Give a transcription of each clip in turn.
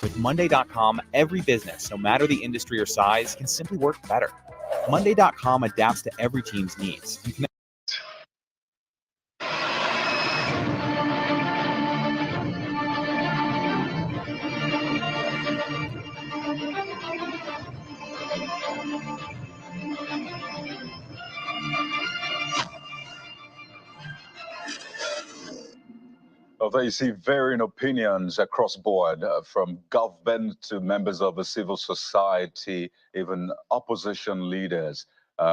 With Monday.com, every business, no matter the industry or size, can simply work better. Monday.com adapts to every team's needs. Although you see varying opinions across board, from government to members of the civil society, even opposition leaders,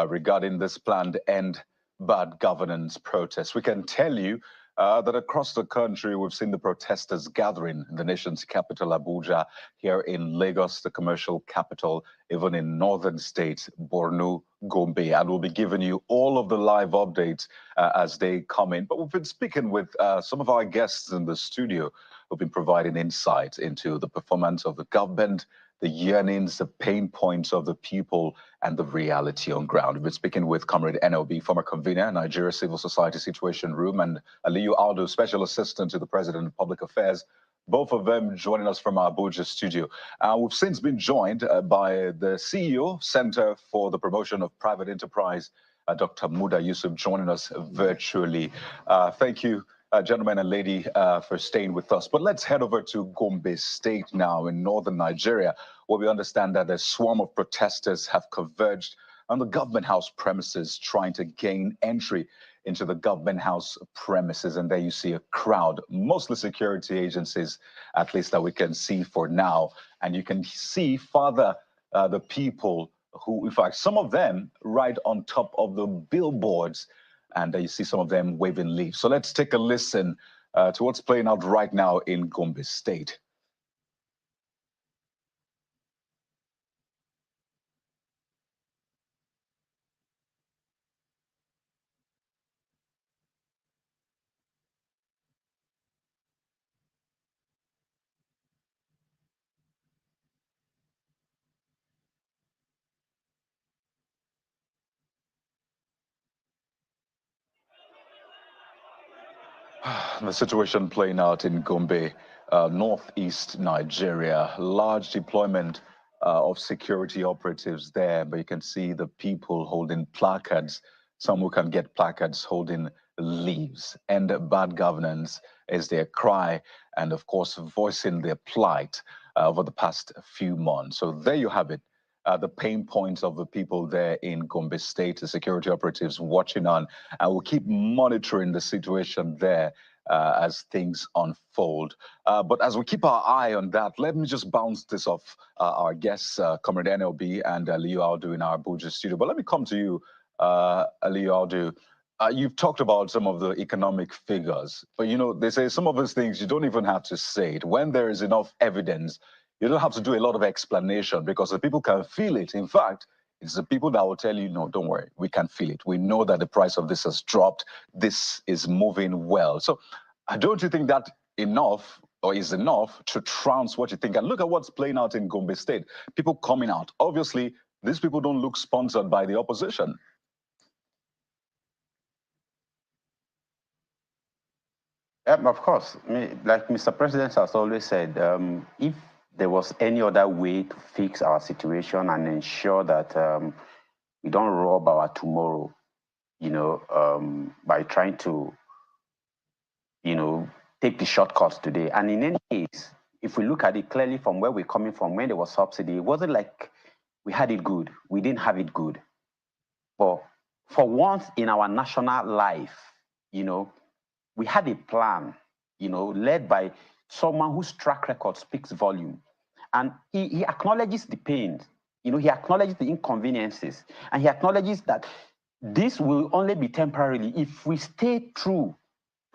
regarding this planned end bad governance protest. We can tell you that across the country, we've seen the protesters gathering in the nation's capital, Abuja, here in Lagos, the commercial capital, even in northern states, Borno, Gombe. And we'll be giving you all of the live updates as they come in. But we've been speaking with some of our guests in the studio who've been providing insight into the performance of the government, the yearnings, the pain points of the people, and the reality on ground. We've been speaking with Comrade NLB, former convener, Nigeria Civil Society Situation Room, and Aliyu Aldo, Special Assistant to the President of Public Affairs, both of them joining us from our Abuja studio. We've since been joined by the CEO, Center for the Promotion of Private Enterprise, Dr. Muda Yusuf, joining us virtually. Thank you, gentlemen and lady, for staying with us. But let's head over to Gombe State now in northern Nigeria, where we understand that a swarm of protesters have converged on the government house premises trying to gain entry into the government house premises. And there you see a crowd, mostly security agencies, at least that we can see for now. And you can see further the people who, in fact, some of them right on top of the billboards, and you see some of them waving leaves. So let's take a listen to what's playing out right now in Gombe State. The situation playing out in Gombe, northeast Nigeria, large deployment of security operatives there, but you can see the people holding placards, some who can get placards holding leaves. And bad governance is their cry, and of course, voicing their plight over the past few months. So there you have it. The pain points of the people there in Gombe State, the security operatives watching on, and we'll keep monitoring the situation there as things unfold. But as we keep our eye on that, let me just bounce this off our guests, Comrade NLB and Aliyu Aldo in our Abuja studio. But let me come to you, Aliyu Aldo. You've talked about some of the economic figures, but you know, they say some of those things you don't even have to say it. When there is enough evidence, you don't have to do a lot of explanation because the people can feel it. In fact, it's the people that will tell you, no, don't worry, we can feel it. We know that the price of this has dropped. This is moving well. So don't you think that enough or is enough to trounce what you think? And look at what's playing out in Gombe State. People coming out. Obviously, these people don't look sponsored by the opposition. Of course, like Mr. President has always said, if there was any other way to fix our situation and ensure that we don't rob our tomorrow, you know, by trying to, you know, take the shortcuts today. And in any case, if we look at it clearly from where we're coming from, when there was subsidy, it wasn't like we had it good. We didn't have it good. But for once in our national life, you know, we had a plan, you know, led by someone whose track record speaks volume. And he acknowledges the pain, you know, he acknowledges the inconveniences, and he acknowledges that this will only be temporarily if we stay true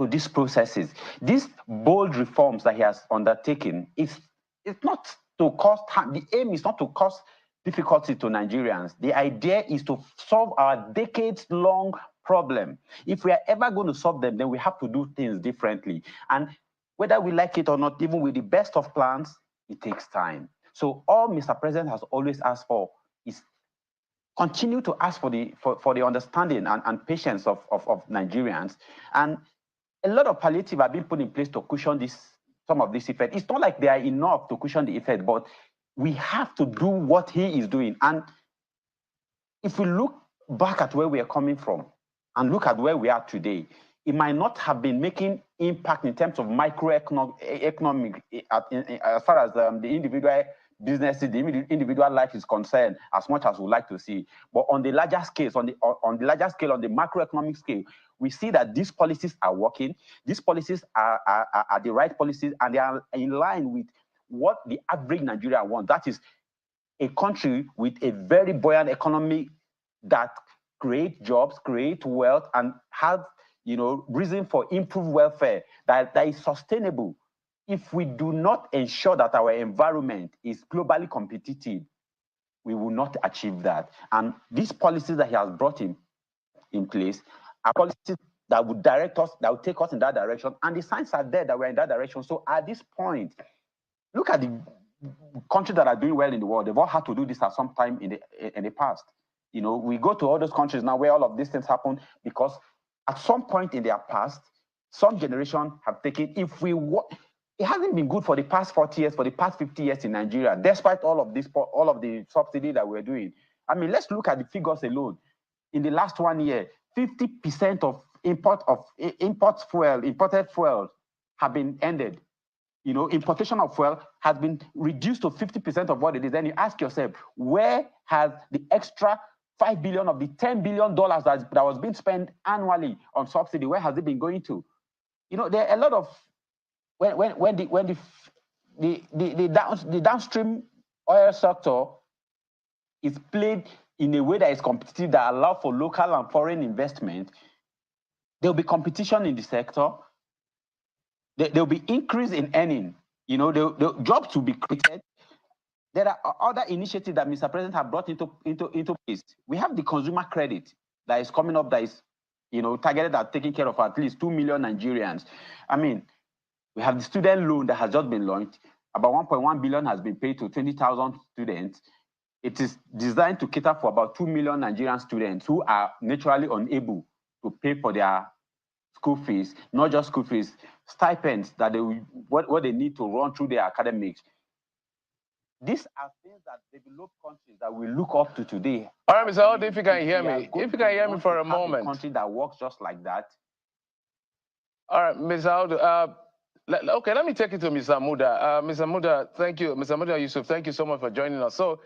to these processes. These bold reforms that he has undertaken, it's not to cause harm. The aim is not to cause difficulty to Nigerians. The idea is to solve our decades-long problem. If we are ever going to solve them, then we have to do things differently. And whether we like it or not, even with the best of plans, it takes time. So all Mr. President has always asked for is continue to ask for the understanding and patience of Nigerians. And a lot of palliative have been put in place to cushion this some of this effect. It's not like they are enough to cushion the effect, but we have to do what he is doing. And if we look back at where we are coming from and look at where we are today, it might not have been making impact in terms of microeconomic as far as the individual businesses, the individual life is concerned, as much as we like to see. But on the larger scale, on the larger scale, on the macroeconomic scale, we see that these policies are working. These policies are the right policies, and they are in line with what the average Nigerian wants. That is a country with a very buoyant economy that create jobs, create wealth, and have reason for improved welfare that is sustainable. If we do not ensure that our environment is globally competitive, we will not achieve that. And these policies that he has brought in place are policies that would direct us, that would take us in that direction. And the signs are there that we're in that direction. So at this point, look at the countries that are doing well in the world. They've all had to do this at some time in the past. We go to all those countries now where all of these things happen because at some point in their past, some generation have taken, it hasn't been good for the past 40 years, for the past 50 years in Nigeria, despite all of the subsidy that we're doing. I mean, let's look at the figures alone. In the last 1 year, 50% of imported fuel have been ended. Importation of fuel has been reduced to 50% of what it is. Then you ask yourself, where has the extra $5 billion of the $10 billion that was being spent annually on subsidy, where has it been going to? There are a lot of when the downstream oil sector is played in a way that is competitive, that allows for local and foreign investment, there will be competition in the sector. There will be increase in earning. The jobs will be created. There are other initiatives that Mr. President have brought into place. We have the consumer credit that is coming up, that is targeted at taking care of at least 2 million Nigerians. I mean, we have the student loan that has just been launched. About 1.1 billion has been paid to 20,000 students. It is designed to cater for about 2 million Nigerian students who are naturally unable to pay for their school fees, not just school fees, stipends that what they need to run through their academics. These are things that developed countries that we look up to today. All right, Mr. Audu, if you can hear me, for a moment. A country that works just like that. All right, Mr. Audu, okay, let me take it to Mr. Muda. Mr. Muda, thank you. Mr. Muda Yusuf, thank you so much for joining us. So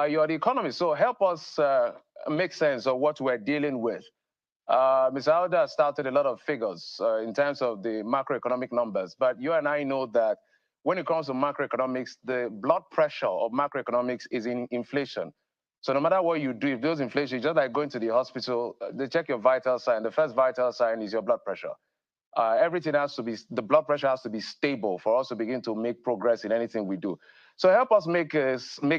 you're the economist, so help us make sense of what we're dealing with. Mr. Audu started a lot of figures in terms of the macroeconomic numbers, but you and I know that when it comes to macroeconomics, the blood pressure of macroeconomics is in inflation. So no matter what you do, if there's inflation, it's just like going to the hospital, they check your vital sign. The first vital sign is your blood pressure. Everything has to be, the blood pressure has to be stable for us to begin to make progress in anything we do. So help us make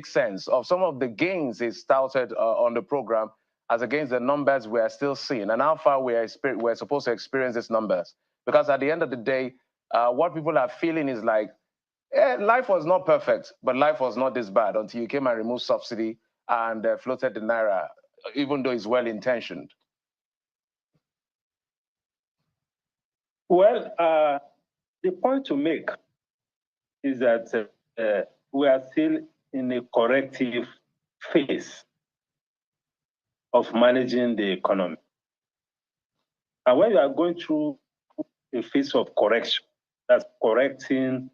sense of some of the gains is touted on the program as against the numbers we are still seeing, and how far we're supposed to experience these numbers. Because at the end of the day, what people are feeling is like, life was not perfect, but life was not this bad until you came and removed subsidy and floated the naira, even though it's well-intentioned. Well, the point to make is that we are still in a corrective phase of managing the economy. And when you are going through a phase of correction, that's correcting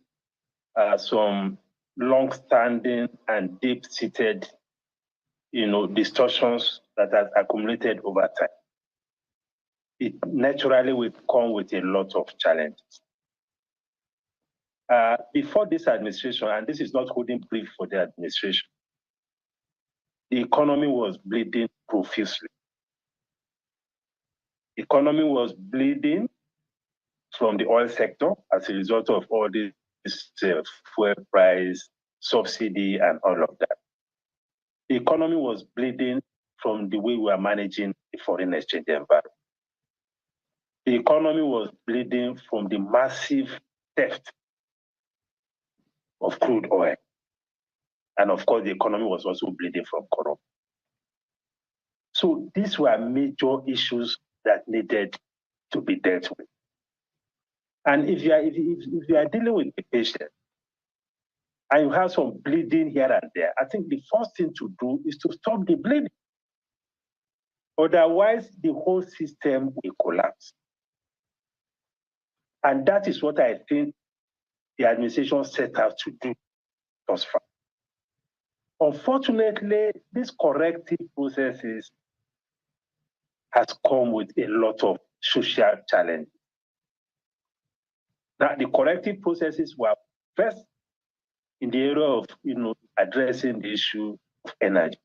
some long-standing and deep-seated, distortions that have accumulated over time, it naturally will come with a lot of challenges. Before this administration, and this is not holding brief for the administration, the economy was bleeding profusely. The economy was bleeding from the oil sector as a result of all this fuel price, subsidy, and all of that. The economy was bleeding from the way we are managing the foreign exchange environment. The economy was bleeding from the massive theft of crude oil. And of course, the economy was also bleeding from corruption. So these were major issues that needed to be dealt with. And if you are dealing with a patient and you have some bleeding here and there, I think the first thing to do is to stop the bleeding. Otherwise, the whole system will collapse. And that is what I think the administration set out to do thus far. Unfortunately, these corrective processes has come with a lot of social challenges. Now, the corrective processes were first in the area of addressing the issue of energy,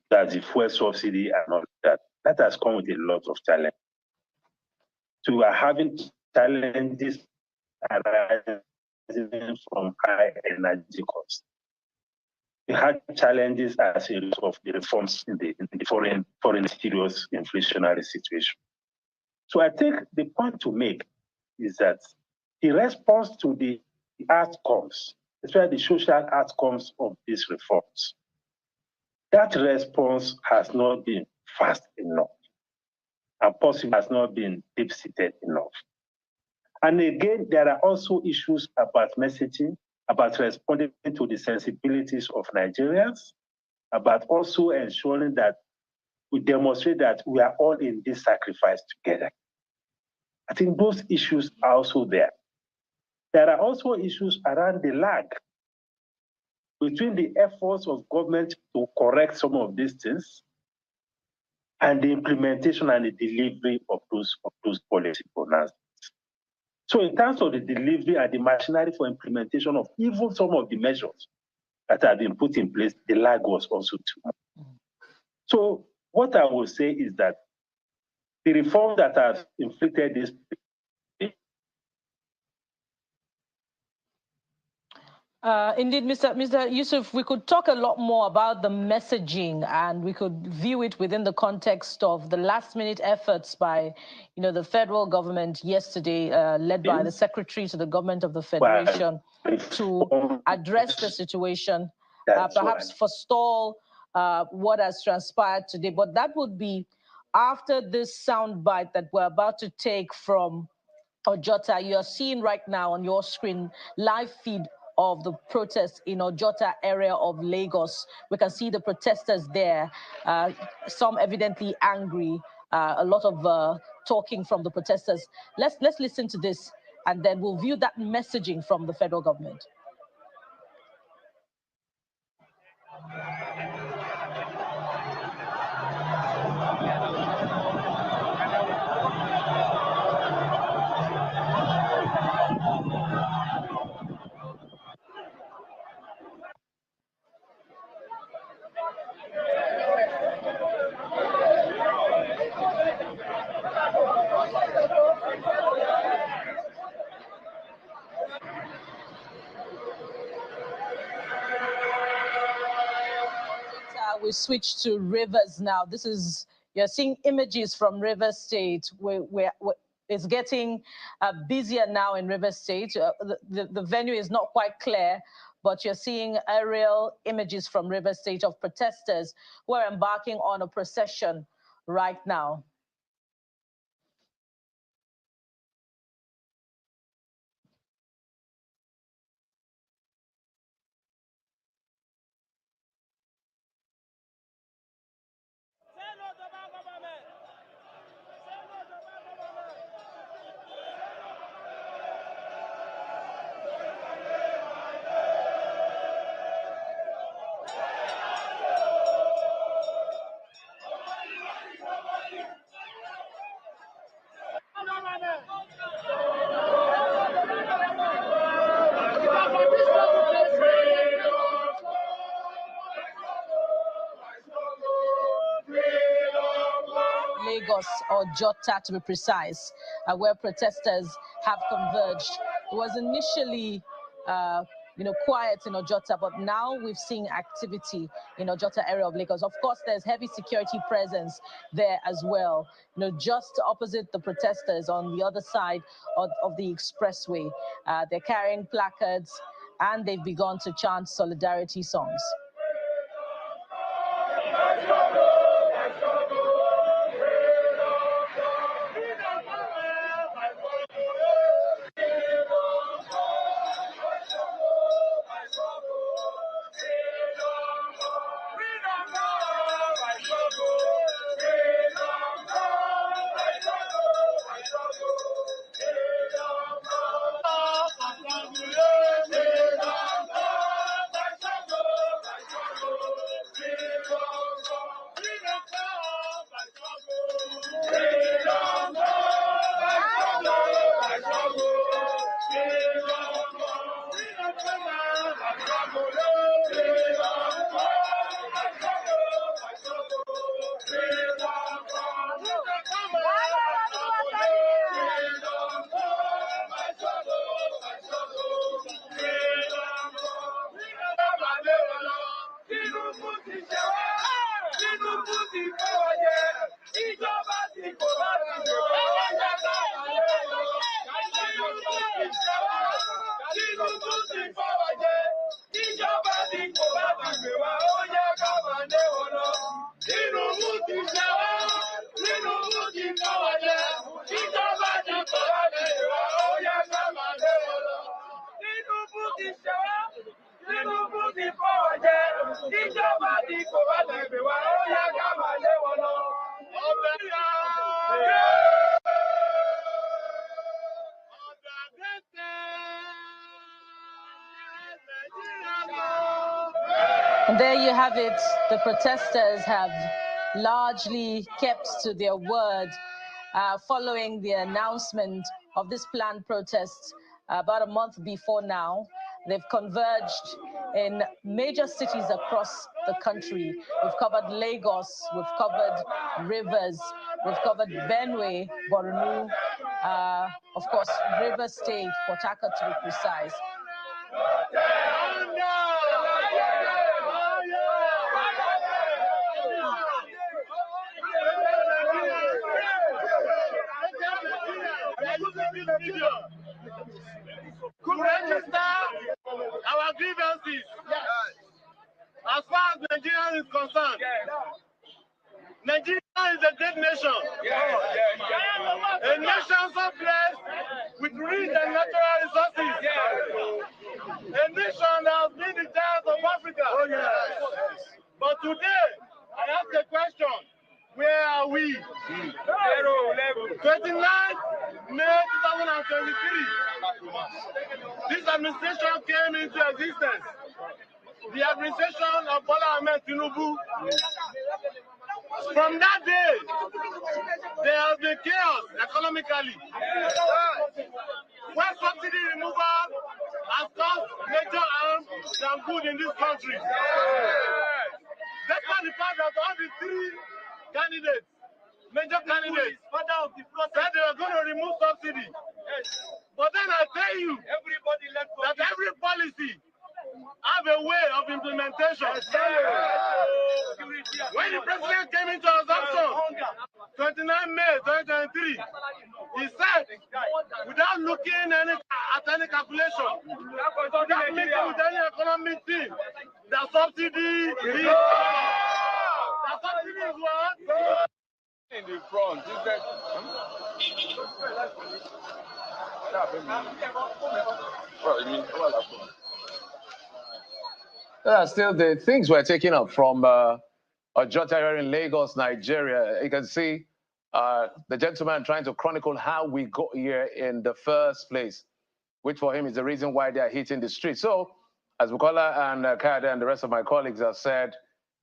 that's the fuel subsidy and all that. That has come with a lot of challenge. So we are having challenges arising from high energy costs. We had challenges as a result of the reforms in the foreign serious inflationary situation. So I think the point to make is that the response to the outcomes, especially the social outcomes of these reforms, that response has not been fast enough and possibly has not been deep-seated enough. And again, there are also issues about messaging, about responding to the sensibilities of Nigerians, about also ensuring that we demonstrate that we are all in this sacrifice together. I think those issues are also there. There are also issues around the lag between the efforts of government to correct some of these things and the implementation and the delivery of those policy pronouncements. So in terms of the delivery and the machinery for implementation of even some of the measures that have been put in place, the lag was also too much. So what I will say is that the reform that has inflicted this indeed, Mr. Yusuf, we could talk a lot more about the messaging, and we could view it within the context of the last-minute efforts by, the federal government yesterday, led by the Secretary to the Government of the Federation, to address the situation, perhaps forestall what has transpired today. But that would be after this soundbite that we're about to take from Ojota. You're seeing right now on your screen live feed of the protests in Ojota area of Lagos. We can see the protesters there, some evidently angry, a lot of talking from the protesters. Let's listen to this, and then we'll view that messaging from the federal government. We switch to Rivers now. You're seeing images from Rivers State. It's getting busier now in Rivers State. The venue is not quite clear, but you're seeing aerial images from Rivers State of protesters who are embarking on a procession right now. Lagos, or Ojota to be precise, where protesters have converged. It was initially quiet in Ojota, but now we've seen activity in Ojota area of Lagos. Of course, there's heavy security presence there as well. Just opposite the protesters on the other side of the expressway. They're carrying placards and they've begun to chant solidarity songs. And there you have it. The protesters have largely kept to their word following the announcement of this planned protest about a month before now. They've converged in major cities across the country. We've covered Lagos, we've covered Rivers, we've covered Benue, Borno, of course, River State, Port Harcourt to be precise. Could register our grievances as far as Nigeria is concerned. Nigeria is a great nation. A nation so blessed with rich and natural resources. A nation that has been the giant of Africa. But today, I ask a question. Where are we? 29 May 2023. This administration came into existence. The administration of Bola Ahmed Tinubu. From that day, there has been chaos economically. Where subsidy removal has caused major harm than good in this country. Despite the fact that all the three candidates, major candidates, said they were going to remove subsidy. But then I tell you that every policy have a way of implementation. When the president came into assumption, 29 May 2023, he said, without looking at any calculation, without meeting with any economic team, that subsidy is what? In the front. Still, the things we're taking up from Ojota here in Lagos, Nigeria. You can see the gentleman trying to chronicle how we got here in the first place, which for him is the reason why they are hitting the street. So, as Bukola and Kayode and the rest of my colleagues have said,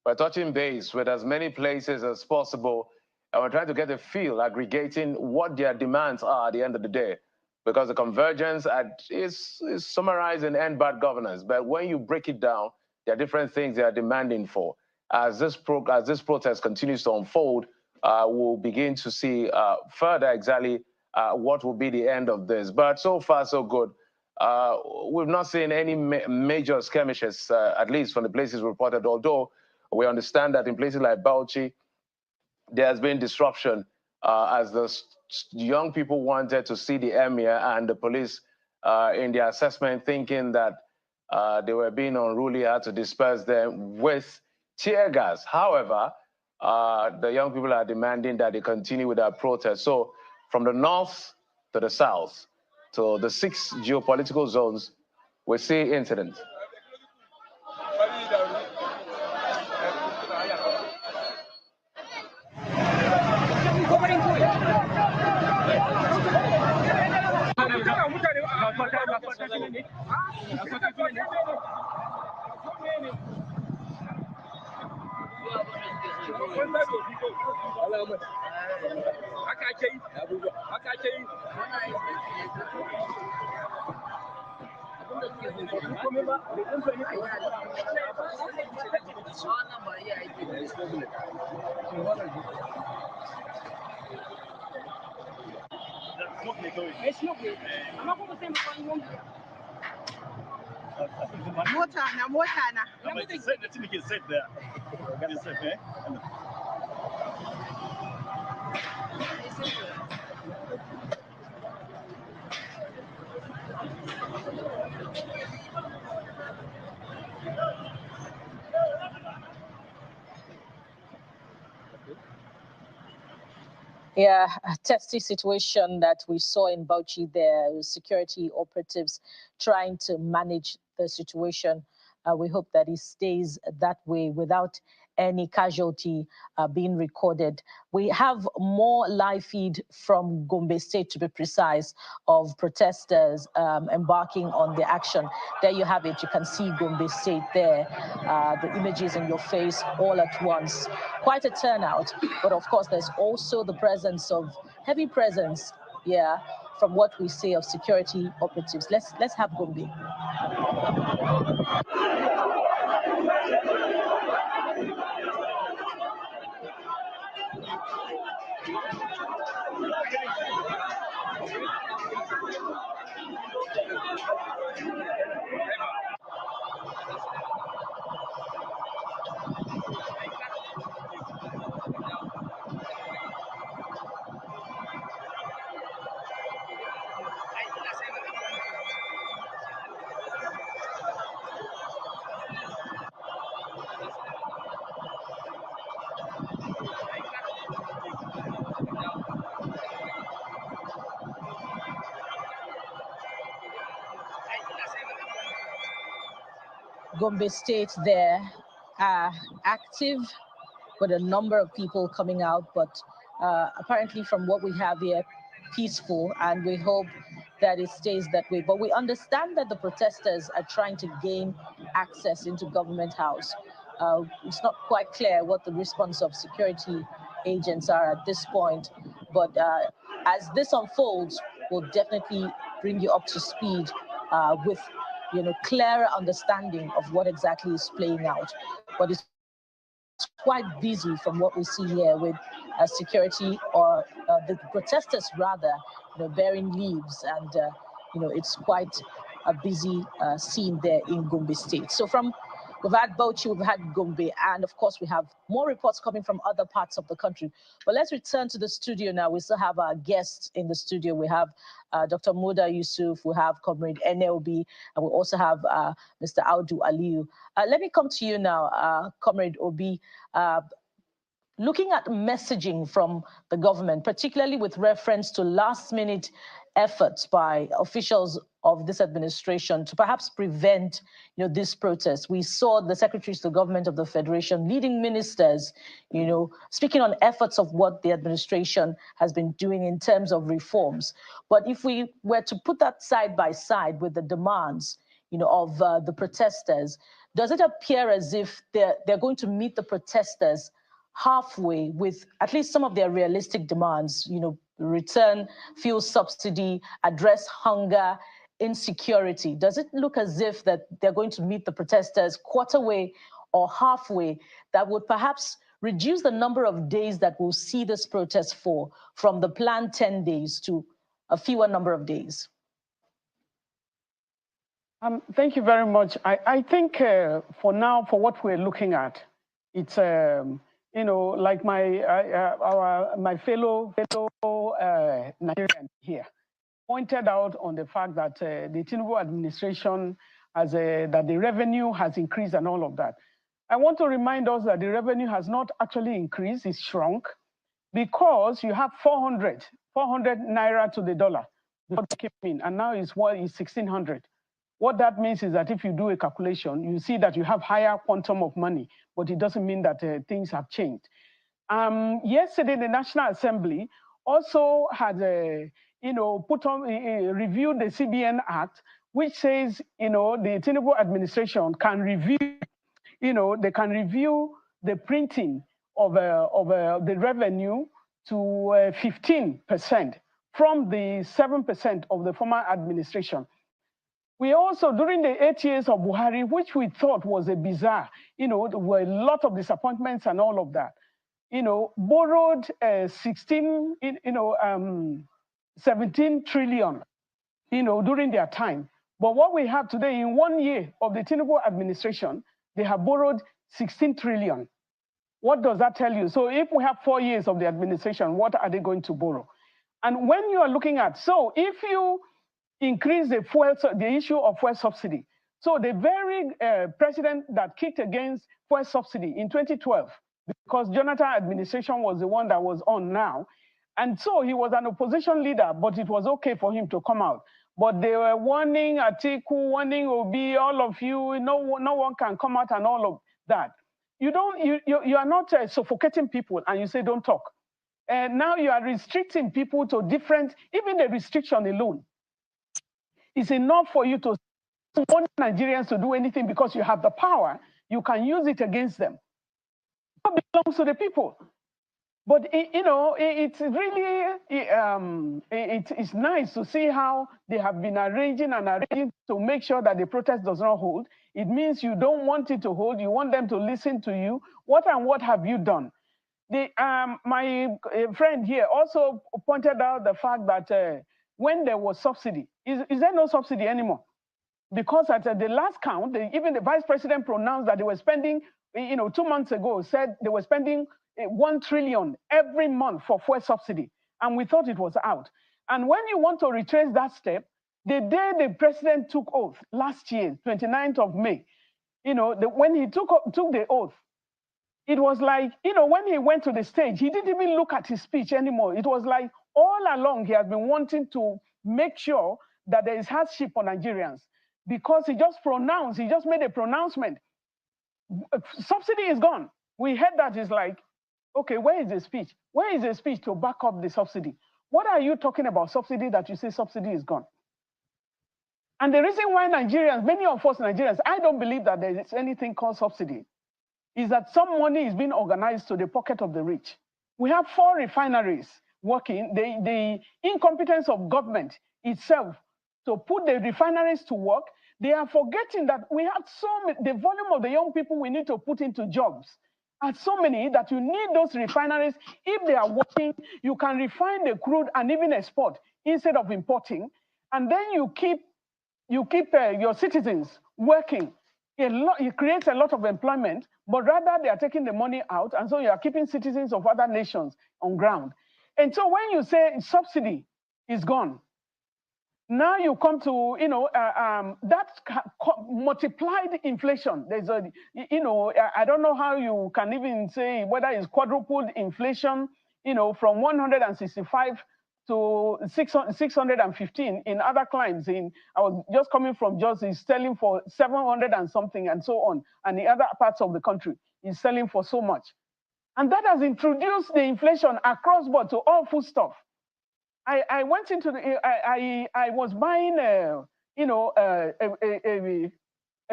we're touching base with as many places as possible, and we're trying to get a feel, aggregating what their demands are at the end of the day. Because the convergence is summarized in end bad governance. But when you break it down, there are different things they are demanding for. As this protest continues to unfold, we'll begin to see further exactly what will be the end of this. But so far, so good. We've not seen any major skirmishes, at least from the places reported, although we understand that in places like Bauchi, there has been disruption as the young people wanted to see the emir and the police in their assessment, thinking that they were being unruly, had to disperse them with tear gas. However, the young people are demanding that they continue with their protest. So from the north to the south, to the 6 geopolitical zones, we see incidents. Yeah, a testy situation that we saw in Bauchi there, security operatives trying to manage the situation. We hope that it stays that way without any casualty being recorded. We have more live feed from Gombe State, to be precise, of protesters embarking on the action. There you have it. You can see Gombe State there. The images in your face all at once. Quite a turnout. But of course, there's also the presence of heavy presence, yeah, from what we say of security operatives. Let's have Gombe. Gombe State there active with a number of people coming out, but apparently from what we have here, peaceful, and we hope that it stays that way. But we understand that the protesters are trying to gain access into Government House. It's not quite clear what the response of security agents are at this point, but as this unfolds, we'll definitely bring you up to speed with clearer understanding of what exactly is playing out. But it's quite busy from what we see here with security, or the protesters rather, bearing leaves, and it's quite a busy scene there in Gombe State. So we've had Bauchi, we've had Gombe, and of course we have more reports coming from other parts of the country. But let's return to the studio now. We still have our guests in the studio. We have Dr. Muda Yusuf, we have Comrade NLB, and we also have Mr. Audu Aliyu. Let me come to you now, Comrade Obi. Looking at messaging from the government, particularly with reference to last-minute efforts by officials of this administration to perhaps prevent this protest. We saw the secretaries to the government of the Federation, leading ministers, speaking on efforts of what the administration has been doing in terms of reforms. But if we were to put that side by side with the demands of the protesters, does it appear as if they're going to meet the protesters halfway with at least some of their realistic demands, return fuel subsidy, address hunger, insecurity? Does it look as if that they're going to meet the protesters quarter way or halfway that would perhaps reduce the number of days that we'll see this protest from the planned 10 days to a fewer number of days? Thank you very much. I think for now, for what we're looking at, it's like my fellow Nigerian here pointed out on the fact that the Tinubu administration that the revenue has increased and all of that. I want to remind us that the revenue has not actually increased; it's shrunk, because you have 400 naira to the dollar before it came in, and now it's 1,600. What that means is that if you do a calculation, you see that you have higher quantum of money, but it doesn't mean that things have changed. Yesterday, the National Assembly also had, reviewed the CBN Act, which says, the Tinubu administration can review, they can review the printing of the revenue to 15% from the 7% of the former administration. We also, during the 8 years of Buhari, which we thought was a bizarre, there were a lot of disappointments and all of that, borrowed 17 trillion, during their time. But what we have today, in 1 year of the Tinubu administration, they have borrowed 16 trillion. What does that tell you? So if we have 4 years of the administration, what are they going to borrow? And when you are looking at, so if you increase the issue of fuel subsidy. So the very president that kicked against fuel subsidy in 2012, because Jonathan administration was the one that was on now. And so he was an opposition leader, but it was okay for him to come out. But they were warning Atiku, warning Obi, all of you, no one can come out and all of that. You are not suffocating people and you say don't talk. And now you are restricting people to different, even the restriction alone is enough for you to want Nigerians to do anything because you have the power, you can use it against them. It belongs to the people. But it's really it's nice to see how they have been arranging to make sure that the protest does not hold. It means you don't want it to hold. You want them to listen to you. What have you done? My friend here also pointed out the fact that when there was subsidy, is there no subsidy anymore? Because at the last count, even the vice president pronounced that they were spending, 2 months ago, said they were spending 1 trillion every month for fuel subsidy. And we thought it was out. And when you want to retrace that step, the day the president took oath last year, 29th of May, when he took the oath, it was like, when he went to the stage, he didn't even look at his speech anymore. It was like all along he has been wanting to make sure that there is hardship on Nigerians because he just made a pronouncement. Subsidy is gone. We heard that. It's like, okay, where is the speech? Where is the speech to back up the subsidy? What are you talking about subsidy that you say subsidy is gone? And the reason why Nigerians, many of us Nigerians, I don't believe that there is anything called subsidy, is that some money is being organized to the pocket of the rich. We have 4 refineries working. The incompetence of government itself to put the refineries to work, they are forgetting that we have the volume of the young people we need to put into jobs are so many that you need those refineries. If they are working, you can refine the crude and even export instead of importing. And then you keep your citizens working. It creates a lot of employment, but rather they are taking the money out, and so you are keeping citizens of other nations on ground. And so when you say subsidy is gone, now you come to, that multiplied inflation. There's I don't know how you can even say whether it's quadrupled inflation, from 165 to 615 in other climes. I was just coming from Jos, is selling for 700 and something and so on. And the other parts of the country is selling for so much. And that has introduced the inflation across board to all foodstuff. I went into I was buying a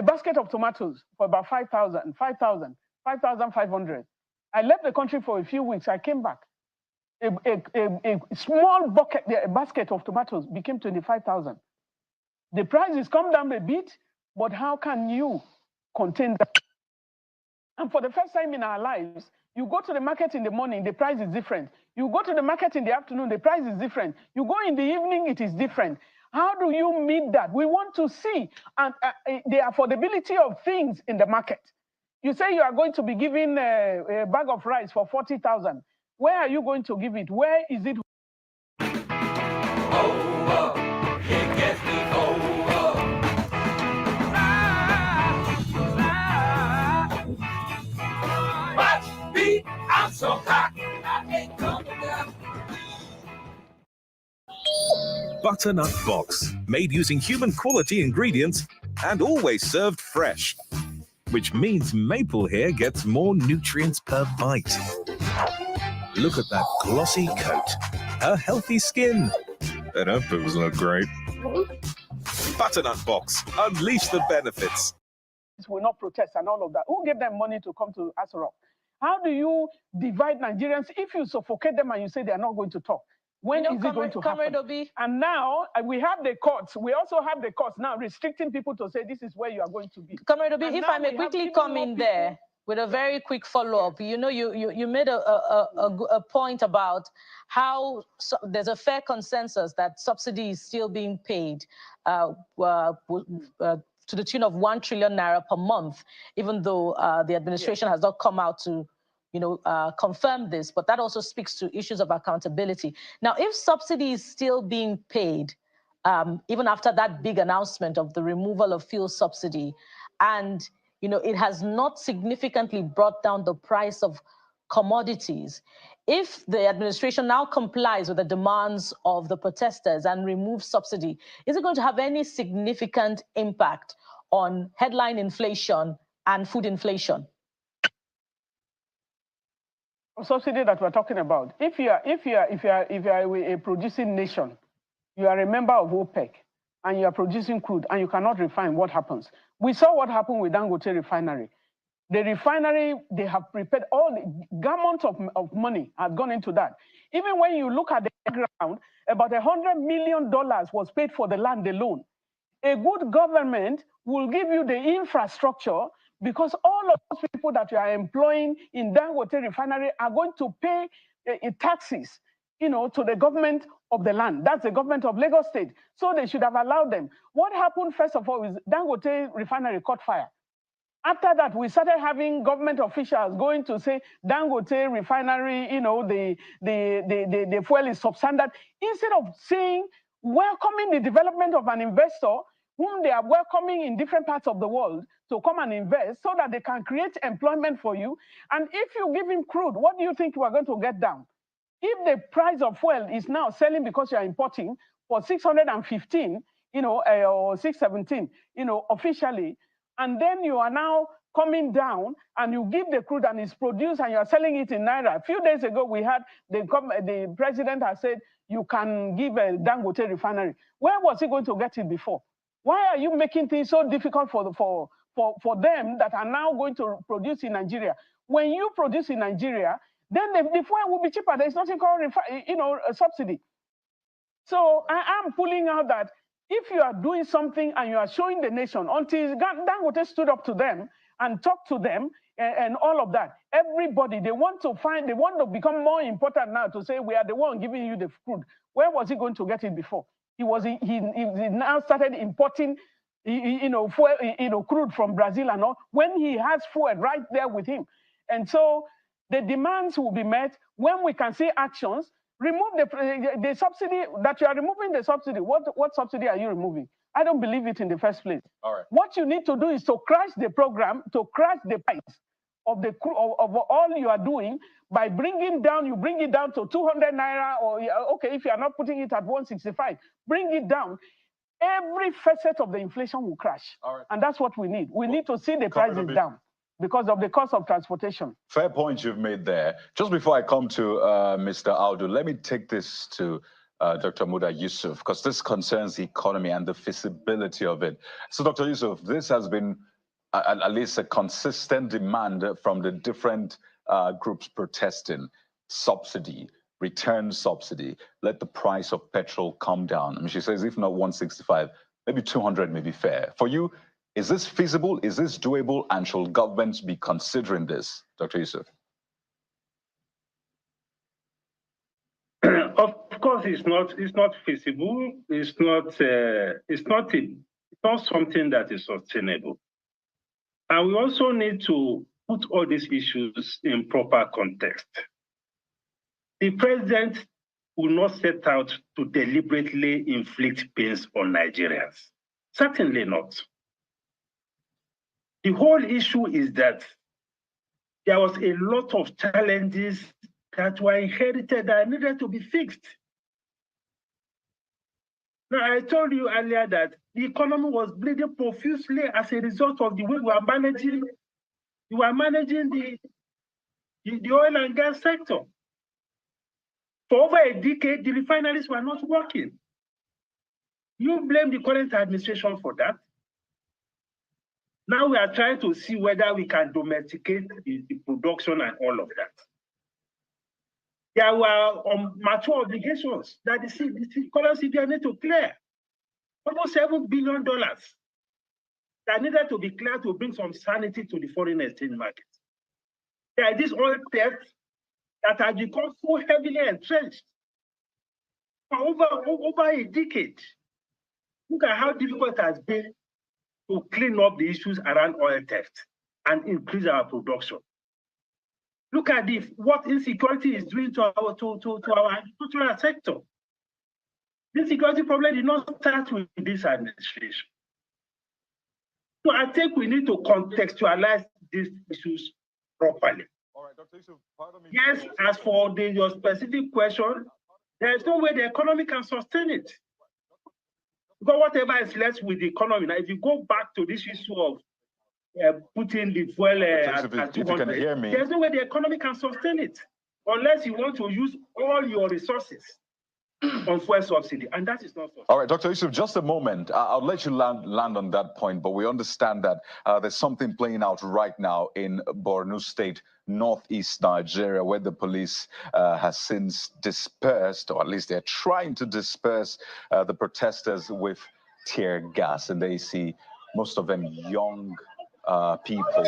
basket of tomatoes for about 5,500. I left the country for a few weeks. I came back. A small basket of tomatoes became 25,000. The price has come down a bit, but how can you contain that? And for the first time in our lives, you go to the market in the morning, the price is different. You go to the market in the afternoon, the price is different. You go in the evening, it is different. How do you meet that? We want to see the affordability of things in the market. You say you are going to be giving a bag of rice for 40,000. Where are you going to give it? Where is it? It gets me over. Watch me, I'm so hot, I ain't coming down. Butternut Box, made using human quality ingredients and always served fresh, which means maple here gets more nutrients per bite. Look at that glossy coat, her healthy skin, and her boobs look great. Butternut Box, unleash the benefits. Will not protest and all of that. Who gave them money to come to Aso Rock? How do you divide Nigerians if you suffocate them and you say they are not going to talk? When is it going to happen? And now we have the courts. We also have the courts now restricting people to say this is where you are going to be. Comrade Obi, if I may quickly come in there with a very quick follow-up. You made a point about how there's a fair consensus that subsidy is still being paid to the tune of 1 trillion naira per month, even though the administration has not come out to confirm this, but that also speaks to issues of accountability. Now, if subsidy is still being paid, even after that big announcement of the removal of fuel subsidy, and it has not significantly brought down the price of commodities. If the administration now complies with the demands of the protesters and removes subsidy, is it going to have any significant impact on headline inflation and food inflation? Subsidy that we're talking about. If you are a producing nation, you are a member of OPEC, and you are producing crude, and you cannot refine, what happens? We saw what happened with Dangote refinery. The refinery, they have prepared, all the gamut of money has gone into that. Even when you look at the ground, about $100 million was paid for the land alone. A good government will give you the infrastructure, because all of those people that you are employing in Dangote refinery are going to pay taxes, to the government of the land. That's the government of Lagos State. So they should have allowed them. What happened, first of all, is Dangote refinery caught fire. After that, we started having government officials going to say Dangote refinery, the fuel is substandard, instead of saying, welcoming the development of an investor whom they are welcoming in different parts of the world to come and invest so that they can create employment for you. And if you give him crude, what do you think you are going to get down? If the price of fuel is now selling because you are importing for 615, or 617, officially, and then you are now coming down and you give the crude and it's produced and you are selling it in Naira. A few days ago, we had the president has said you can give a Dangote refinery. Where was he going to get it before? Why are you making things so difficult for them that are now going to produce in Nigeria? When you produce in Nigeria, then the fuel will be cheaper. There's nothing called a subsidy. So I am pulling out that if you are doing something and you are showing the nation, until Dangote stood up to them and talked to them and all of that, everybody, they want to become more important now to say, we are the one giving you the crude. Where was he going to get it before? He now started importing, fuel, crude from Brazil and all, when he has fuel right there with him. And so the demands will be met when we can see actions. Remove the subsidy that you are removing. The subsidy. What subsidy are you removing? I don't believe it in the first place. All right. What you need to do is to crash the program, to crash the price of all you are doing by bringing down. You bring it down to 200 naira, or okay, if you are not putting it at 165, bring it down. Every facet of the inflation will crash, all right, and that's what we need. We need to see the prices down because of the cost of transportation. Fair point you've made there. Just before I come to Mr. Audu, let me take this to Dr. Muda Yusuf, because this concerns the economy and the feasibility of it. So, Dr. Yusuf, this has been at least a consistent demand from the different groups protesting: subsidy, return subsidy, let the price of petrol come down. I mean, she says if not 165, maybe 200 may be fair. For you, is this feasible? Is this doable? And should governments be considering this, Dr. Yusuf? Of course, it's not feasible. It's not something that is sustainable. And we also need to put all these issues in proper context. The president will not set out to deliberately inflict pains on Nigerians. Certainly not. The whole issue is that there was a lot of challenges that were inherited that needed to be fixed. Now, I told you earlier that the economy was bleeding profusely as a result of the way we were managing the oil and gas sector. For over a decade, the refineries were not working. You blame the current administration for that. Now we are trying to see whether we can domesticate the production and all of that. There were mature obligations that the current CBN need to clear. Almost $7 billion that needed to be cleared to bring some sanity to the foreign exchange market. There is this oil theft that has become so heavily entrenched for over a decade. Look at how difficult it has been to clean up the issues around oil theft and increase our production. Look at what insecurity is doing to our agricultural sector. The insecurity problem did not start with this administration. So I think we need to contextualize these issues properly. Yes, as for your specific question, there is no way the economy can sustain it. Because whatever is left with the economy, now if you go back to this issue of putting the fuel at 200, there's no way the economy can sustain it unless you want to use all your resources on fuel subsidy, and that is not sustainable. All right, Dr. Yusuf, just a moment. I'll let you land on that point, but we understand that there's something playing out right now in Borno State, northeast Nigeria, where the police has since dispersed, or at least they're trying to disperse the protesters with tear gas, and they see most of them young people.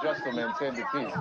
Just to maintain the peace.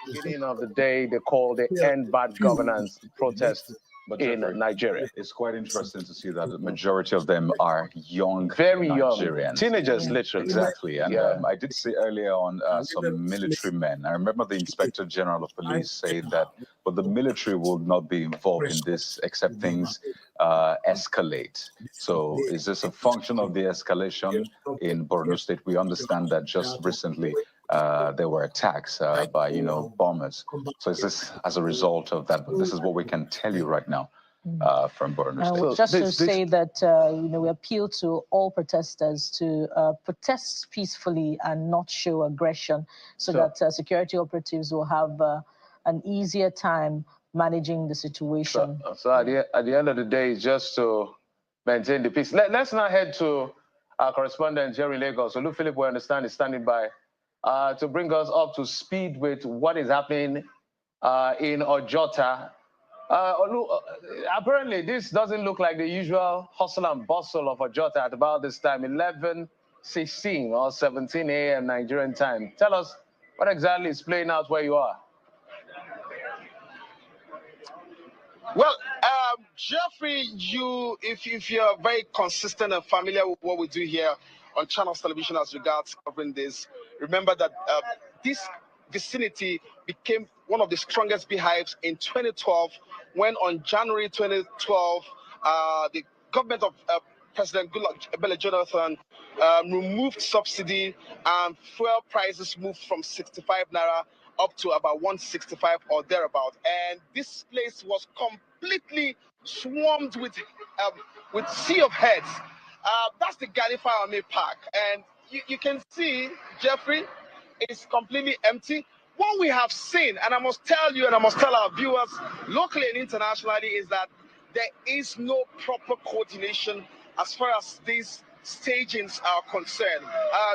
Beginning of the day, they call the End Bad Governance protest in Nigeria. It's quite interesting to see that the majority of them are young, very Nigerians. young, teenagers, literally. Exactly. And I did see earlier on some military men. I remember the Inspector General of Police saying that, but the military will not be involved in this except things escalate. So is this a function of the escalation in Borno State? We understand that just recently there were attacks by, bombers. So is this as a result of that? But this is what we can tell you right now from Borno State. Just to say that, we appeal to all protesters to protest peacefully and not show aggression so that security operatives will have an easier time managing the situation. So at the end of the day, it's just to maintain the peace. Let's now head to our correspondent here in Lagos. Olu Philip, we understand, is standing by to bring us up to speed with what is happening in Ojota. Olu, apparently, this doesn't look like the usual hustle and bustle of Ojota at about this time, 11:16 or 17 a.m. Nigerian time. Tell us what exactly is playing out where you are. Well, Jeffrey, if you're very consistent and familiar with what we do here on Channels Television as regards covering this, remember that this vicinity became one of the strongest beehives in 2012, when on January 2012, the government of President Goodluck Ebele Jonathan removed subsidy and fuel prices moved from 65 naira up to about 165 or thereabout. And this place was completely swarmed with sea of heads. That's the Galifa Army Park. And you can see, Jeffrey, it's completely empty. What we have seen, and I must tell you and I must tell our viewers locally and internationally, is that there is no proper coordination as far as these stagings are concerned.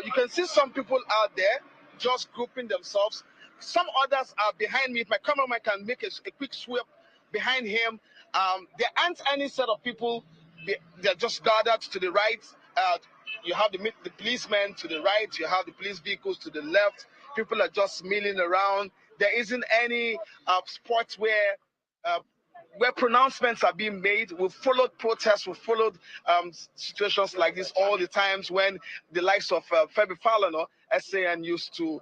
You can see some people out there just grouping themselves. Some others are behind me. If my cameraman can make a quick sweep behind him, there aren't any set of people. They're just gathered to the right. You have the policemen to the right. You have the police vehicles to the left. People are just milling around. There isn't any spot where pronouncements are being made. We've followed protests, we've followed situations like this all the times when the likes of Femi Falana, SAN, used to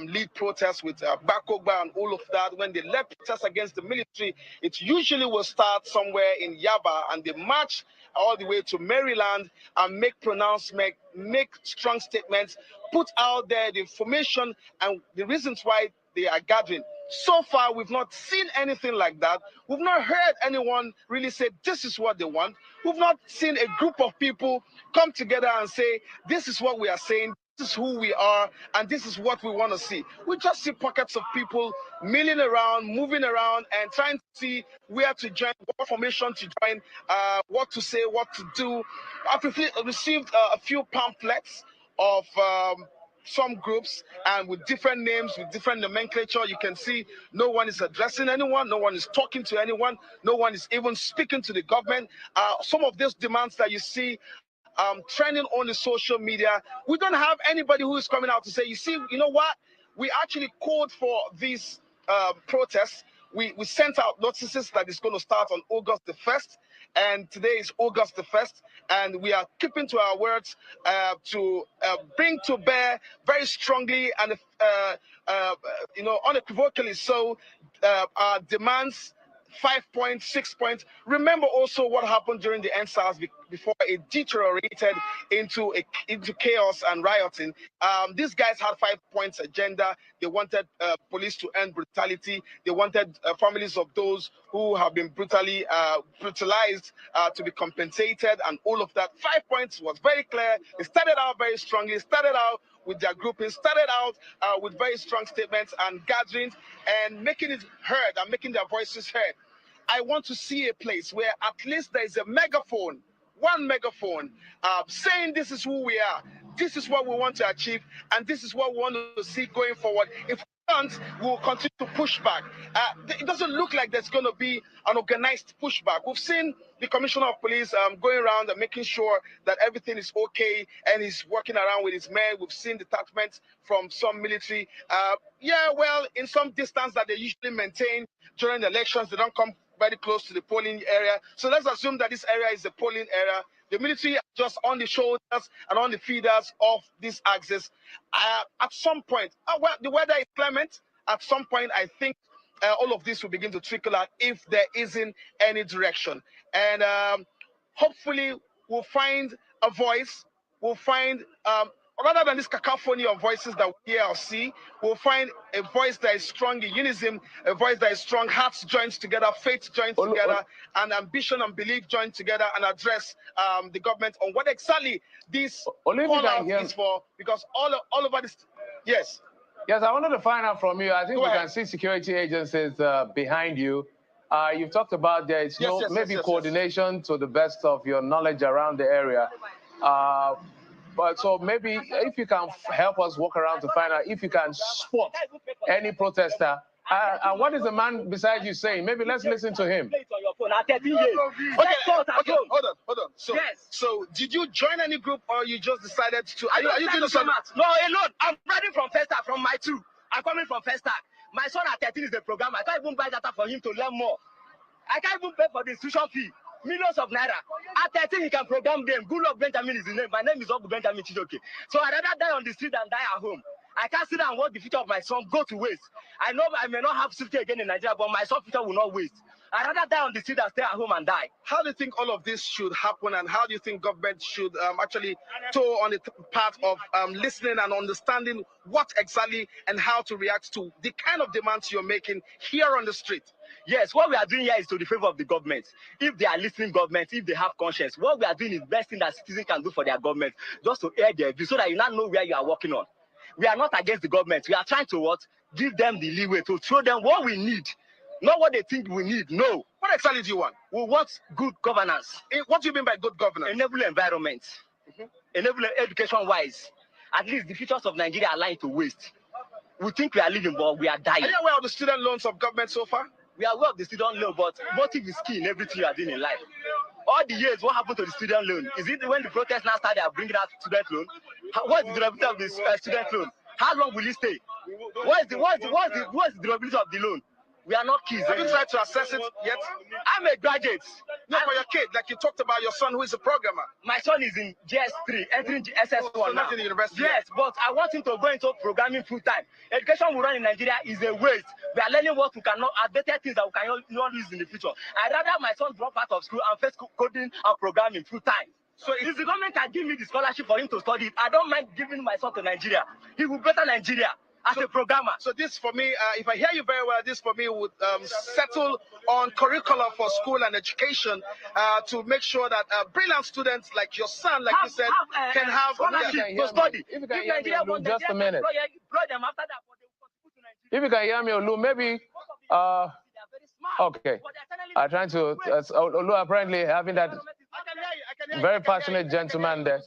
lead protests with Bakogba and all of that. When they led protests against the military, it usually will start somewhere in Yaba and they march all the way to Maryland and make pronouncements, make strong statements, put out there the information and the reasons why they are gathering. So far, we've not seen anything like that. We've not heard anyone really say this is what they want. We've not seen a group of people come together and say, this is what we are saying, this is who we are, and this is what we want to see. We just see pockets of people milling around, moving around, and trying to see where to join, what formation to join, what to say, what to do. I've received a few pamphlets of some groups and with different names, with different nomenclature. You can see no one is addressing anyone, no one is talking to anyone, no one is even speaking to the government. Some of these demands that you see trending on the social media, we don't have anybody who is coming out to say, you see, you know what? We actually called for these protests. We sent out notices that it's going to start on August the 1st. And today is August the 1st, and we are keeping to our words to bring to bear very strongly and unequivocally so our demands. 5 points, 6 points. Remember also what happened during the EndSARS before it deteriorated into chaos and rioting. These guys had 5 points agenda. They wanted police to end brutality. They wanted families of those who have been brutally brutalized to be compensated and all of that. 5 points was very clear. It started out very strongly. Started out with their grouping, started out with very strong statements and gatherings and making it heard and making their voices heard. I want to see a place where at least there is a megaphone, one megaphone, saying this is who we are, this is what we want to achieve, and this is what we want to see going forward. If we don't, we will continue to push back. It doesn't look like there's going to be an organized pushback. We've seen the Commissioner of Police going around and making sure that everything is okay, and he's working around with his men. We've seen detachments from some military. In some distance that they usually maintain during the elections, they don't come very close to the polling area. So let's assume that this area is the polling area. The military are just on the shoulders and on the feeders of this axis. At some point, the weather is clement. At some point, I think all of this will begin to trickle out if there isn't any direction. And hopefully we'll find a voice, we'll find, rather than this cacophony of voices that we hear or see, we'll find a voice that is strong in unison, a voice that is strong, hearts joined together, faith joined together, and ambition and belief joined together and address the government on what exactly this call-out is for, because all over this, yes. Yes, I wanted to find out from you. I think we can see security agencies behind you. You've talked about there is maybe coordination to the best of your knowledge around the area. But so maybe if you can help us walk around to find out if you can spot any protester. And what is the man beside you saying? Maybe let's listen to him. Okay, hold on. So did you join any group or you just decided to? Are you doing something? No, alone. I'm riding from Festac, from my 2. I'm coming from Festac. My son at 13 is the program. I can't even buy data for him to learn more. I can't even pay for the institution fee. Millions of naira. At 13, he can program them. Good luck Benjamin is his name. My name is Ogu Benjamin Chijoke. So I'd rather die on the street than die at home. I can't sit down and watch the future of my son go to waste. I know I may not have safety again in Nigeria, but my son's future will not waste. I'd rather die on the street than stay at home and die. How do you think all of this should happen, and how do you think government should actually toe on the path of listening and understanding what exactly and how to react to the kind of demands you're making here on the street? Yes, what we are doing here is to the favor of the government. If they are listening government, if they have conscience, what we are doing is the best thing that citizens can do for their government, just to air their view so that you now know where you are working on. We are not against the government. We are trying to what? Give them the leeway to show them what we need. Not what they think we need. No. What exactly do you want? We want good governance. What do you mean by good governance? Enable environment. Enable education-wise. At least the futures of Nigeria are lying to waste. We think we are living, but we are dying. Are you aware of the student loans of government so far? We are aware of the student loan, but motive is key in everything you are doing in life. All the years, what happened to the student loan? Is it when the protests now started, they are bringing out student loan? What is the durability of the student loan? How long will it stay? What is the durability of the loan? We are not kids. Have you tried to assess it yet? I'm a graduate. No, for your kid, like you talked about your son who is a programmer. My son is in GS3, entering SS1 so now. Not in the university. Yes, but I want him to go into programming full time. Education we run in Nigeria is a waste. We are learning what we cannot, better things that we cannot use in the future. I'd rather my son drop out of school and face coding and programming full time. So if the government can give me the scholarship for him to study it, I don't mind giving my son to Nigeria. He will better Nigeria. As a programmer. So this for me, if I hear you very well, this for me would settle on curriculum for school and education to make sure that brilliant students like your son, like you said, can have scholarship to study. If you can hear me, just a minute. If you can hear me, Olu, maybe. Okay. I'm trying to. Olu apparently having that very passionate gentleman there.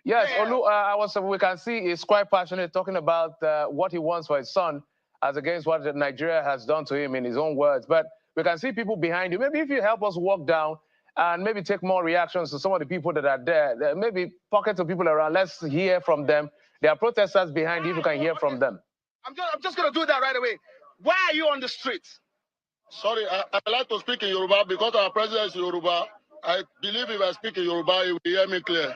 Yes, Olu, we can see he's quite passionate talking about what he wants for his son as against what Nigeria has done to him in his own words. But we can see people behind you. Maybe if you help us walk down and maybe take more reactions to some of the people that are there, maybe pockets of people around, let's hear from them. There are protesters behind you, if you can hear from them. I'm just going to do that right away. Why are you on the streets? Sorry, I like to speak in Yoruba because our president is Yoruba. I believe if I speak in Yoruba, he will hear me clear.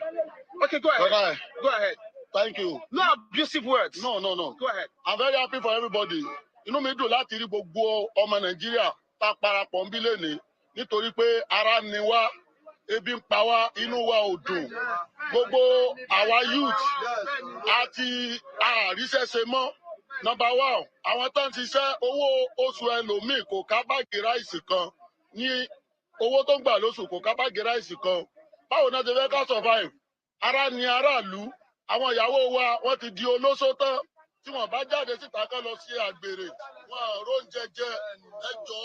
Okay, go ahead. Okay. Go ahead. Thank you. No abusive words. No. Go ahead. I'm very happy for everybody. Inú mi dùn láti rí gbogbo ọmọ Nàìjíríà tá parapọ̀ ń bí lónìí nítorí pé ara ni wá, ebi ń pa wá, inú wa ò dùn. Gbogbo àwa youth àti àríṣẹ́ ṣe mọ́. Number one, àwọn tó ń ṣiṣẹ́ owó oṣù ẹlòmíì kò ká báàgì ráìsì kan ní owó tó ń gbà lóṣù kò ká báàgì ráìsì kan. Báwo náà ti fẹ́ ká survive? Ara ni aráàlú, àwọn ìyàwó wa wọ́n ti di olóṣó tán tí wọ́n bá jáde síta kán lọ sí àgbèrè, wọn róúnjẹ jẹ, ẹjọ́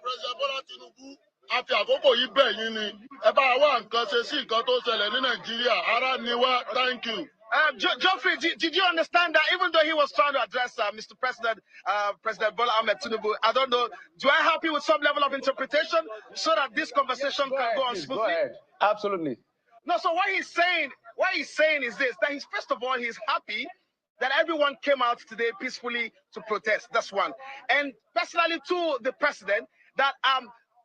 President Bola Tinubu àti àkókò yìí bẹ̀ yín ni ẹ bá wá nǹkan ṣe sí nǹkan tó ṣẹlẹ̀ ní Nàìjíríà, ara ni wá, thank you. Geoffrey, did you understand that even though he was trying to address Mr. President, President Bola Ahmed Tinubu, I don't know, do I help you with some level of interpretation so that this conversation can go on smoothly? Go ahead. Absolutely. No, so what he's saying is this, that he's, first of all, he's happy that everyone came out today peacefully to protest. That's one. And personally to the president, that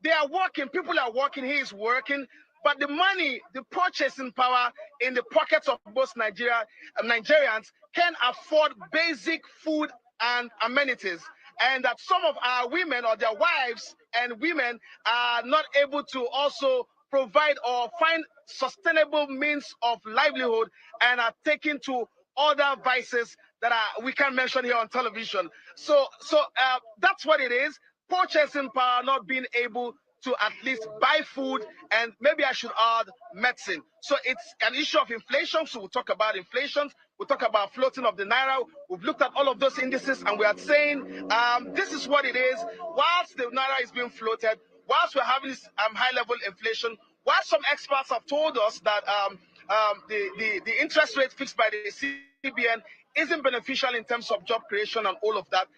they are working, people are working, he is working, but the money, the purchasing power in the pockets of most Nigerians can afford basic food and amenities. And that some of our women or their wives and women are not able to also provide or find sustainable means of livelihood and are taken to other vices that we can't mention here on television. So that's what it is. Purchasing power, not being able to at least buy food, and maybe I should add medicine. So it's an issue of inflation. So we'll talk about inflation. We'll talk about floating of the naira. We've looked at all of those indices, and we are saying this is what it is. Whilst the naira is being floated, whilst we're having this high-level inflation, while some experts have told us that the interest rate fixed by the CBN isn't beneficial in terms of job creation and all of that,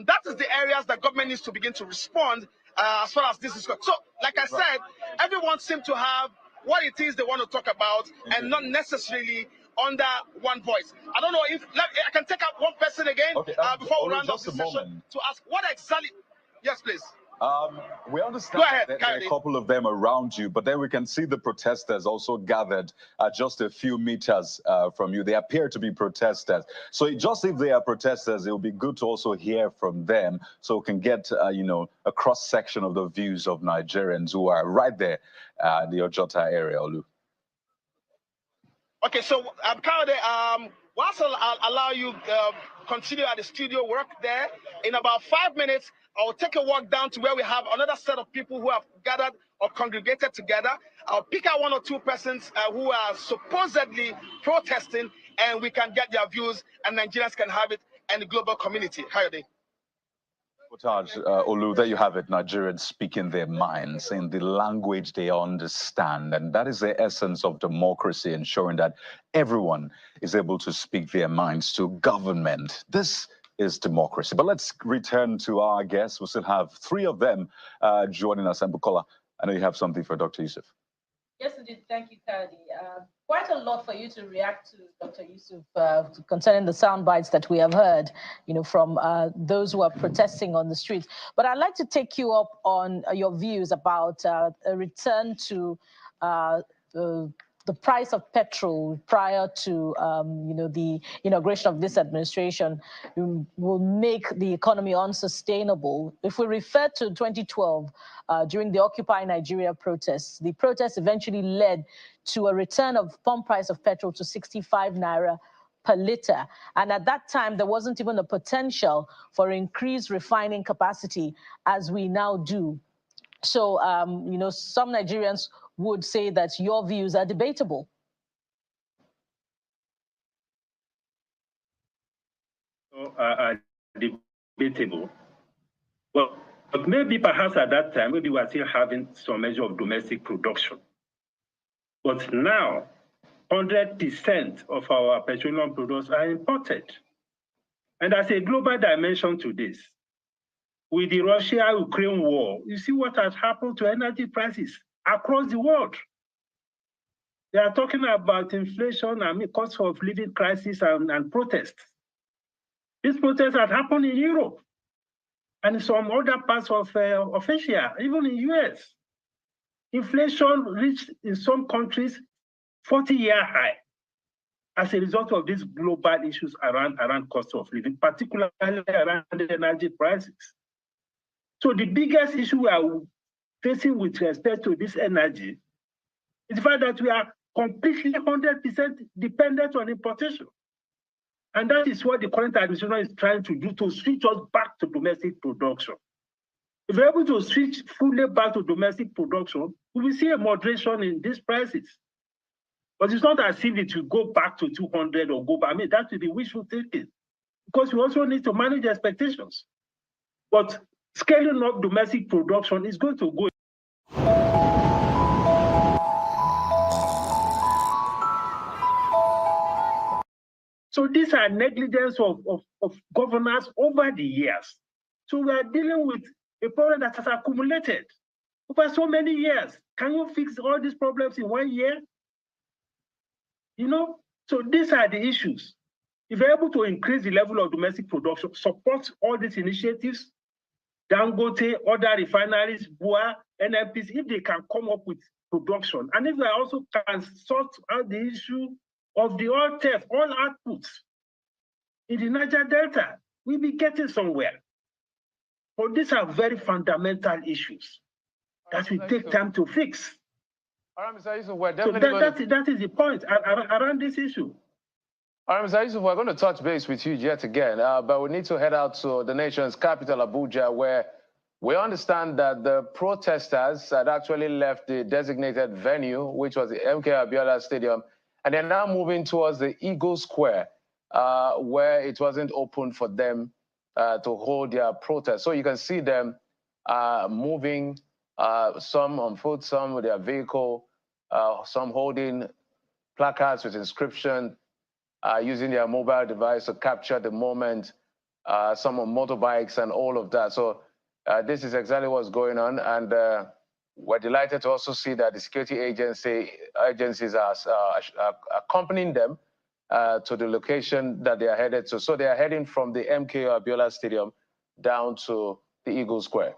that is the areas that government needs to begin to respond as far as this is concerned. So, like I said, everyone seems to have what it is they want to talk about and not necessarily under one voice. I don't know if I can take up one person again before we round up the session to ask what exactly. Yes, please. We understand that there are a couple of them around you, but then we can see the protesters also gathered just a few meters from you. They appear to be protesters. So just if they are protesters, it will be good to also hear from them so we can get, you know, a cross-section of the views of Nigerians who are right there in the Ojota area, Olu. Okay, so Kayode, whilst I'll allow you continue at the studio work there, in about 5 minutes, I'll take a walk down to where we have another set of people who have gathered or congregated together. I'll pick out 1 or 2 persons who are supposedly protesting, and we can get their views, and Nigerians can have it, and the global community. How are they? Olu, there you have it, Nigerians speaking their minds in the language they understand. And that is the essence of democracy, ensuring that everyone is able to speak their minds to government. This is democracy. But let's return to our guests. We still have 3 of them joining us. And Bukola, I know you have something for Dr. Yusuf. Yes, indeed. Thank you, Kadi. Quite a lot for you to react to, Dr. Yusuf, concerning the sound bites that we have heard, you know, from those who are protesting on the streets. But I'd like to take you up on your views about a return to the price of petrol prior to, you know, the inauguration of this administration will make the economy unsustainable. If we refer to 2012, during the Occupy Nigeria protests, the protests eventually led to a return of pump price of petrol to 65 naira per liter. And at that time, there wasn't even a potential for increased refining capacity as we now do. So, you know, some Nigerians would say that your views are debatable. Are debatable. Well, but maybe perhaps at that time, maybe we are still having some measure of domestic production. But now, 100% of our petroleum products are imported. And there's a global dimension to this. With the Russia-Ukraine war, you see what has happened to energy prices across the world. They are talking about inflation and cost of living crisis and protests. These protests have happened in Europe and in some other parts of Asia, even in the US. Inflation reached in some countries 40-year high as a result of these global issues around cost of living, particularly around the energy prices. So the biggest issue we are facing with respect to this energy is the fact that we are completely 100% dependent on importation. And that is what the current administration is trying to do, to switch us back to domestic production. If we're able to switch fully back to domestic production, we will see a moderation in these prices. But it's not as if it will go back to 200 or go back. I mean, that will be wishful thinking, because we also need to manage expectations. But scaling up domestic production is going to go. So these are negligence of governance over the years. So we are dealing with a problem that has accumulated over so many years. Can you fix all these problems in 1 year? You know, so these are the issues. If you're able to increase the level of domestic production, support all these initiatives, Dangote, other refineries, BUA, NNPC, if they can come up with production, and if they also can sort out the issue of the oil theft, all outputs in the Niger Delta, we'll be getting somewhere. But these are very fundamental issues that will take time to fix. All right, Mr. Yusuf, we're So definitely that is the point around this issue. All right, Mr. Yusuf, we're going to touch base with you yet again, but we need to head out to the nation's capital, Abuja, where we understand that the protesters had actually left the designated venue, which was the MK Abiola Stadium, and they're now moving towards the Eagle Square, where it wasn't open for them to hold their protest. So you can see them moving, some on foot, some with their vehicle, some holding placards with inscription, using their mobile device to capture the moment, some on motorbikes and all of that. So this is exactly what's going on. And we're delighted to also see that the security agencies are accompanying them to the location that they are headed to. So they are heading from the MK Abiola Stadium down to the Eagle Square.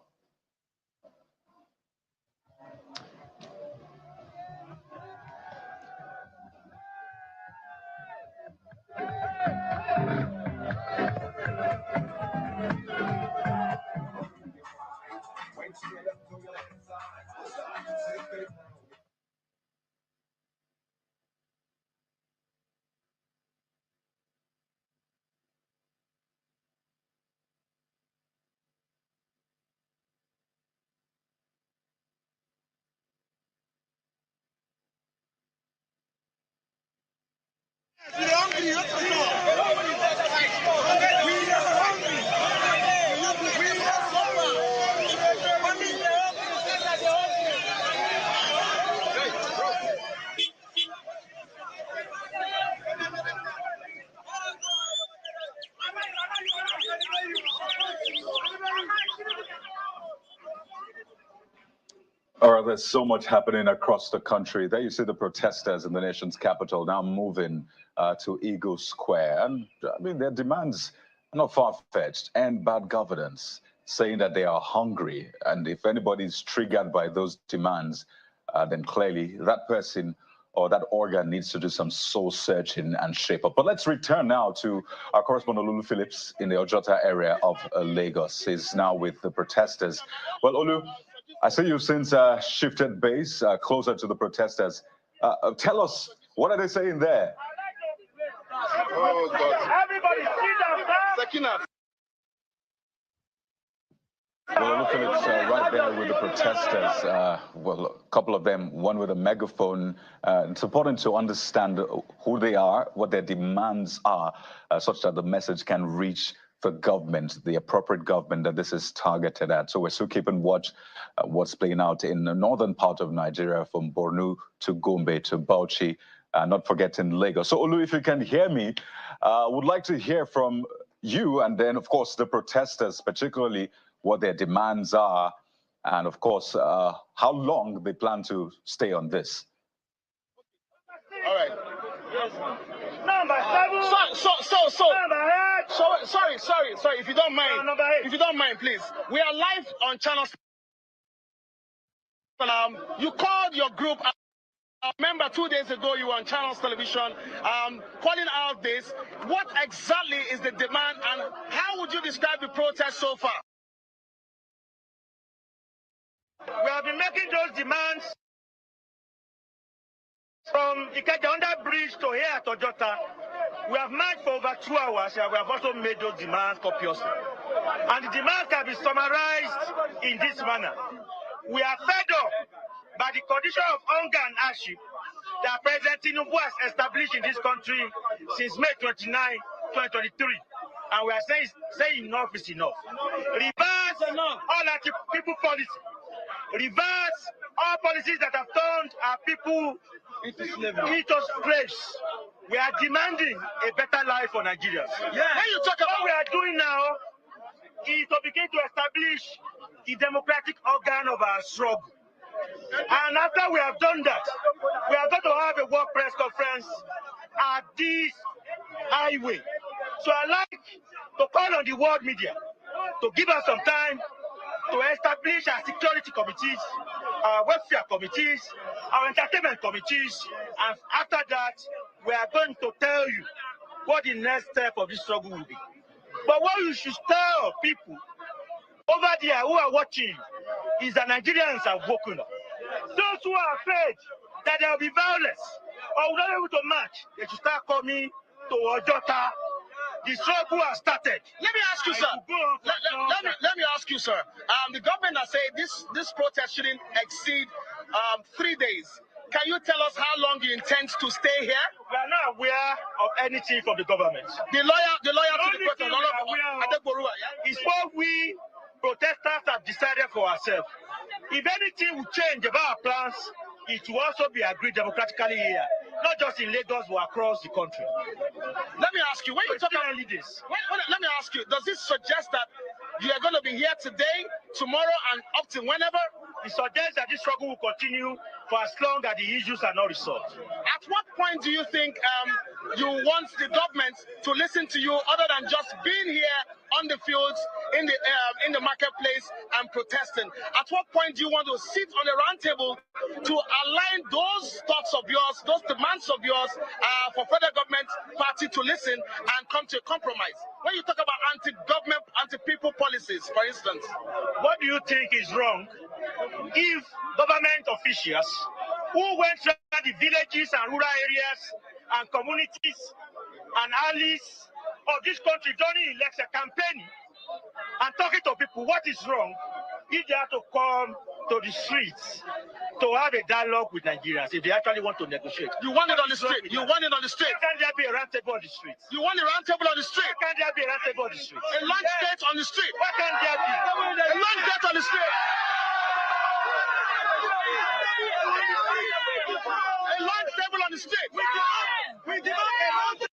All right, there's so much happening across the country. There you see the protesters in the nation's capital now moving to Eagle Square. And I mean, their demands are not far-fetched. And bad governance, saying that they are hungry. And if anybody's triggered by those demands, then clearly that person or that organ needs to do some soul searching and shape up. But let's return now to our correspondent Olu Phillips in the Ojota area of Lagos. He's now with the protesters. Well, Olu, I see you've since shifted base closer to the protesters. Tell us, what are they saying there? Oh, God. Everybody sit down, Well, Phillips, right there with the protesters, well, a couple of them, one with a megaphone. It's important to understand who they are, what their demands are, such that the message can reach the government, the appropriate government that this is targeted at. So we're still keeping watch what's playing out in the northern part of Nigeria, from Borno to Gombe to Bauchi, not forgetting Lagos. So Olu, if you can hear me, would like to hear from you, and then, of course, the protesters, particularly what their demands are, and, of course, how long they plan to stay on this. All right. Number 7. Sorry. If you don't mind, please. We are live on channel. You called your group. Remember, 2 days ago, you were on Channels Television calling out this. What exactly is the demand, and how would you describe the protest so far? We have been making those demands from Ikeja under bridge to here at Ojota. We have marched for over 2 hours, and we have also made those demands copiously. And the demands can be summarized in this manner. We are fed up by the condition of hunger and hardship that President Tinubu has established in this country since May 29, 2023. And we are saying enough is enough. Reverse all anti-people policy. Reverse all policies that have turned our people into slaves. We are demanding a better life for Nigerians. Yeah. When you talk about what we are doing now is to begin to establish the democratic organ of our struggle. And after we have done that, we are going to have a world press conference at this highway. So I'd like to call on the world media to give us some time to establish our security committees, our welfare committees, our entertainment committees, and after that, we are going to tell you what the next step of this struggle will be. But what you should tell people over there who are watching is that Nigerians have woken up. Those who are afraid that there will be violence or will not be able to march, they should start coming to Ojota. The struggle has started. Let me ask you, sir. Let me ask you, sir. The government has said this protest shouldn't exceed 3 days. Can you tell us how long you intend to stay here? We are not aware of anything from the government. The lawyer to the protest is what we protesters have decided for ourselves. If anything will change about our plans, it will also be agreed democratically here, not just in Lagos but across the country. Let me ask you, when you talk about this, let me ask you, does this suggest that you are going to be here today, tomorrow, and up to whenever? It suggests that this struggle will continue for as long as the issues are not resolved. At what point do you think you want the government to listen to you, other than just being here on the fields, in the marketplace, and protesting? At what point do you want to sit on the round table to align those thoughts of yours, those demands of yours, for federal government party to listen and come to a compromise? When you talk about anti-government, anti-people policies, for instance, what do you think is wrong if government officials who went around the villages and rural areas and communities and alleys of this country during election campaigning and talking to people, what is wrong if they have to come to the streets to have a dialogue with Nigerians if they actually want to negotiate? You want it on the street. You want it on the street. Can there be a round table on the street. You want a round table on the street? Why can't there be a round table on the street? A lunch date on the street? Why can't there be? A lunch date on the street? A lunch table on the street? We demand a round table.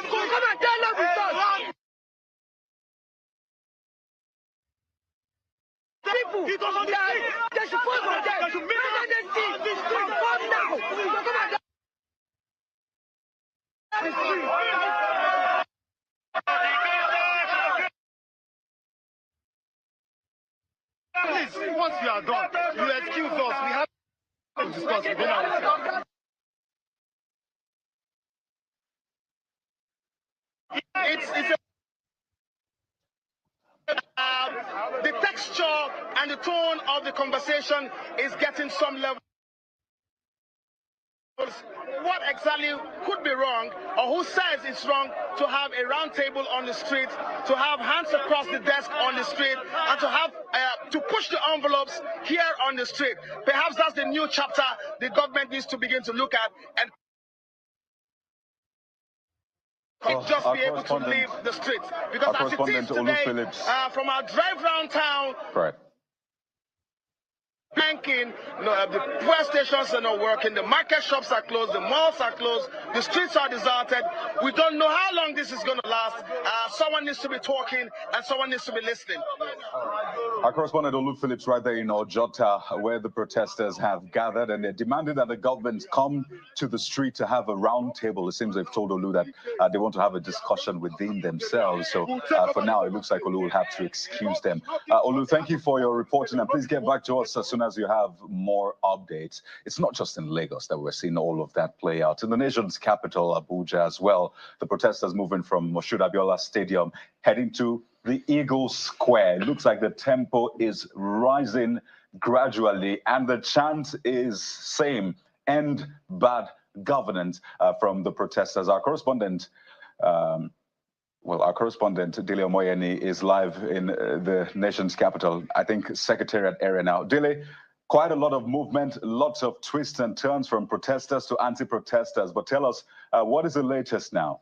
Come and tell us because people, they should put on them. They should make them see. Come now. Please, once we are done, you excuse us. We have to discuss within ourselves. The texture and the tone of the conversation is getting some level. What exactly could be wrong, or who says it's wrong to have a round table on the street, to have hands across the desk on the street, and to have to push the envelopes here on the street? Perhaps that's the new chapter the government needs to begin to look at and just be able to leave the streets. Because as it is today, from our drive round town, right. Banking, the fuel stations are not working, the market shops are closed, the malls are closed, the streets are deserted. We don't know how long this is going to last. Someone needs to be talking and someone needs to be listening. Our correspondent Olu Phillips right there in Ojota, where the protesters have gathered, and they're demanding that the government come to the street to have a round table. It seems they've told Olu that they want to have a discussion within themselves. So for now, it looks like Olu will have to excuse them. Olu, thank you for your reporting, and please get back to us as soon as you have more updates. It's not just in Lagos that we're seeing all of that play out. In the nation's capital, Abuja, as well, the protesters moving from Moshood Abiola Stadium heading to the Eagle Square. It looks like the tempo is rising gradually, and the chant is same: end bad governance, from the protesters. Our correspondent, Dele Omoyeni is live in the nation's capital, I think Secretariat area now. Dele, quite a lot of movement, lots of twists and turns from protesters to anti-protesters, but tell us, what is the latest now?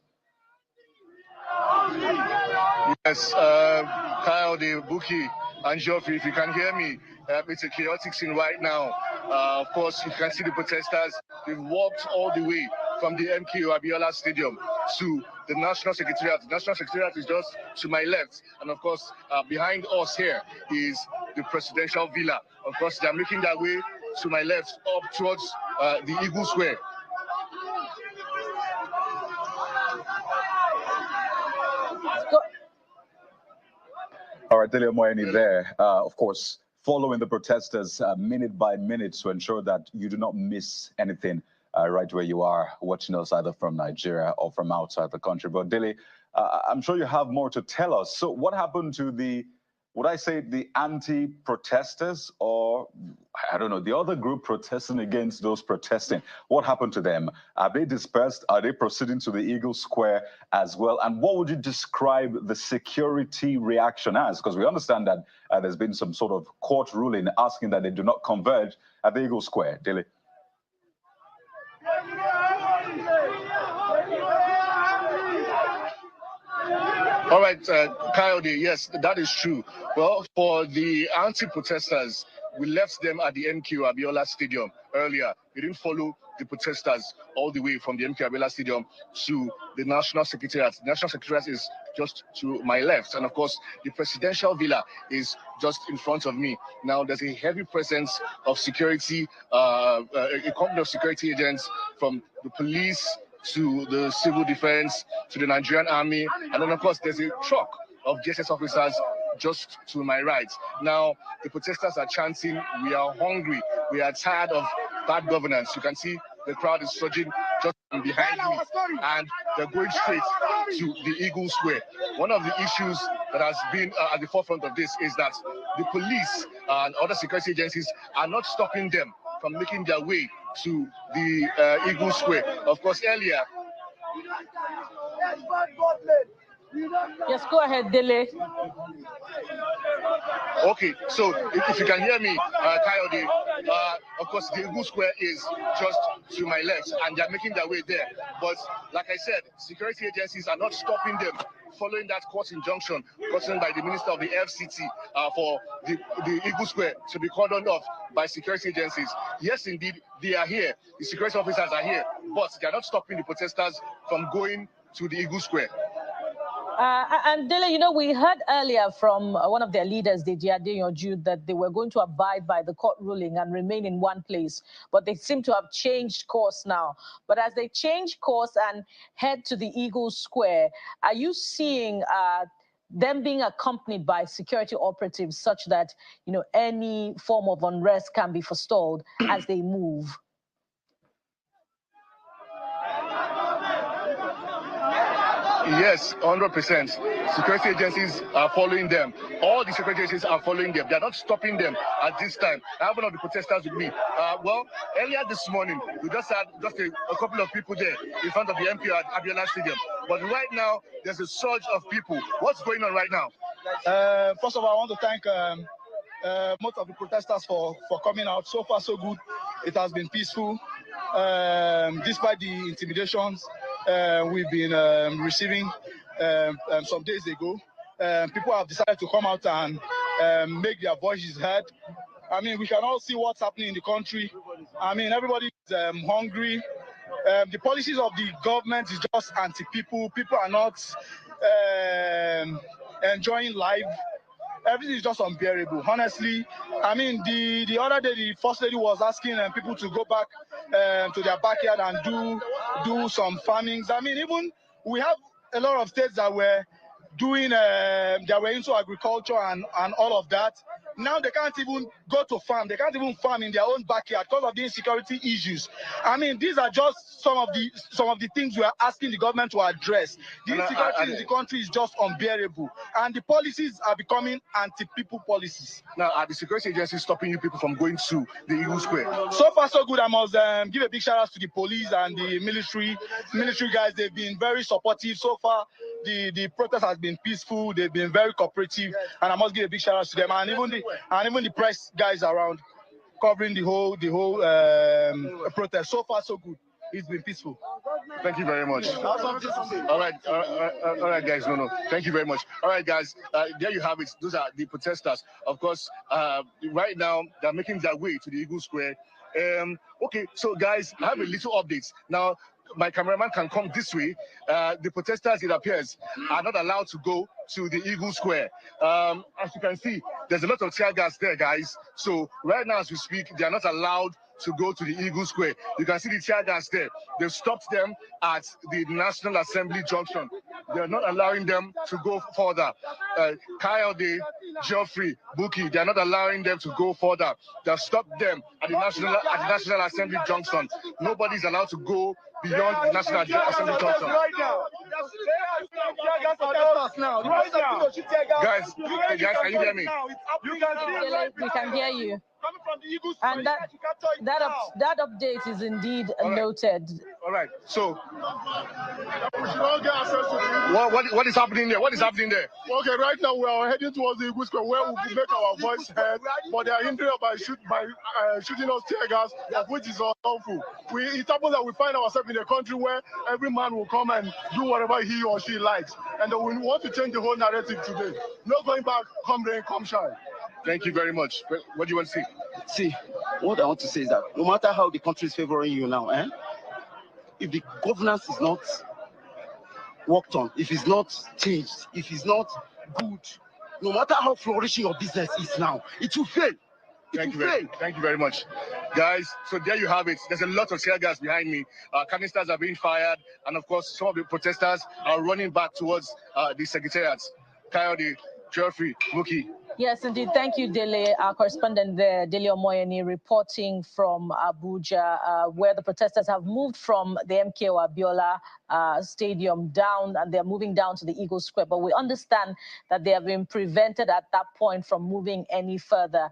Yes, Kyle, the Buki, and Geoffrey, if you can hear me, it's a chaotic scene right now. Of course, you can see the protesters. They've walked all the way from the MKO Abiola Stadium to the National Secretariat. The National Secretariat is just to my left. And of course, behind us here is the Presidential Villa. Of course, they're making their way to my left up towards the Eagle Square. All right, Dele Omoyeni there, of course, following the protesters minute by minute to ensure that you do not miss anything right where you are watching us, either from Nigeria or from outside the country. But Dele, I'm sure you have more to tell us. So what happened to the, would I say the anti-protesters, or I don't know, the other group protesting against those protesting? What happened to them? Are they dispersed? Are they proceeding to the Eagle Square as well? And what would you describe the security reaction as? Because we understand that there's been some sort of court ruling asking that they do not converge at the Eagle Square. Dele. All right, Coyote, yes, that is true. Well, for the anti-protesters, we left them at the MKO Abiola Stadium earlier. We didn't follow the protesters all the way from the MKO Abiola Stadium to the National Secretariat. The National Secretariat is just to my left. And of course, the Presidential Villa is just in front of me. Now, there's a heavy presence of security, a company of security agents from the police to the civil defense, to the Nigerian army. And then, of course, there's a truck of JSS officers just to my right. Now, the protesters are chanting, "We are hungry. We are tired of bad governance." You can see the crowd is surging just behind me, and they're going straight to the Eagle Square. One of the issues that has been at the forefront of this is that the police and other security agencies are not stopping them from making their way to the Eagle Square. Of course, earlier, Yes, go ahead, Dele. Okay, so if you can hear me, Coyote, of course, the Eagle Square is just to my left, and they're making their way there. But like I said, security agencies are not stopping them following that court injunction gotten by the Minister of the FCT for the Eagle Square to be cordoned off by security agencies. Yes, indeed, they are here. The security officers are here, but they are not stopping the protesters from going to the Eagle Square. And Dele, you know, we heard earlier from one of their leaders, Deji Adeyanju, that they were going to abide by the court ruling and remain in one place. But they seem to have changed course now. But as they change course and head to the Eagle Square, are you seeing them being accompanied by security operatives such that, you know, any form of unrest can be forestalled as they move? Yes, 100%. Security agencies are following them. All the security agencies are following them. They are not stopping them at this time. I have one of the protesters with me. Well, earlier this morning, we just had a couple of people there in front of the MP at Abiola Stadium. But right now, there's a surge of people. What's going on right now? First of all, I want to thank most of the protesters for coming out. So far, so good. It has been peaceful. Despite the intimidations we've been receiving some days ago, people have decided to come out and make their voices heard. I mean, we can all see what's happening in the country. I mean, everybody is hungry. The policies of the government is just anti-people. People are not enjoying life. Everything is just unbearable, honestly. I mean, the other day, the First Lady was asking people to go back to their backyard and do some farmings. I mean, even we have a lot of states that were doing, that were into agriculture and all of that. Now they can't even go to farm. They can't even farm in their own backyard because of the insecurity issues. I mean, these are just some of the things we are asking the government to address. The insecurity in the country is just unbearable, and the policies are becoming anti-people policies. Now, are the security agencies stopping you people from going to the Eagle Square? So far, so good. I must give a big shout out to the police and the military guys. They've been very supportive so far. The protest has been peaceful. They've been very cooperative, and I must give a big shout out to them. And even the press guys around covering the whole protest. So far, so good. It's been peaceful. Thank you very much. All right, guys. No. Thank you very much. All right, guys. There you have it. Those are the protesters. Of course, right now they're making their way to the Eagle Square. Okay, so guys, I have a little update now. My cameraman can come this way. The protesters, it appears, are not allowed to go to the Eagle Square. As you can see, there's a lot of tear gas there, guys. So right now, as we speak, they are not allowed to go to the Eagle Square. You can see the tear gas there. They've stopped them at the National Assembly Junction. They're not allowing them to go further. Coyote, Geoffrey, Buki, they're not allowing them to go further. They've stopped them at the National Assembly Junction. Nobody's allowed to go beyond the National Assembly Junction. Guys, can you hear me? We can hear you. And that update is indeed noted. All right. So, what is happening there? What is happening there? Okay, right now we are heading towards the Eagle Square where we will make our voice heard, but they are hindering us by shooting us tear gas, of which is unlawful. It happens that we find ourselves in a country where every man will come and do whatever he or she likes, and we want to change the whole narrative today. No going back, come rain, come shine. Thank you very much. What do you want to say? See, what I want to say is that no matter how the country is favoring you now, if the governance is not worked on, if it's not changed, if it's not good, no matter how flourishing your business is now, it will fail. Thank you very much. Guys, so there you have it. There's a lot of tear gas behind me. Canisters are being fired, and of course, some of the protesters are running back towards the secretariat. Coyote, Geoffrey, Muki, Yes, indeed. Thank you, Dele. Our correspondent there, Dele Omoyeni, reporting from Abuja, where the protesters have moved from the MKO Abiola Stadium down, and they're moving down to the Eagle Square. But we understand that they have been prevented at that point from moving any further.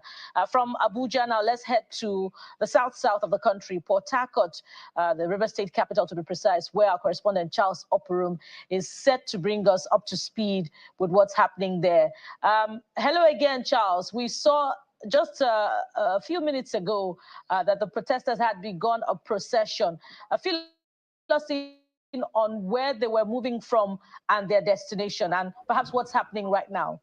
From Abuja, now let's head to the south of the country, Port Harcourt, the River State capital to be precise, where our correspondent Charles Opurum is set to bring us up to speed with what's happening there. Hello again, Charles. We saw just a few minutes ago that the protesters had begun a procession. Fill us in on where they were moving from and their destination, and perhaps what's happening right now.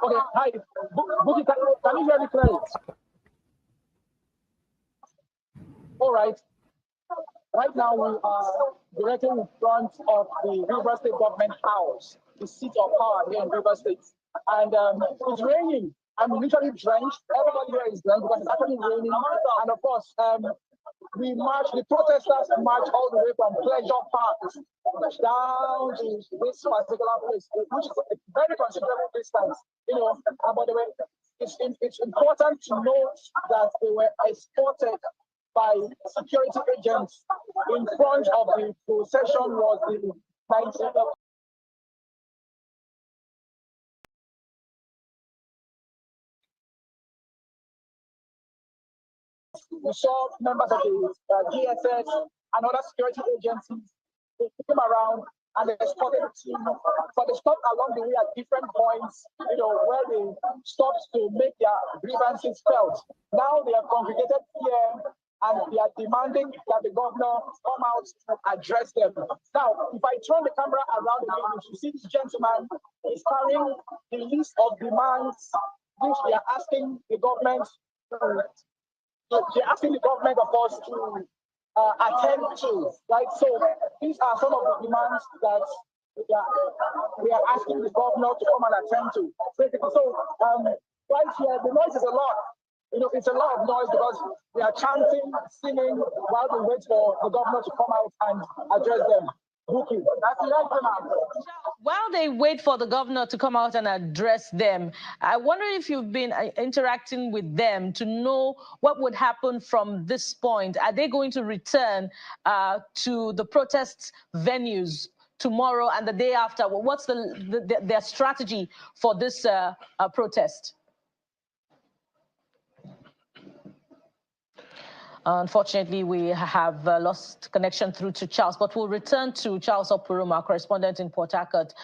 Okay, hi. Bookie, can you hear me clearly? All right. Right now, we are directly in front of the River State Government House, the seat of power here in River State. And it's raining. I'm literally drenched. Everybody here is drenched because it's actually raining. And of course, the protesters march all the way from Pleasure Park down to this particular place, which is a very considerable distance. You know, by the way, it's important to note that they were escorted by security agents. In front of the procession was the 19th. We saw members of the DSS and other security agencies. They came around and they escorted the team. So they stopped along the way at different points, you know, where they stopped to make their grievances felt. Now they have congregated here and they are demanding that the governor come out to address them. Now, if I turn the camera around the way, you see this gentleman is carrying the list of demands which they are asking the government of course, to attend to, right? So these are some of the demands that we are asking the governor to come and attend to. So right here, the noise is a lot. You know, it's a lot of noise because we are chanting, singing while we wait for the governor to come out and address them. While they wait for the governor to come out and address them, I wonder if you've been interacting with them to know what would happen from this point. Are they going to return to the protest venues tomorrow and the day after? What's their strategy for this protest? Unfortunately, we have lost connection through to Charles, but we'll return to Charles Opurum, our correspondent in Port Harcourt,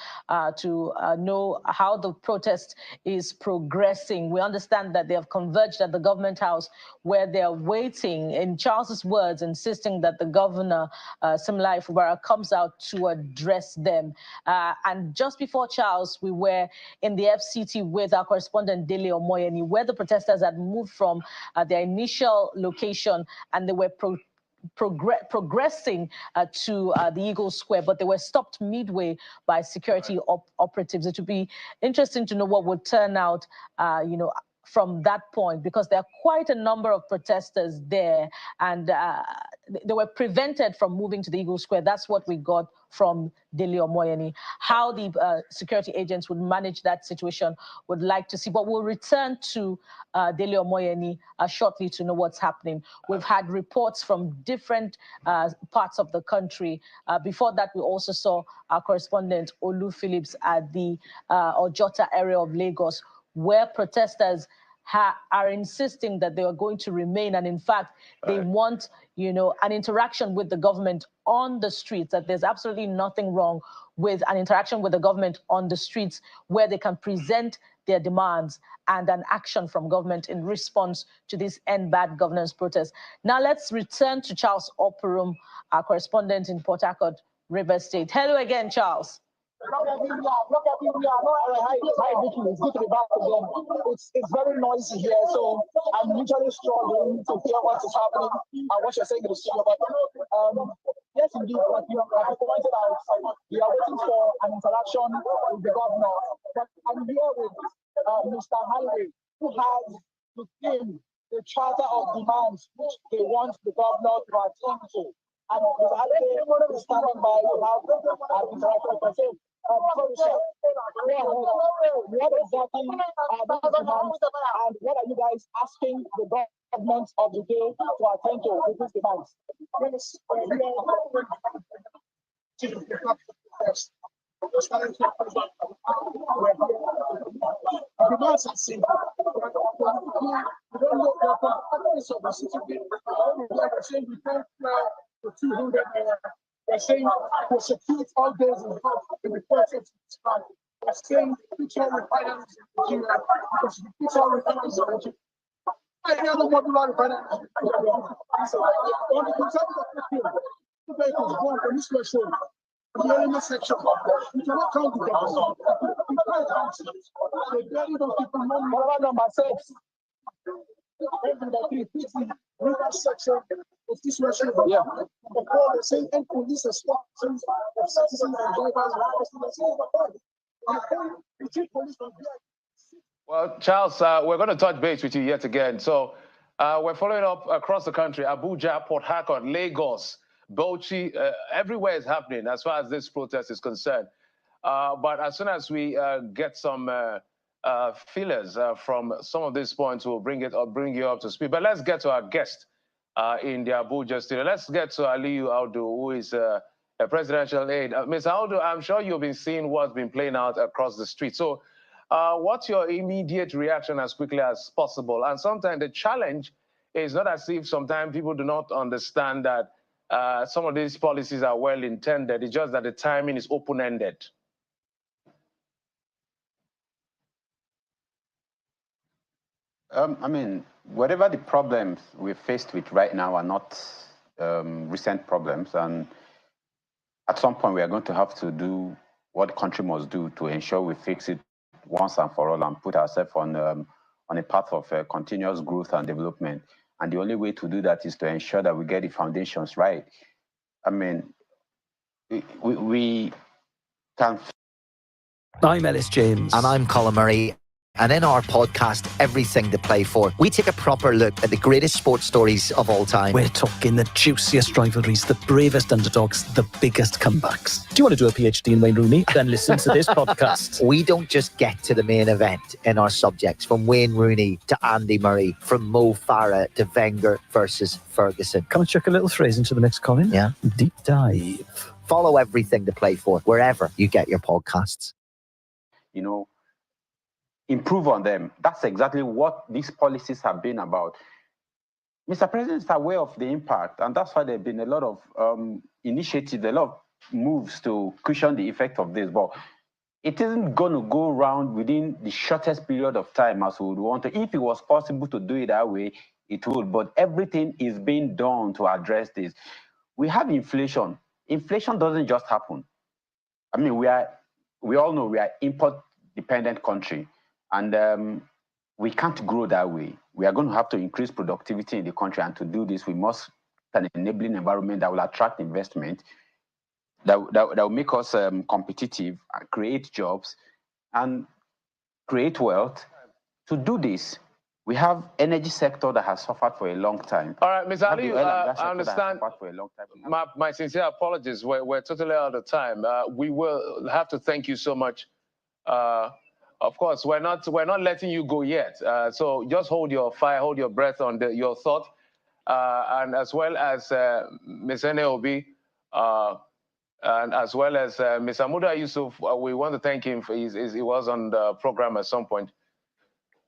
to know how the protest is progressing. We understand that they have converged at the government house where they're waiting, in Charles's words, insisting that the governor, Siminalayi Fubara, comes out to address them. And just before Charles, we were in the FCT with our correspondent Dele Omoyeni, where the protesters had moved from their initial location and they were progressing to the Eagle Square, but they were stopped midway by security operatives. It would be interesting to know what would turn out, you know, from that point, because there are quite a number of protesters there, and they were prevented from moving to the Eagle Square. That's what we got from Dele Omoyeni. How the security agents would manage that situation, would like to see. But we'll return to Dele Omoyeni shortly to know what's happening. We've had reports from different parts of the country. Before that, we also saw our correspondent Olu Phillips at the Ojota area of Lagos, where protesters are insisting that they are going to remain, and in fact, they want, you know, an interaction with the government on the streets, that there's absolutely nothing wrong with an interaction with the government on the streets where they can present their demands and an action from government in response to this End Bad Governance protest. Now let's return to Charles Opurum, our correspondent in Port Harcourt, River State. Hello again, Charles. Hi, Vicky. It's good to be back again. It's very noisy here, so I'm literally struggling to hear what is happening and what you're saying in the studio. But yes, indeed, like you pointed out, we are waiting for an interaction with the governor. But I'm here with Mr. Highway, who has within the charter of demands which they want the governor to attend to. And Mr. Highway is standing by to have an interaction with us. Sorry, sir. What exactly are these demands, and what are you guys asking the government of the day to attend to with these demands? Yes, the demands are simple. We don't know the competence of the city. We're saying we can't for 200 naira. We're saying we secure all those involved in the process. We're saying fix all refineries in Nigeria because we fix all refineries in Nigeria. Any other modular refineries. So, on the concept of the field, the vehicles go on this threshold. The element section, we cannot count the government. We can't count it. They bury those people money. What about number 6? Number 3, fix the river section of this threshold. Yeah. The call, they're saying, and police are stopping of citizens and drivers. They're saying, the chief police from here. Well, Charles, we're going to touch base with you yet again. So we're following up across the country: Abuja, Port Harcourt, Lagos, Bauchi. Everywhere is happening as far as this protest is concerned. But as soon as we get some feelers from some of these points, we'll bring you up to speed. But let's get to our guest in the Abuja studio. Let's get to Aliyu Audu, who is a presidential aide. Ms. Audu, I'm sure you've been seeing what's been playing out across the street. So what's your immediate reaction as quickly as possible? And sometimes the challenge is not as if sometimes people do not understand that some of these policies are well intended. It's just that the timing is open-ended. I mean, whatever the problems we're faced with right now are not recent problems, and at some point we are going to have to do what the country must do to ensure we fix it once and for all and put ourselves on a path of continuous growth and development. And the only way to do that is to ensure that we get the foundations right. I mean, we can. I'm Ellis James. And I'm Colin Murray. And in our podcast, Everything to Play For, we take a proper look at the greatest sports stories of all time. We're talking the juiciest rivalries, the bravest underdogs, the biggest comebacks. Do you want to do a PhD in Wayne Rooney? Then listen to this podcast. We don't just get to the main event in our subjects, from Wayne Rooney to Andy Murray, from Mo Farah to Wenger versus Ferguson. Come and chuck a little phrase into the mix, Colin. Yeah. Deep dive. Follow Everything to Play For wherever you get your podcasts. You know, improve on them. That's exactly what these policies have been about. Mr. President is aware of the impact, and that's why there have been a lot of initiatives, a lot of moves to cushion the effect of this. But it isn't going to go around within the shortest period of time as we would want to. If it was possible to do it that way, it would. But everything is being done to address this. We have inflation. Inflation doesn't just happen. I mean, we all know we are import-dependent country. And we can't grow that way. We are going to have to increase productivity in the country. And to do this, we must have an enabling environment that will attract investment, that will make us competitive, create jobs, and create wealth. To do this, we have energy sector that has suffered for a long time. All right, Ms. Aliyu, I understand. For a long time. My sincere apologies. We're totally out of time. We will have to thank you so much. Of course, we're not letting you go yet. So just hold your fire, hold your breath on your thought, and as well as Ms. Eneobi, and as well as Ms. Amuda Yusuf. We want to thank him for he was on the program at some point.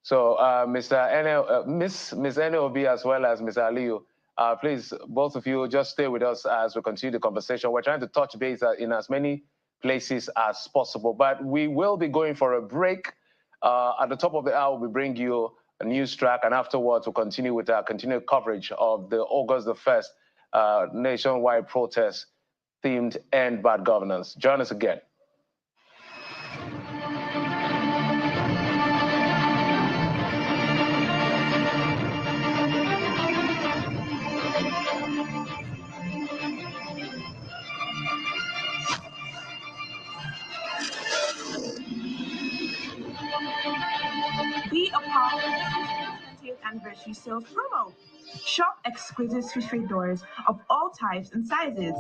So Ms. Eneobi as well as Ms. Aliyu, please, both of you, just stay with us as we continue the conversation. We're trying to touch base in as many places as possible, but we will be going for a break. At the top of the hour, we bring you a news track, and afterwards we'll continue with our continued coverage of the August the 1st nationwide protest themed End Bad Governance. Join us again. Be a part of the 20th anniversary sales promo. Shop exquisite Swiss trade doors of all types and sizes,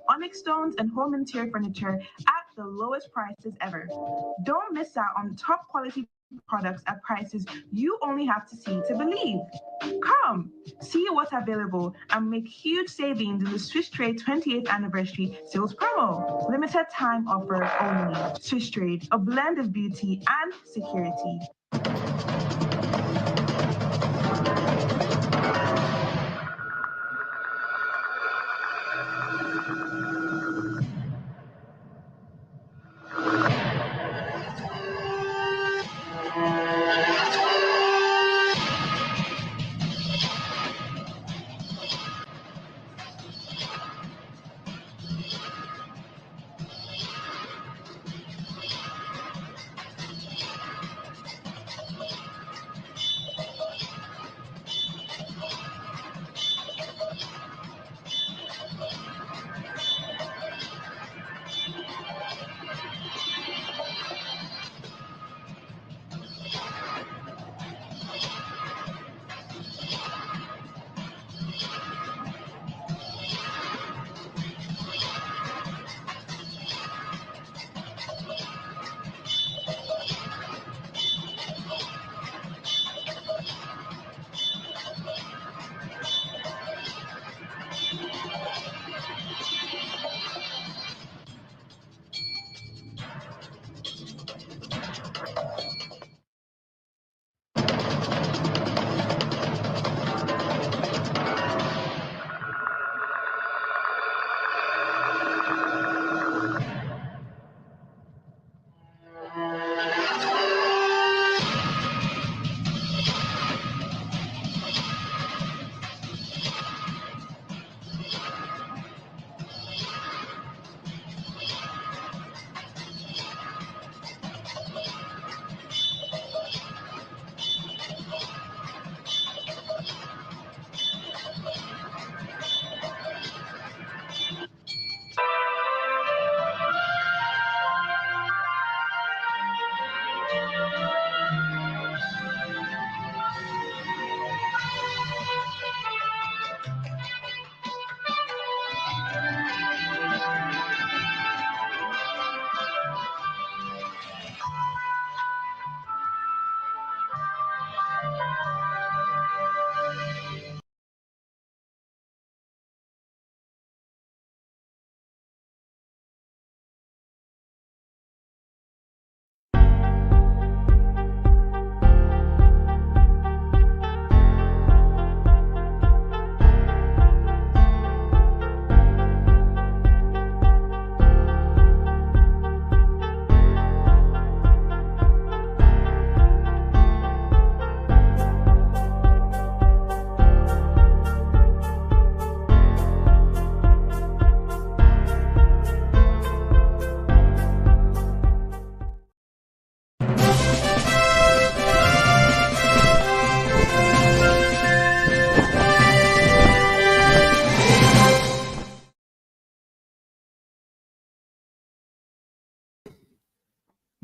onyx stones and home interior furniture at the lowest prices ever. Don't miss out on top quality products at prices you only have to see to believe. Come, see what's available and make huge savings in the Swiss Trade 28th anniversary sales promo. Limited time offer only. Swiss Trade, a blend of beauty and security.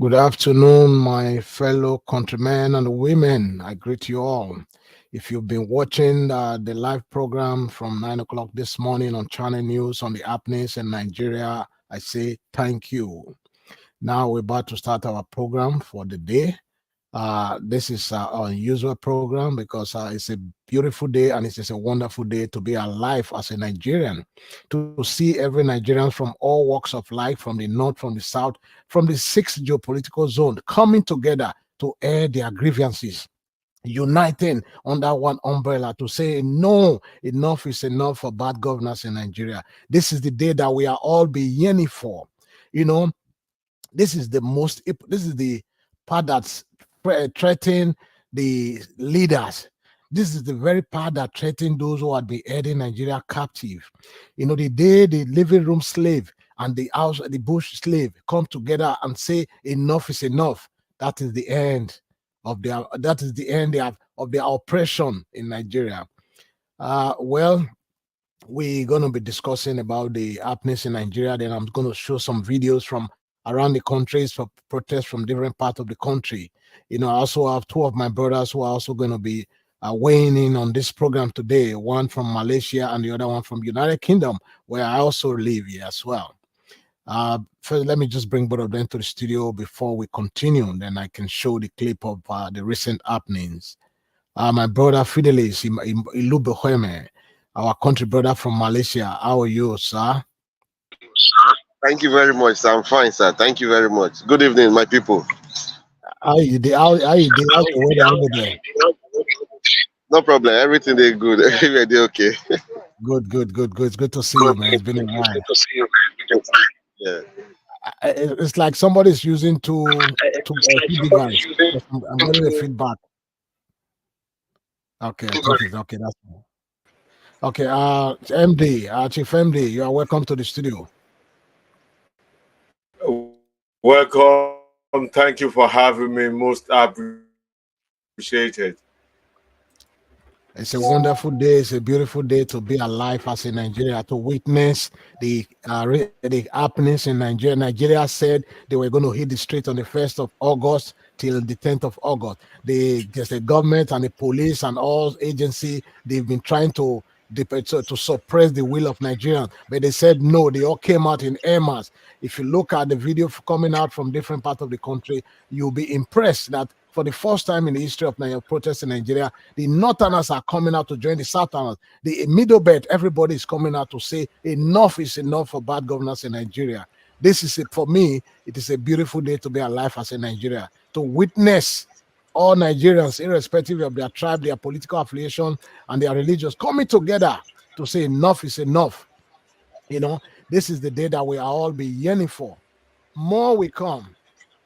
Good afternoon, my fellow countrymen and women. I greet you all. If you've been watching the live program from 9 o'clock this morning on Channel News on the happenings in Nigeria, I say thank you. Now we're about to start our program for the day. This is our unusual program because it's a beautiful day and it's a wonderful day to be alive as a Nigerian, to see every Nigerian from all walks of life, from the north, from the south, from the 6th geopolitical zone, coming together to air their grievances, uniting under one umbrella to say no, enough is enough for bad governance in Nigeria. This is the day that we are all be yearning for. You know, this is the part that's threatening the leaders. This is the very part that threatened those who had been held in Nigeria captive. You know, the day the living room slave and the bush slave come together and say enough is enough, that is the end of their oppression in Nigeria. Well, we're going to be discussing about the happenings in Nigeria. Then I'm going to show some videos from around the countries for protests from different parts of the country. You know, I also have two of my brothers who are also going to be weighing in on this program today, one from Malaysia and the other one from United Kingdom, where I also live here as well. First, let me just bring both of them to the studio before we continue. Then I can show the clip of the recent happenings. My brother Fidelis Ilubuheme, our country brother from Malaysia. How are you, sir? Thank you very much, sir. I'm fine, sir. Thank you very much. Good evening, my people. How you did? How's the weather over there? No problem. Everything is good. Everything okay. Good. It's good to see you, man. It's been a while. Good to see you, man. Yeah. It's like somebody's using two devices. I'm getting a feedback. Okay, I think it's okay. That's okay. MD, Chief MD, you are welcome to the studio. Welcome. Thank you for having me. Most appreciated. It's a wonderful day. It's a beautiful day to be alive as a Nigeria, to witness the happenings in Nigeria. Nigeria said they were going to hit the street on the 1st of August till the 10th of August. Just the government and the police and all agencies, they've been trying to suppress the will of Nigerians, but they said no. They all came out in air mass. If you look at the video coming out from different parts of the country, you'll be impressed that for the first time in the history of protests in Nigeria, the Northerners are coming out to join the Southerners. The middle belt, everybody is coming out to say enough is enough for bad governance in Nigeria. This is for me, it is a beautiful day to be alive as a Nigeria, to witness all Nigerians, irrespective of their tribe, their political affiliation, and their religions, coming together to say enough is enough. You know, this is the day that we are all be yearning for. More will come.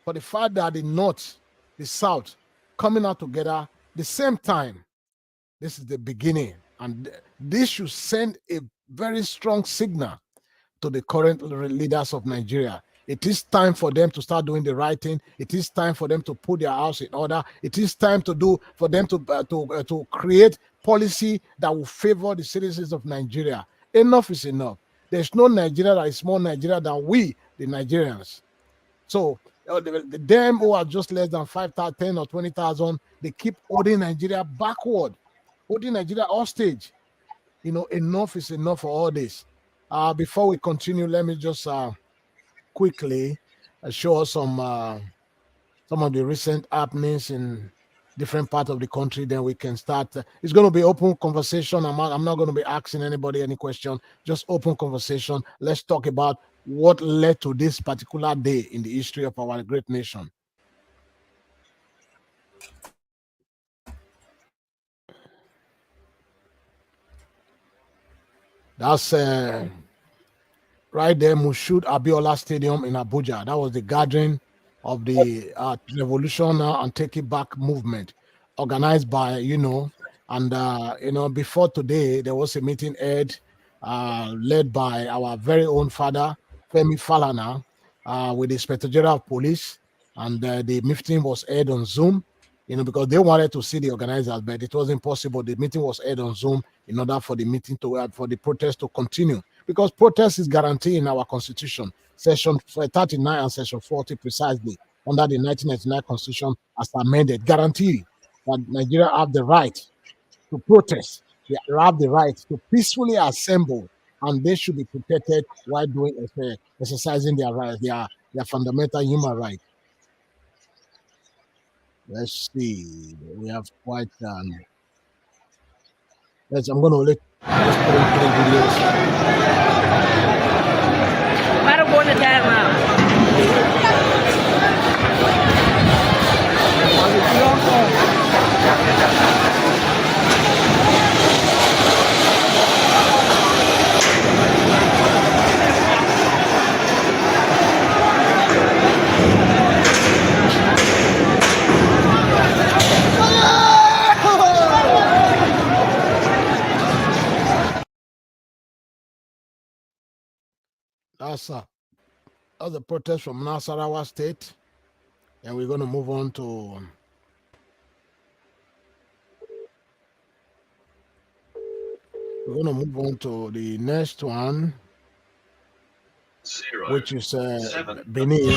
For the fact that the North, the South, coming out together the same time, this is the beginning. And this should send a very strong signal to the current leaders of Nigeria. It is time for them to start doing the right thing. It is time for them to put their house in order. It is time for them to create policy that will favor the citizens of Nigeria. Enough is enough. There's no Nigeria that is more Nigeria than we, the Nigerians. So them who are just less than 5,000, 10 or 20,000, they keep holding Nigeria backward, holding Nigeria hostage. You know, enough is enough for all this. Before we continue, let me just quickly show us some of the recent happenings in different parts of the country. Then we can start. It's going to be open conversation. I'm not going to be asking anybody any question. Just open conversation. Let's talk about what led to this particular day in the history of our great nation. That's right there, Moshood Abiola Stadium in Abuja. That was the gathering of the Revolution and Take It Back movement, organized by, and before today, there was a meeting led by our very own father, Femi Falana, with the Inspector General of Police, and the meeting was aired on Zoom, because they wanted to see the organizers, but it wasn't possible. The meeting was aired on Zoom in order for the meeting for the protest to continue, because protest is guaranteed in our constitution, section 39 and section 40 precisely, under the 1999 constitution as amended, guaranteed that Nigeria have the right to protest. They have the right to peacefully assemble, and they should be protected while exercising their rights, their fundamental human right. Let's see. We have quite. I'm going to let's put in videos. I don't want to That's a protest from Nasarawa State, and we're going to move on to the next one, which is Benin.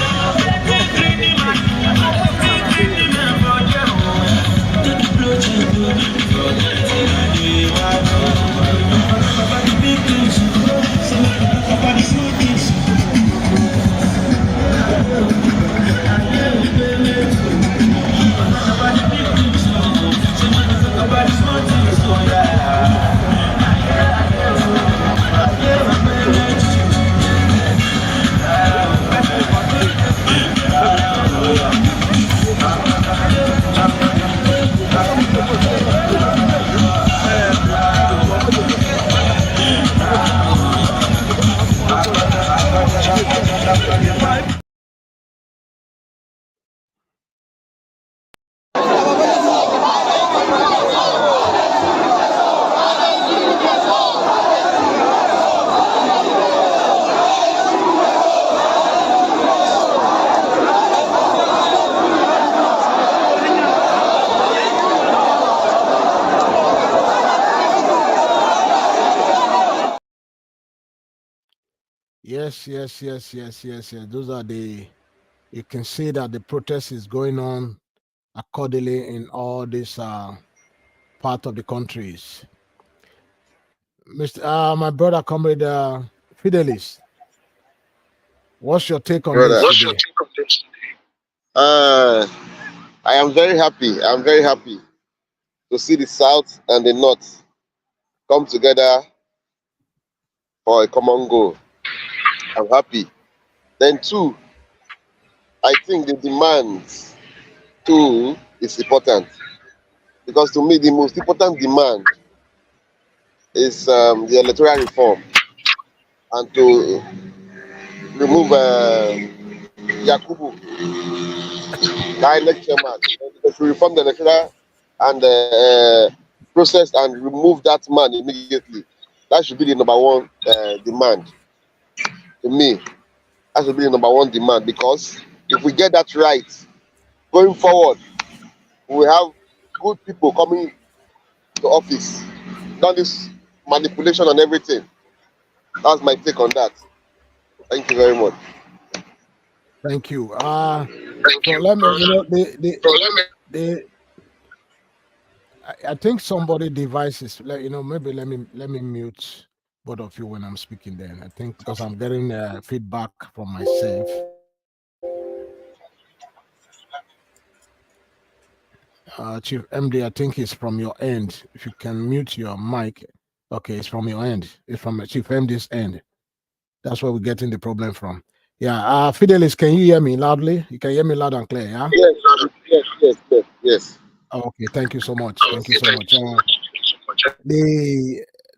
Yes. Those are you can see that the protest is going on accordingly in all these part of the countries. My brother, comrade Fidelis, what's your take on this today? I am very happy. I'm very happy to see the South and the North come together for a common goal. I'm happy. Then two, I think the demands too is important, because to me the most important demand is the electoral reform, and to remove Yakubu, the INEC chairman, to reform the electoral and process and remove that man immediately. That should be the number one demand. To me, that should be the number one demand, because if we get that right, going forward, we have good people coming to office. Done this manipulation and everything. That's my take on that. Thank you very much. Thank you. Let me, I think somebody devices. Maybe let me mute both of you when I'm speaking. Then I think because I'm getting feedback from myself. Chief MD, I think it's from your end. If you can mute your mic. Okay, it's from your end. It's from Chief MD's end. That's where we're getting the problem from. Yeah, Fidelis, can you hear me loudly? You can hear me loud and clear, yeah? Yes. Oh, okay, thank you so much. Thank you so much.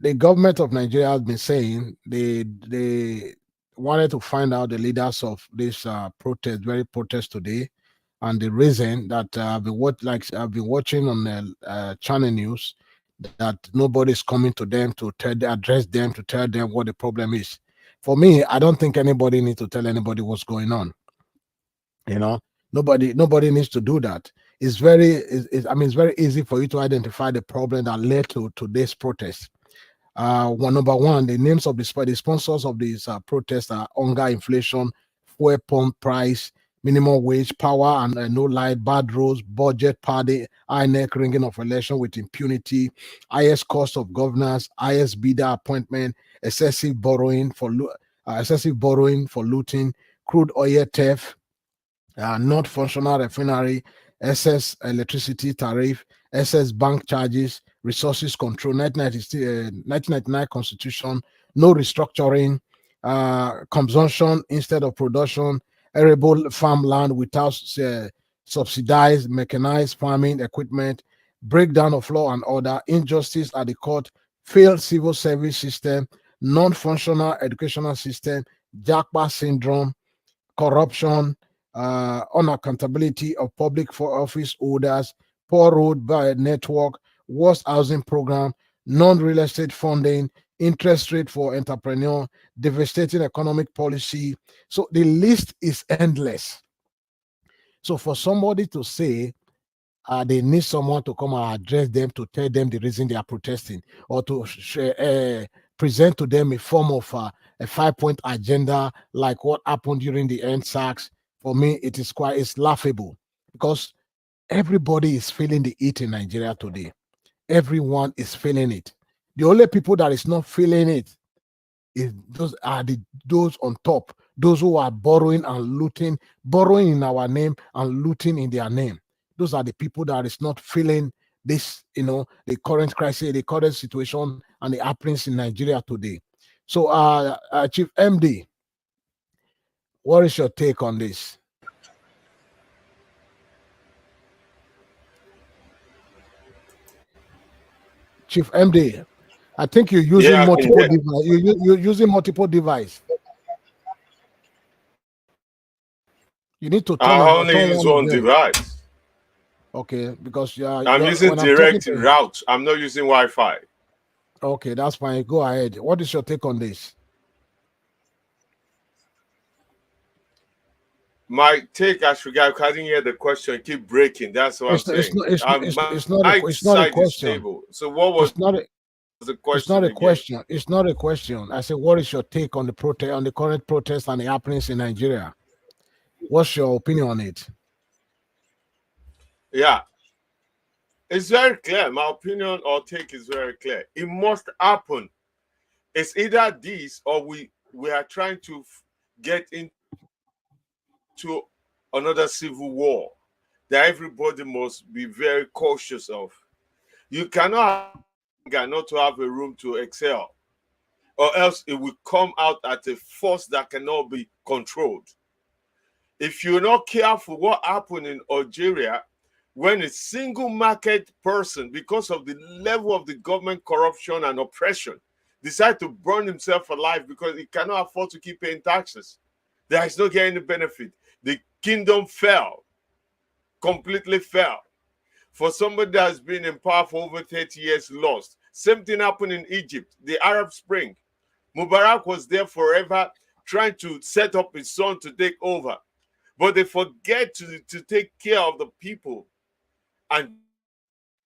The government of Nigeria has been saying they wanted to find out the leaders of this protest today, and the reason that I've been watching on the channel news that nobody's coming to them to address them, to tell them what the problem is. For me, I don't think anybody needs to tell anybody what's going on. Nobody needs to do that. It's very easy for you to identify the problem that led to today's protest. Number one, the names of the sponsors of these protests are hunger, inflation, fuel pump price, minimum wage, power and no light, bad roads, budget party, INEC ringing of election with impunity, highest cost of governance, highest bidder appointment, excessive borrowing for looting, crude oil theft, not functional refinery, excess electricity tariff, excess bank charges, resources control, 1999 constitution, no restructuring, consumption instead of production, arable farmland without subsidized mechanized farming equipment, breakdown of law and order, injustice at the court, failed civil service system, non-functional educational system, JACPA syndrome, corruption, unaccountability of public office holders, poor road network, worst housing program, non-real estate funding, interest rate for entrepreneur, devastating economic policy. So the list is endless. So for somebody to say they need someone to come and address them, to tell them the reason they are protesting, or to present to them a form of a 5-point agenda like what happened during the EndSARS, for me it's laughable, because Everybody is feeling the heat in Nigeria today. Everyone is feeling it. The only people that is not feeling it is those on top, those who are borrowing and looting, borrowing in our name and looting in their name. Those are the people that is not feeling this, the current crisis, the current situation, and the happenings in Nigeria today. So, Chief MD, what is your take on this? Chief MD, I think you're using multiple devices. You're using multiple devices. You need to turn I only turn use one device. Okay, because I'm using direct route. I'm not using Wi-Fi. Okay, that's fine. Go ahead. What is your take on this? My take, as regard, I didn't hear the question. Keep breaking. That's what I'm saying. It's not a question. So what was the question? It's not a question. It's not a question. I said, what is your take on the protest, on the current protest and the happenings in Nigeria? What's your opinion on it? Yeah, it's very clear. My opinion or take is very clear. It must happen. It's either this or we are trying to get into another civil war that everybody must be very cautious of. You cannot not to have a room to excel, or else it will come out at a force that cannot be controlled. If you're not careful, what happened in Algeria when a single market person, because of the level of the government corruption and oppression, decided to burn himself alive because he cannot afford to keep paying taxes. There is no getting the benefit. The kingdom fell, completely fell. For somebody that has been in power for over 30 years, lost. Same thing happened in Egypt, the Arab Spring. Mubarak was there forever, trying to set up his son to take over. But they forget to take care of the people. And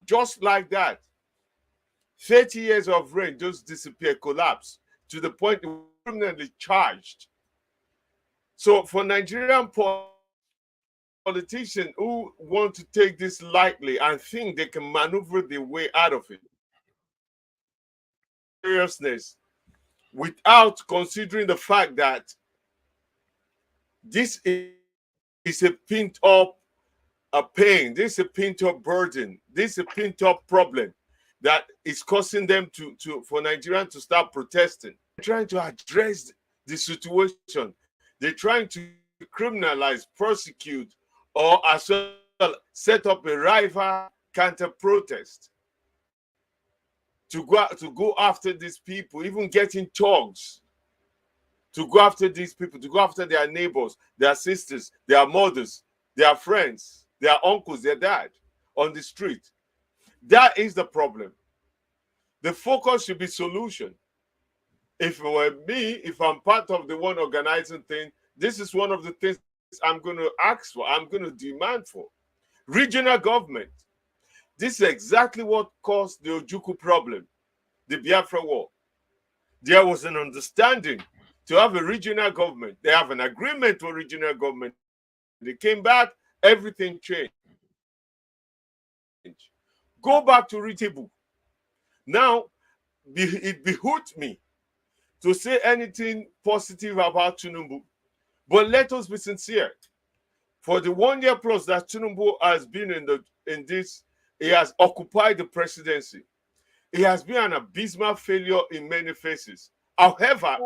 just like that, 30 years of reign just disappear, collapse, to the point they were criminally charged. So for Nigerian politicians who want to take this lightly and think they can maneuver their way out of it, seriousness, without considering the fact that this is a pent-up pain, this is a pent-up burden, this is a pent-up problem that is causing them for Nigerians to start protesting. They're trying to address the situation. They're trying to criminalize, persecute, or as well set up a rival counter-protest to go after these people, even getting thugs to go after these people, to go after their neighbors, their sisters, their mothers, their friends, their uncles, their dad on the street. That is the problem. The focus should be solution. If it were me, if I'm part of the one organizing thing, this is one of the things I'm going to ask for, I'm going to demand for. Regional government. This is exactly what caused the Ojukwu problem, the Biafra war. There was an understanding to have a regional government. They have an agreement for regional government. They came back, everything changed. Go back to Ritibu. Now, it behooved me to say anything positive about Tinubu, but let us be sincere. For the 1 year plus that Tinubu has been in this, he has occupied the presidency. He has been an abysmal failure in many phases. However,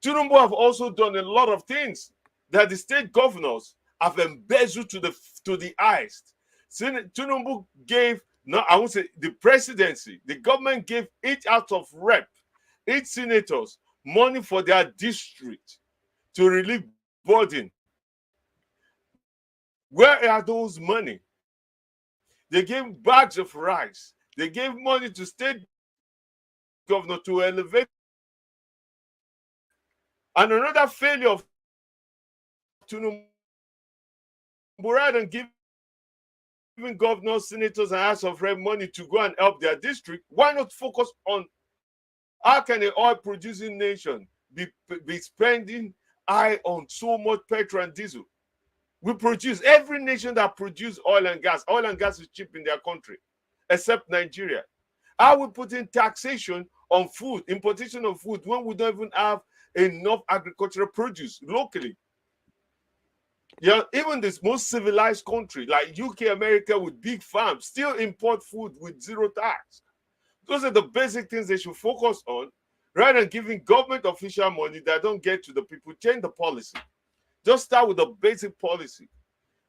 Tinubu have also done a lot of things that the state governors have embezzled to the highest. Tinubu gave, I won't say the presidency, the government gave each out of rep, each senators money for their district to relieve burden. Where are those money? They gave bags of rice. They gave money to state governor to elevate. And another failure of Tinubu, rather than giving governors, senators, and House of Rep money to go and help their district, why not focus on how can an oil-producing nation be spending high on so much petrol and diesel? We produce, every nation that produces oil and gas is cheap in their country, except Nigeria. How we put in taxation on food, importation of food, when we don't even have enough agricultural produce locally? Yeah, even this most civilized country like UK, America, with big farms, still import food with zero tax. Those are the basic things they should focus on, rather than giving government official money that don't get to the people. Change the policy. Just start with the basic policy.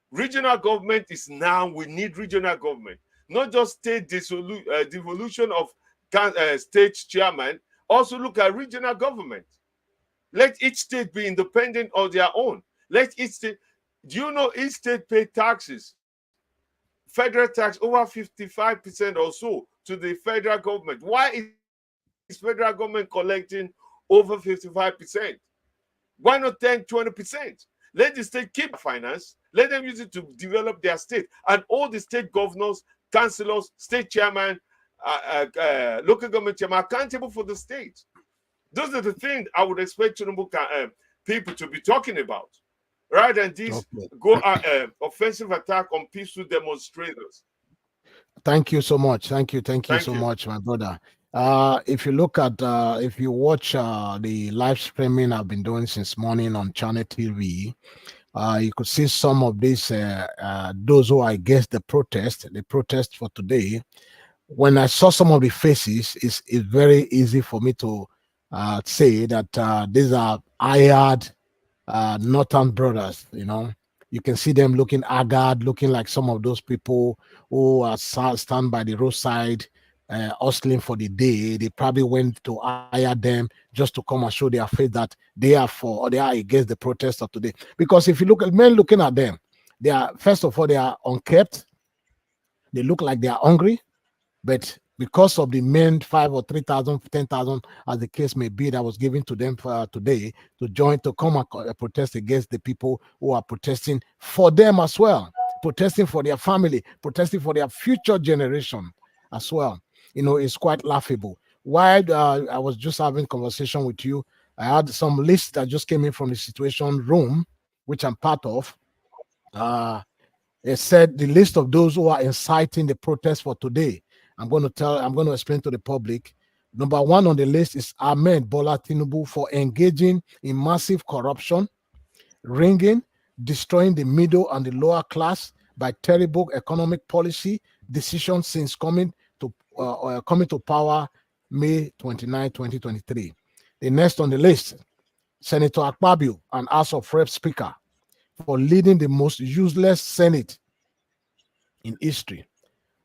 Regional government is now, we need regional government, not just state devolution of state chairman. Also look at regional government. Let each state be independent of their own. Let each state, do you know each state pay taxes? Federal tax over 55% or so to the federal government. Why is federal government collecting over 55%? Why not 10, 20%? Let the state keep finance. Let them use it to develop their state. And all the state governors, councillors, state chairman, local government chairman accountable for the state. Those are the things I would expect people to be talking about, rather than this offensive attack on peaceful demonstrators. Thank you so much. Thank you so much, my brother. If you look at, if you watch the live streaming I've been doing since morning on Channel TV, you could see some of these, those who are against the protest for today. When I saw some of the faces, it's very easy for me to say that these are hired Northern brothers. You know, you can see them looking haggard, looking like some of those people who are stand by the roadside, hustling for the day. They probably went to hire them just to come and show their face that they are for, or they are against the protest of today. Because if you look at men looking at them, they are, first of all, they are unkept. They look like they are hungry, but because of the men 5 or 3,000, 10,000, as the case may be, that was given to them for today to join, to come and protest against the people who are protesting for them as well, protesting for their family, protesting for their future generation as well. You know, it's quite laughable. While I was just having conversation with you, I had some lists that just came in from the Situation Room, which I'm part of. It said the list of those who are inciting the protest for today. I'm going to explain to the public. Number 1 on the list is Ahmed Bola Tinubu for engaging in massive corruption, ringing, destroying the middle and the lower class by terrible economic policy decisions since coming to power May 29, 2023. The next on the list, Senator Akpabio, an House of Reps Speaker, for leading the most useless Senate in history.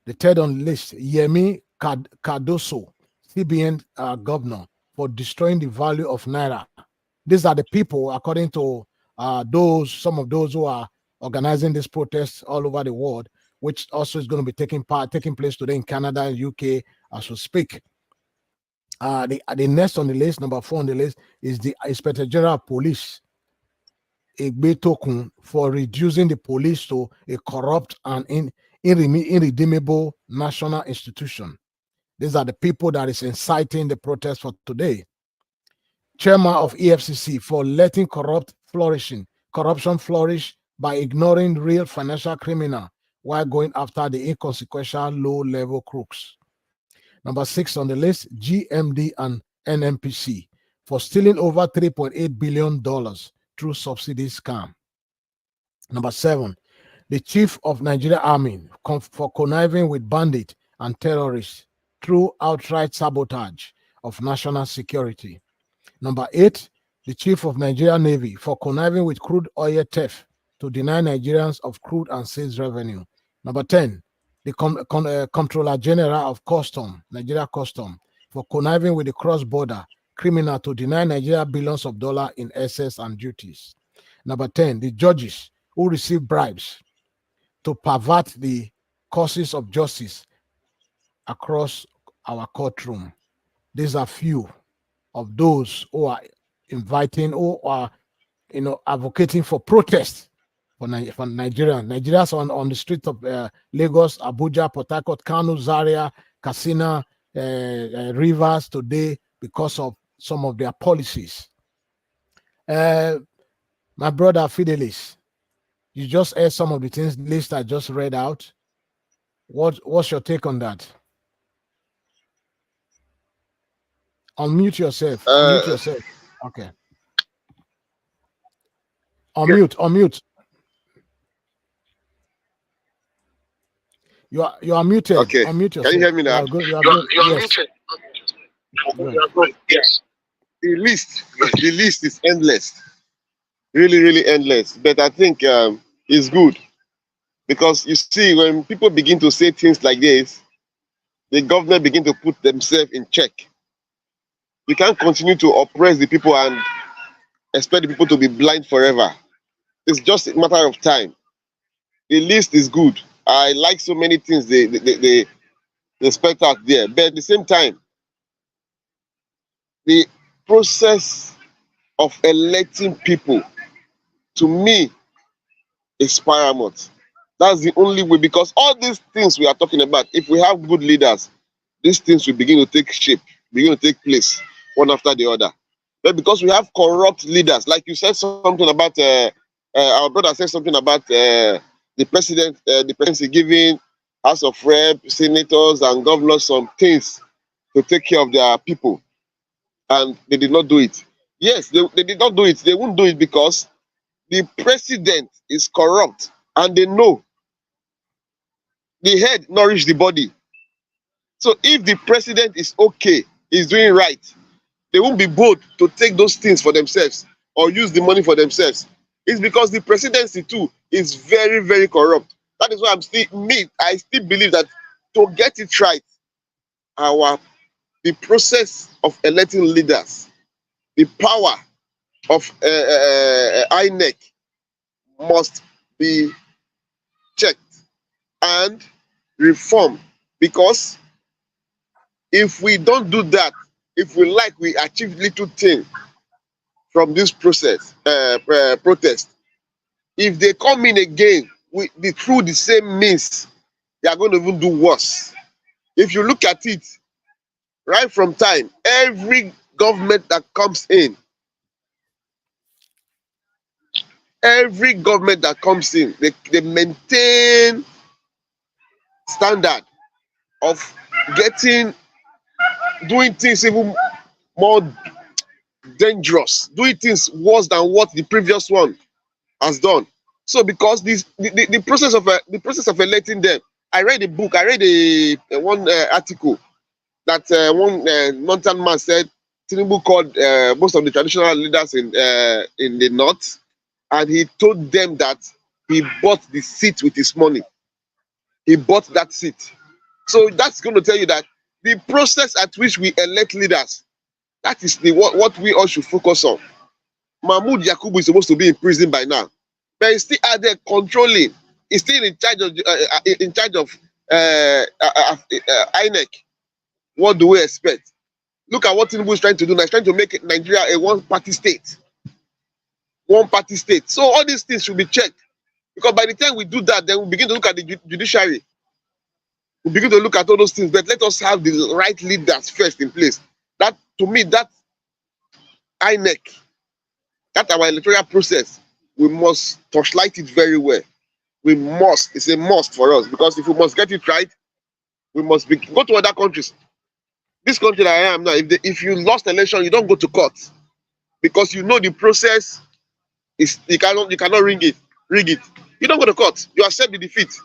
The third on the list, Yemi Cardoso, CBN governor, for destroying the value of Naira. These are the people, according to some of those who are organizing this protest all over the world, which also is going to be taking place today in Canada and UK as we speak. The next on the list, number 4 on the list, is the Inspector General of Police, Egbe Tokun, for reducing the police to a corrupt and irredeemable national institution. These are the people that is inciting the protest for today. Chairman of EFCC for letting corruption flourish by ignoring real financial criminal while going after the inconsequential low-level crooks. Number 6 on the list, GMD and NNPC for stealing over $3.8 billion through subsidy scam. Number 7, the Chief of Nigeria Army for conniving with bandits and terrorists through outright sabotage of national security. Number 8, the Chief of Nigeria Navy for conniving with crude oil theft to deny Nigerians of crude and sales revenue. Number 10, the Comptroller General of Nigeria Custom, for conniving with the cross-border criminal to deny Nigeria billions of dollars in excess and duties. Number 10, the judges who receive bribes to pervert the courses of justice across our courtroom. These are few of those who are inviting or are, advocating for protest for Nigeria. Nigerians on the streets of Lagos, Abuja, Port Harcourt, Kano, Zaria, Katsina, Rivers today because of some of their policies. My brother Fidelis, You just heard some of the things list I just read out. What's your take on that? Unmute yourself. Unmute yourself. Okay. Unmute. You are muted. Okay. Unmute yourself. Can you hear me now? You are muted. Yes. The list is endless. Really, really endless. But I think it's good. Because you see, when people begin to say things like this, the government begin to put themselves in check. You can't continue to oppress the people and expect the people to be blind forever. It's just a matter of time. The list is good. I like so many things they spec out there. But at the same time, the process of electing people, to me, is paramount. That's the only way, because all these things we are talking about, if we have good leaders, these things will begin to take shape, begin to take place, one after the other. But because we have corrupt leaders, like you said something about, our brother said something about the presidency giving House of Reps, senators, and governors some things to take care of their people, and they did not do it. Yes, they did not do it. They won't do it because the president is corrupt, and they know the head nourishes the body. So if the president is okay, is doing right, they won't be bold to take those things for themselves or use the money for themselves. It's because the presidency too is very, very corrupt. That is why I still believe that to get it right, the process of electing leaders, the power of INEC must be checked and reformed, because if we don't do that, if we achieve little thing from this process, protest, if they come in again through the same means, they are going to even do worse. If you look at it, right from time, every government that comes in, they maintain standard of doing things even more dangerous, doing things worse than what the previous one has done. So because the process of electing them, I read one article that one mountain man said Tinubu called most of the traditional leaders in the north, and he told them that he bought the seat with his money. He bought that seat. So that's going to tell you that the process at which we elect leaders, that is what we all should focus on. Mahmoud Yakubu is supposed to be in prison by now, but he's still out there controlling. He's still in charge of INEC. What do we expect? Look at what Tinubu is trying to do now. He's trying to make Nigeria a one-party state. One-party state. So all these things should be checked, because by the time we do that, then we begin to look at the judiciary. We begin to look at all those things, but let us have the right leaders first in place. That, to me, that INEC, that our electoral process, we must torchlight it very well. We must. It's a must for us, because if we must get it right, we must go to other countries. This country that I am now, if you lost election, you don't go to court, because you know the process is you cannot rig it. You don't go to court. You accept the defeat.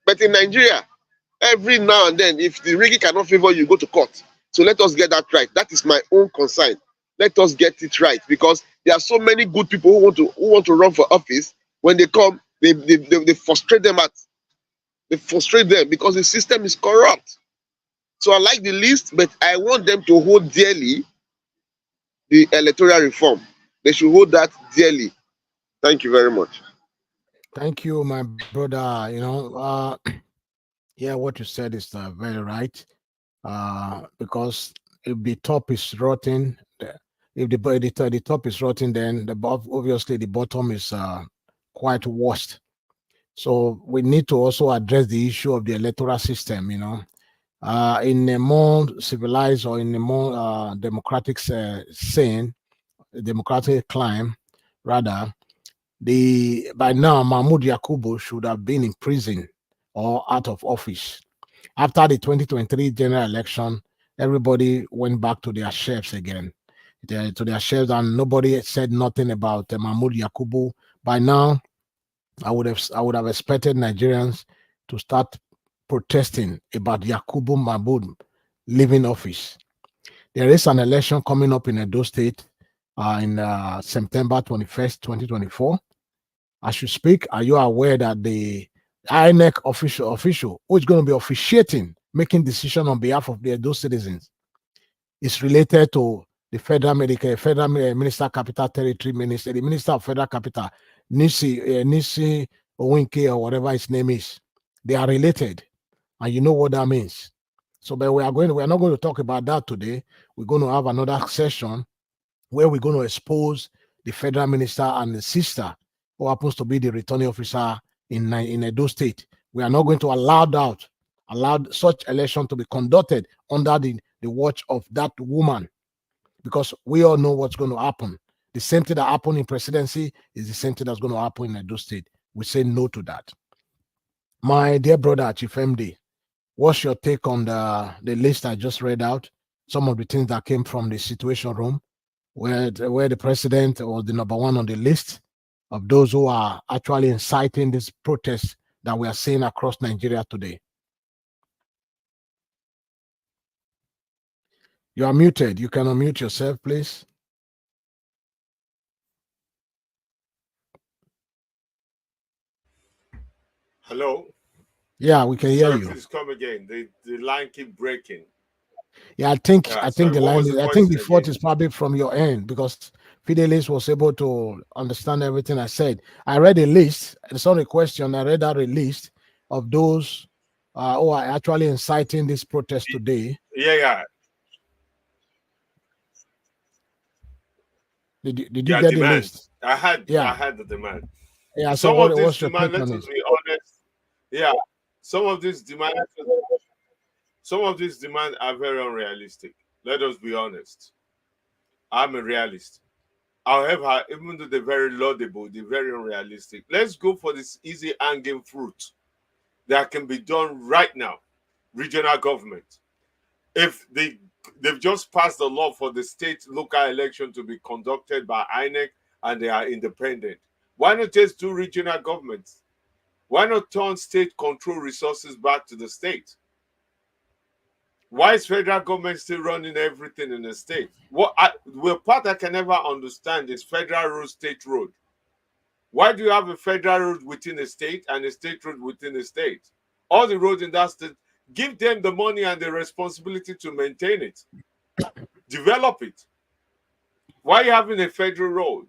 But in Nigeria, every now and then, if the rigging cannot favor you, go to court. So let us get that right. That is my own concern. Let us get it right, because there are so many good people who want to run for office. When they come, they frustrate them They frustrate them because the system is corrupt. So I like the list, but I want them to hold dearly the electoral reform. They should hold that dearly. Thank you very much. Thank you, my brother. Yeah, what you said is very right. Because if the top is rotten, if the top is rotten, then obviously the bottom is quite worse. So we need to also address the issue of the electoral system. In a more civilized or in a more democratic democratic climate, rather, By now, Mahmoud Yakubu should have been in prison or out of office. After the 2023 general election, everybody went back to their shelves again, to their shelves, and nobody said nothing about Mahmoud Yakubu. By now, I would have expected Nigerians to start protesting about Yakubu Mahmoud leaving office. There is an election coming up in Edo State in September 21st, 2024. As you speak, are you aware that the INEC official who is going to be officiating, making decision on behalf of the Edo citizens, is related to the Federal Minister Capital Territory Minister, the Minister of Federal Capital, Nisi Owinke, or whatever his name is. They are related, and you know what that means. So, but we are not going to talk about that today. We're going to have another session where we're going to expose the federal minister and the sister who happens to be the returning officer in Edo State. We are not going to allow such election to be conducted under the watch of that woman, because we all know what's going to happen. The same thing that happened in presidency is the same thing that's going to happen in Edo State. We say no to that. My dear brother, Chief MD, what's your take on the list I just read out? Some of the things that came from the Situation Room, where the president was the number one on the list of those who are actually inciting this protest that we are seeing across Nigeria today. You are muted. You can unmute yourself, please. Hello? Yeah, we can hear you. Please come again. The line keep breaking. Yeah, I think the line. I think the fault is probably from your end, because Fidelis was able to understand everything I said. I read a list. It's not a question. I read out a list of those who are actually inciting this protest today. Yeah. Did you get the list? I had the demand. Yeah. So what's your take on it? Be honest. Yeah. Some of these demands are very unrealistic. Let us be honest. I'm a realist. However, even though they're very laudable, they're very unrealistic. Let's go for this easy hanging fruit that can be done right now. Regional government. If they've just passed the law for the state local election to be conducted by INEC and they are independent, why not just do regional governments? Why not turn state control resources back to the state? Why is federal government still running everything in the state? The part I can never understand is federal road, state road. Why do you have a federal road within a state and a state road within a state? All the roads in that state, give them the money and the responsibility to maintain it. Develop it. Why are you having a federal road?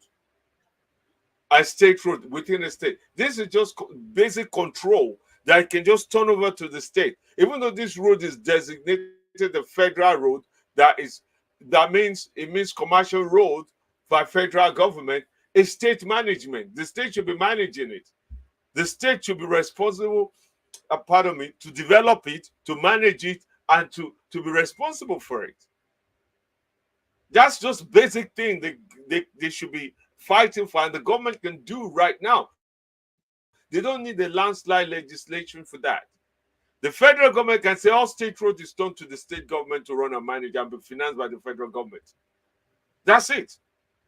A state road within a state. This is just basic control that can just turn over to the state. Even though this road is designated a federal road, that means it means commercial road by federal government, is state management. The state should be managing it. The state should be responsible, to develop it, to manage it, and to be responsible for it. That's just basic thing they should be fighting for, and the government can do right now. They don't need a landslide legislation for that. The federal government can say all state roads is done to the state government to run and manage and be financed by the federal government. That's it.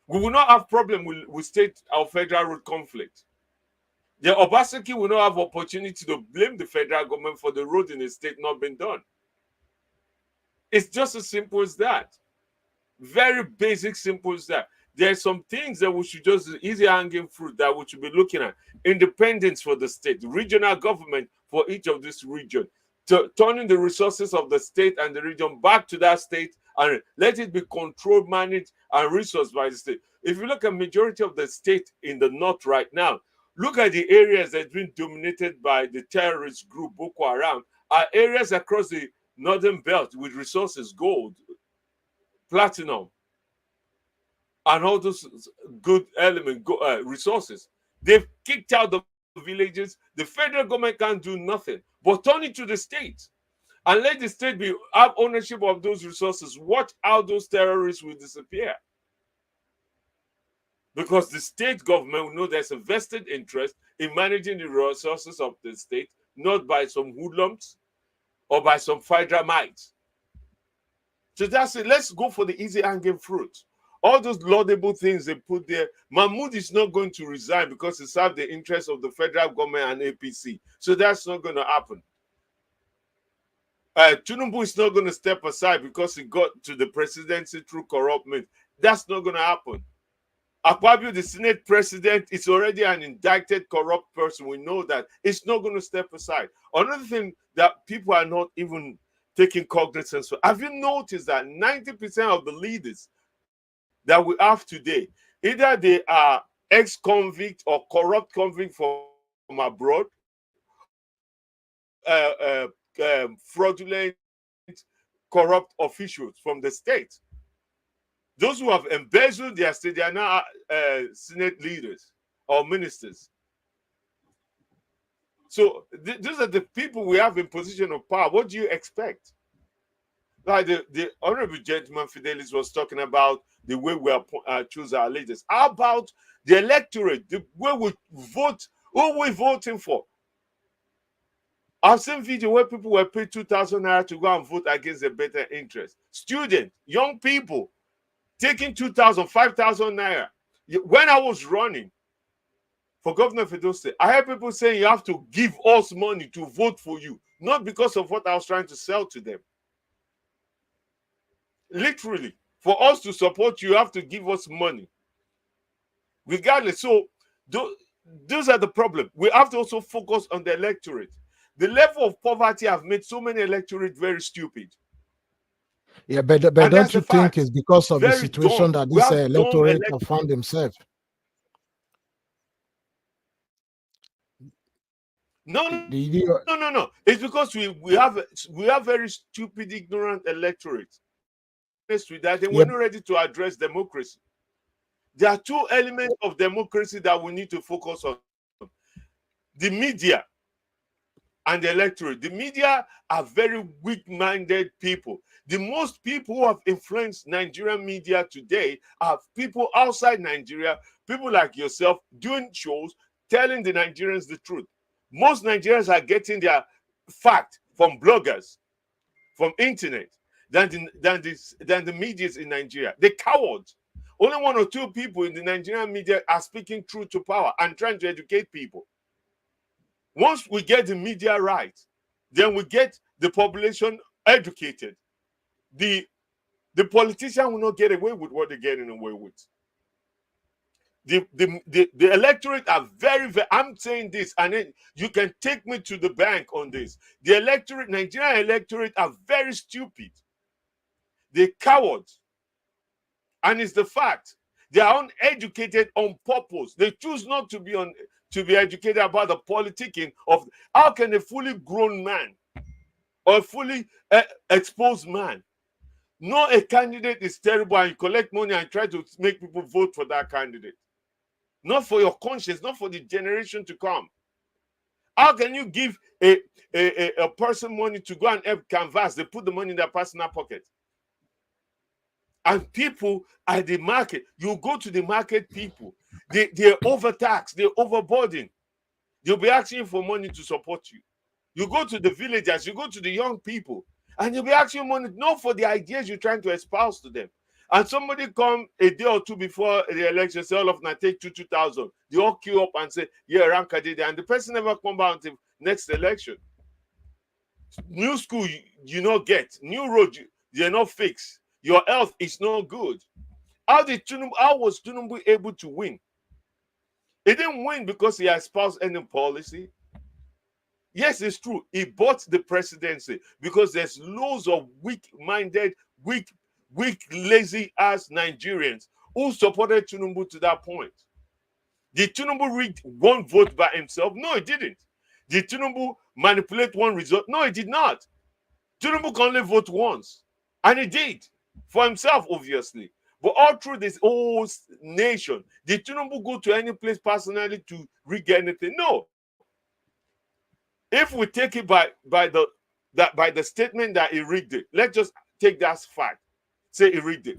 We will not have problem with state or federal road conflict. The Obaseki will not have opportunity to blame the federal government for the road in the state not being done. It's just as simple as that. Very basic, simple as that. There are some things that we should just easy hanging fruit that we should be looking at. Independence for the state, regional government for each of this region, turning the resources of the state and the region back to that state and let it be controlled, managed, and resourced by the state. If you look at majority of the state in the north right now, look at the areas that have been dominated by the terrorist group Boko Haram, are areas across the northern belt with resources, gold, platinum, and all those good resources. They've kicked out the villages. The federal government can't do nothing but turn it to the state and let the state have ownership of those resources. Watch how those terrorists will disappear. because the state government will know there's a vested interest in managing the resources of the state, not by some hoodlums or by some federal might. So that's it. Let's go for the easy hanging fruit. All those laudable things they put there, Mahmoud is not going to resign because he served the interests of the federal government and APC. So that's not going to happen. Tinubu is not going to step aside because he got to the presidency through corrupt means. That's not going to happen. Akpabio, the Senate president, is already an indicted corrupt person. We know that. It's not going to step aside. Another thing that people are not even taking cognizance of. Have you noticed that 90% of the leaders that we have today, either they are ex-convict or corrupt convict from abroad, fraudulent, corrupt officials from the state. Those who have embezzled their state, they are now Senate leaders or ministers. So these are the people we have in position of power. What do you expect? Like the honorable gentleman Fidelis was talking about the way we choose our leaders. How about the electorate, the way we vote, who we voting for? I've seen video where people were paid 2,000 naira to go and vote against a better interest. Students, young people, taking 2,000, 5,000 naira. When I was running for governor of Edo State, I heard people saying you have to give us money to vote for you, not because of what I was trying to sell to them. Literally, for us to support you, you have to give us money. Regardless, so those are the problem. We have to also focus on the electorate. The level of poverty have made so many electorate very stupid. Yeah, but don't you think it's because of the situation that this electorate have found themselves? No. It's because we have very stupid, ignorant electorate. With that, and we're not ready to address democracy. There are two elements of democracy that we need to focus on: the media and the electorate. The media are very weak-minded people. The most people who have influenced Nigerian media today are people outside Nigeria, people like yourself, doing shows, telling the Nigerians the truth. Most Nigerians are getting their fact from bloggers, from internet, than the media in Nigeria. They're cowards. Only one or two people in the Nigerian media are speaking truth to power and trying to educate people. Once we get the media right, then we get the population educated. The politician will not get away with what they're getting away with. The electorate are very, I'm saying this, and then you can take me to the bank on this. The electorate, Nigerian electorate, are very stupid. They're cowards. And it's the fact. They are uneducated on purpose. They choose not to be educated about the politicking of how can a fully grown man or a fully exposed man know a candidate is terrible and you collect money and try to make people vote for that candidate. Not for your conscience, not for the generation to come. How can you give a person money to go and help canvass? They put the money in their personal pocket. And people at the market, you go to the market people, they're overtaxed, they're overburdened. They'll be asking for money to support you. You go to the villagers, you go to the young people, and you'll be asking money, not for the ideas you're trying to espouse to them. And somebody come a day or two before the election, say all of them take 2,000. They all queue up and say, yeah, Ranka did it. And the person never come back until next election. New school, you not get. New road, you're not fixed. Your health is not good. How was Tinubu able to win? He didn't win because he espoused any policy. Yes, it's true. He bought the presidency because there's loads of weak-minded, weak, lazy-ass Nigerians who supported Tinubu to that point. Did Tinubu rig one vote by himself? No, he didn't. Did Tinubu manipulate one result? No, he did not. Tinubu can only vote once. And he did. For himself, obviously. But all through this whole nation, did Tinubu go to any place personally to rig anything? No. If we take it by the statement that he rigged it, let's just take that fact. Say he rigged it.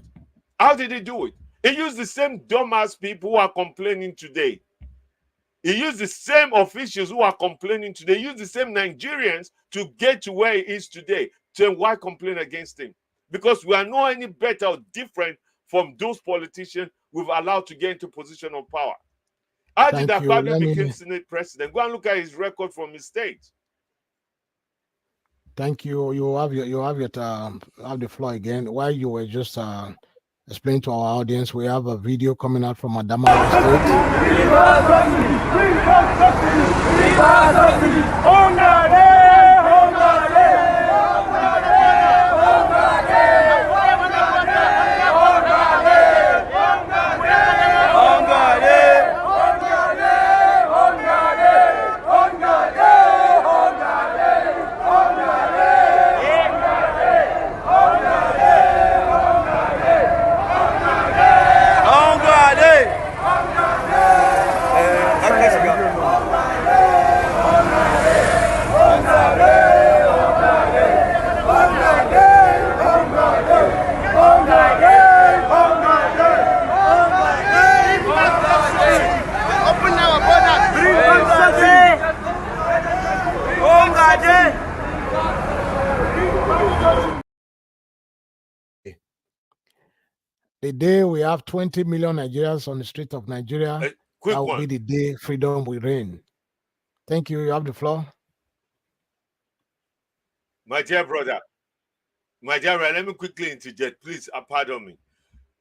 How did he do it? He used the same dumbass people who are complaining today. He used the same officials who are complaining today. He used the same Nigerians to get to where he is today. So why complain against him? Because we are not any better or different from those politicians we've allowed to get into position of power. How did Akpabio become Senate president? Go and look at his record from his state. Thank you. You have the floor again. While you were just explaining to our audience, we have a video coming out from Adamawa State. The day we have 20 million Nigerians on the street of Nigeria, that will be the day freedom will reign. Thank you. You have the floor. My dear brother, let me quickly interject. Please, pardon me.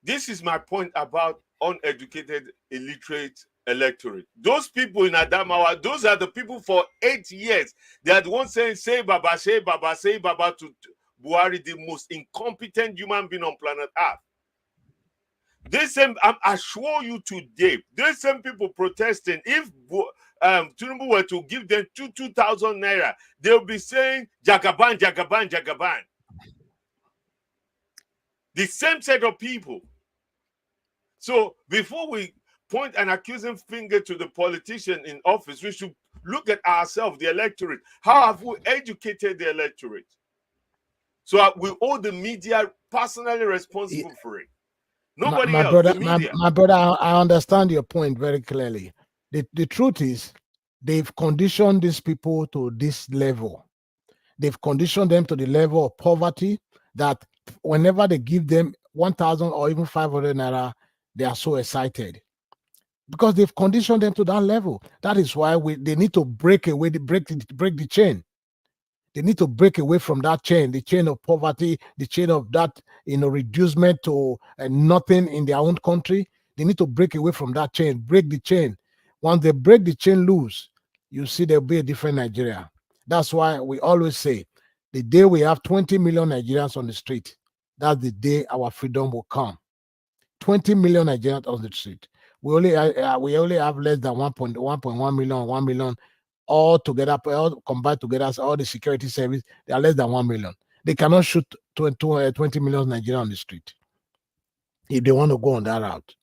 This is my point about uneducated, illiterate electorate. Those people in Adamawa, those are the people for 8 years. They are the ones saying, say Baba, say Baba, say Baba to Buhari, the most incompetent human being on planet Earth. This same, I assure you today, these same people protesting, if Tinubu were to give them 2,000 naira, they'll be saying, Jagaban, Jagaban, Jagaban. The same set of people. So before we point an accusing finger to the politician in office, we should look at ourselves, the electorate. How have we educated the electorate? So we owe the media personally responsible for it. Nobody else. My brother, I understand your point very clearly. The truth is, they've conditioned these people to this level. They've conditioned them to the level of poverty that whenever they give them 1,000 or even 500 naira, they are so excited. Because they've conditioned them to that level. That is why they need to break the chain. They need to break away from that chain, the chain of poverty, the chain of that, reducement to nothing in their own country. They need to break away from that chain, break the chain. Once they break the chain loose, you see there'll be a different Nigeria. That's why we always say, the day we have 20 million Nigerians on the street, that's the day our freedom will come. 20 million Nigerians on the street. We only have less than 1.1 million, 1 million. All together, all combined together, all the security service, they are less than 1 million. They cannot shoot 20 million Nigerians on the street if they want to go on that route.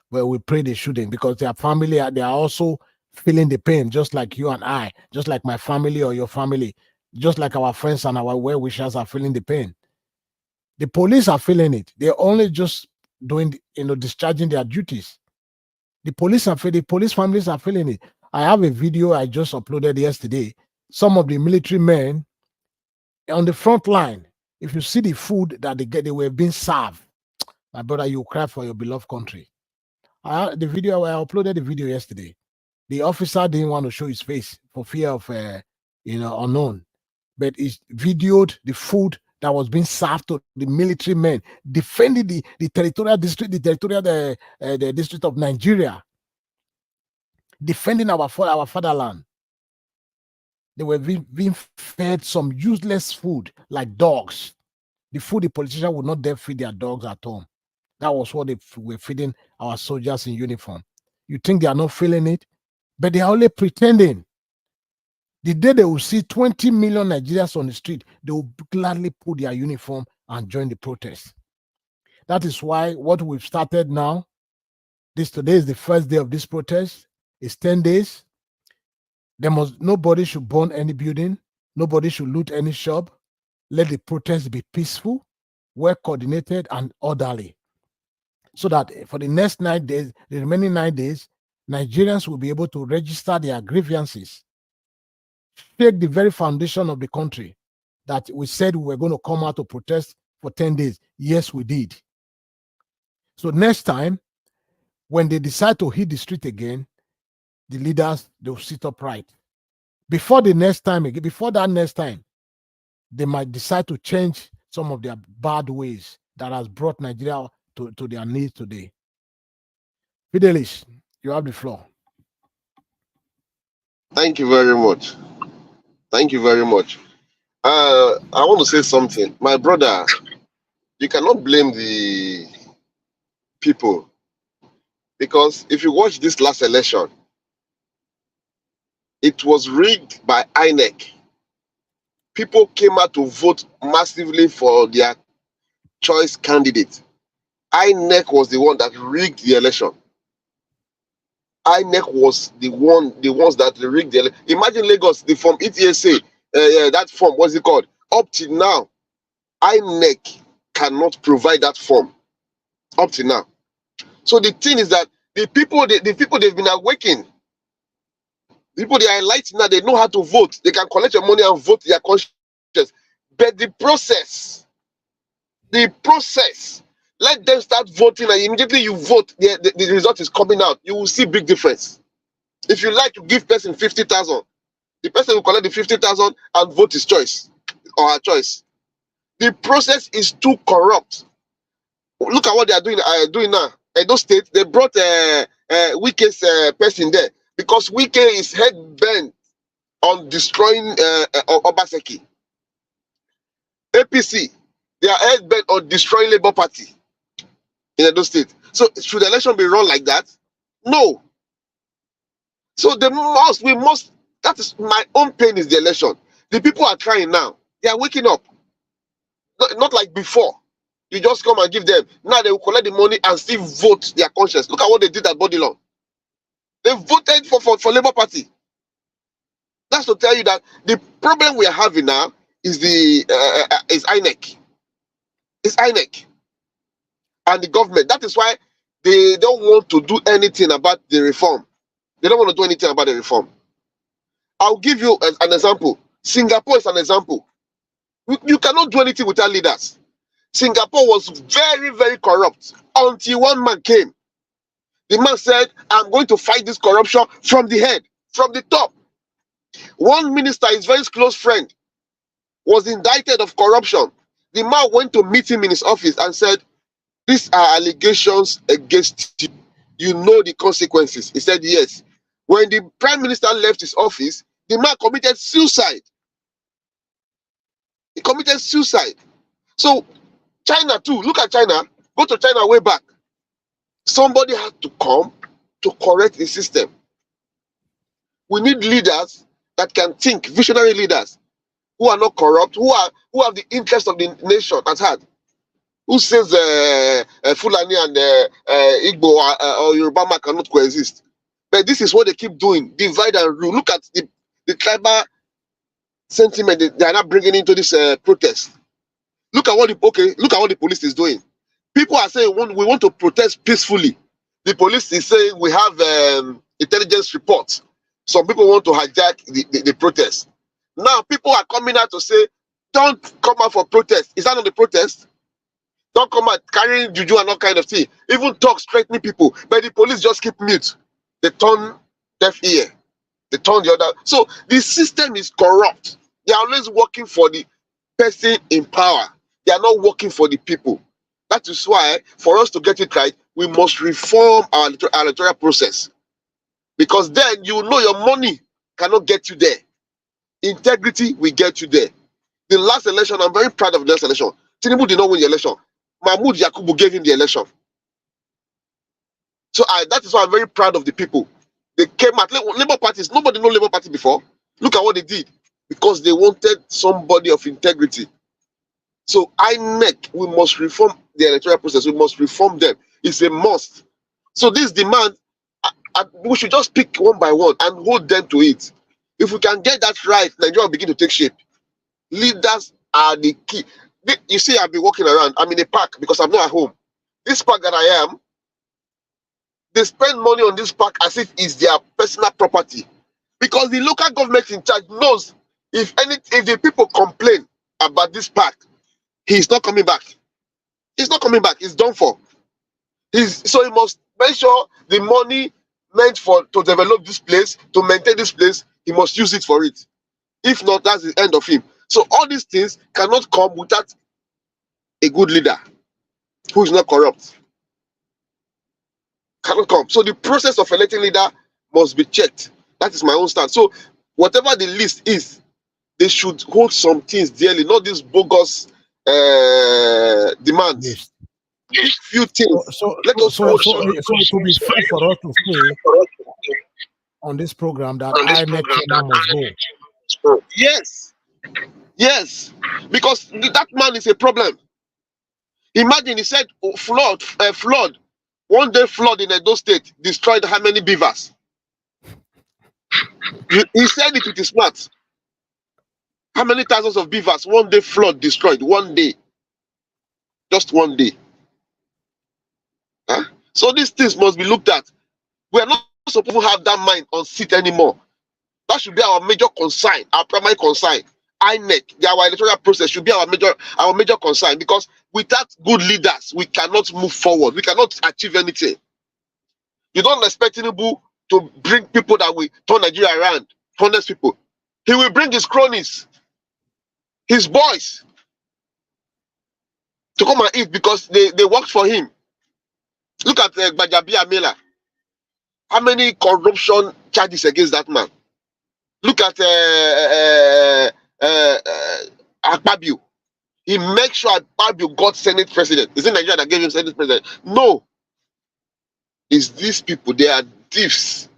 Well, we pray they shouldn't, because their family, they are also feeling the pain, just like you and I, just like my family or your family, just like our friends and our well-wishers are feeling the pain. The police are feeling it. They're only just doing, discharging their duties. The police families are feeling it. I have a video I just uploaded yesterday. Some of the military men on the front line, if you see the food that they were being served, my brother, you cry for your beloved country. I uploaded the video yesterday. The officer didn't want to show his face for fear of, unknown. But he videoed the food that was being served to the military men, defending the territorial district, the district of Nigeria. Defending our fatherland. They were being fed some useless food like dogs. The food the politicians would not dare feed their dogs at home. That was what they were feeding our soldiers in uniform. You think they are not feeling it? But they are only pretending. The day they will see 20 million Nigerians on the street, they will gladly put their uniform and join the protest. That is why what we've started now, today is the first day of this protest. It's 10 days. Nobody should burn any building. Nobody should loot any shop. Let the protest be peaceful, well coordinated, and orderly. so that for the next 9 days, the remaining 9 days, Nigerians will be able to register their grievances, shake the very foundation of the country that we said we were going to come out to protest for 10 days. Yes, we did. So next time, when they decide to hit the street again, the leaders, they'll sit upright. Before the next time, before that next time, they might decide to change some of their bad ways that has brought Nigeria to their knees today. Fidelis, you have the floor. Thank you very much. Thank you very much. I want to say something. My brother, you cannot blame the people, because if you watch this last election, it was rigged by INEC. People came out to vote massively for their choice candidate. INEC was the one that rigged the election. INEC was the ones that rigged the election. Imagine Lagos, the form ETSA, that form, what's it called? Up till now, INEC cannot provide that form. Up till now. So the thing is that the people they've been awakened. People, they are enlightened now, they know how to vote. They can collect your money and vote their conscience. But the process, let them start voting, and immediately you vote, the result is coming out. You will see big difference. If you like to give person 50,000, the person will collect the 50,000 and vote his choice or her choice. The process is too corrupt. Look at what they are doing now. Edo State, they brought Wike's person there because Wike is head bent on destroying Obaseki. APC, they are head bent on destroying Labour Party in Edo State. So should the election be run like that? No. So we must, that is my own pain, is the election. The people are trying now. They are waking up. Not like before. You just come and give them. Now they will collect the money and still vote their conscience. Look at what they did at Bodilon. They voted for Labour Party. That's to tell you that the problem we are having now is is INEC. It's INEC and the government. That is why they don't want to do anything about the reform. They don't want to do anything about the reform. I'll give you an example. Singapore is an example. You cannot do anything without leaders. Singapore was very, very corrupt until one man came. The man said, I'm going to fight this corruption from the head, from the top. One minister, his very close friend, was indicted of corruption. The man went to meet him in his office and said, these are allegations against you. You know the consequences. He said, yes. When the prime minister left his office, the man committed suicide. He committed suicide. So China too, look at China. Go to China way back. Somebody had to come to correct the system. We need leaders that can think, visionary leaders who are not corrupt, who have the interest of the nation at heart. Who says Fulani and Igbo or Yoruba man cannot coexist? But this is what they keep doing: divide and rule. Look at the tribal sentiment they are not bringing into this protest. Look at what the police is doing. People are saying we want to protest peacefully. The police is saying we have intelligence reports. Some people want to hijack the protest. Now people are coming out to say, don't come out for protest. Is that not the protest? Don't come out carrying juju and all kind of thing. Even talk straightening people. But the police just keep mute. They turn deaf ear. They turn the other. So the system is corrupt. They are always working for the person in power. They are not working for the people. That is why, for us to get it right, we must reform our electoral process. Because then you know your money cannot get you there. Integrity will get you there. The last election, I'm very proud of the last election. Tinubu did not win the election. Mahmoud Yakubu gave him the election. So that is why I'm very proud of the people. They came at Labour parties. Nobody knew Labour Party before. Look at what they did. Because they wanted somebody of integrity. So INEC, we must reform the electoral process. We must reform them. It's a must. So this demand, we should just pick one by one and hold them to it. If we can get that right, Nigeria will begin to take shape. Leaders are the key. You see, I've been walking around. I'm in a park because I'm not at home. This park that I am, they spend money on this park as if it's their personal property. Because the local government in charge knows if the people complain about this park, he's not coming back. He's not coming back. He's done for. So he must make sure the money meant to develop this place, to maintain this place, he must use it for it. If not, that's the end of him. So all these things cannot come without a good leader who is not corrupt. Cannot come. So the process of electing leader must be checked. That is my own stand. So whatever the list is, they should hold some things dearly, not these bogus demands. Yes. Few things. So it will be fair for us to say on this program that INEC must go. Yes, because that man is a problem. Imagine, he said flood, one day flood in Edo State destroyed how many beavers? He said it with his mouth. How many thousands of beavers one day flood destroyed? One day. Just one day. Huh? So these things must be looked at. We are not supposed to have that mind on seat anymore. That should be our major concern, our primary concern. INEC, our electoral process should be our major concern, because without good leaders, we cannot move forward. We cannot achieve anything. You don't expect Tinubu to bring people that will turn Nigeria around, honest people. He will bring his cronies, his boys, to come and eat because they worked for him. Look at Gbajabi Amila. How many corruption charges against that man? Look at Akpabio. He makes sure Akpabio got Senate president. Is it Nigeria that gave him Senate president? No. It's these people. They are thieves.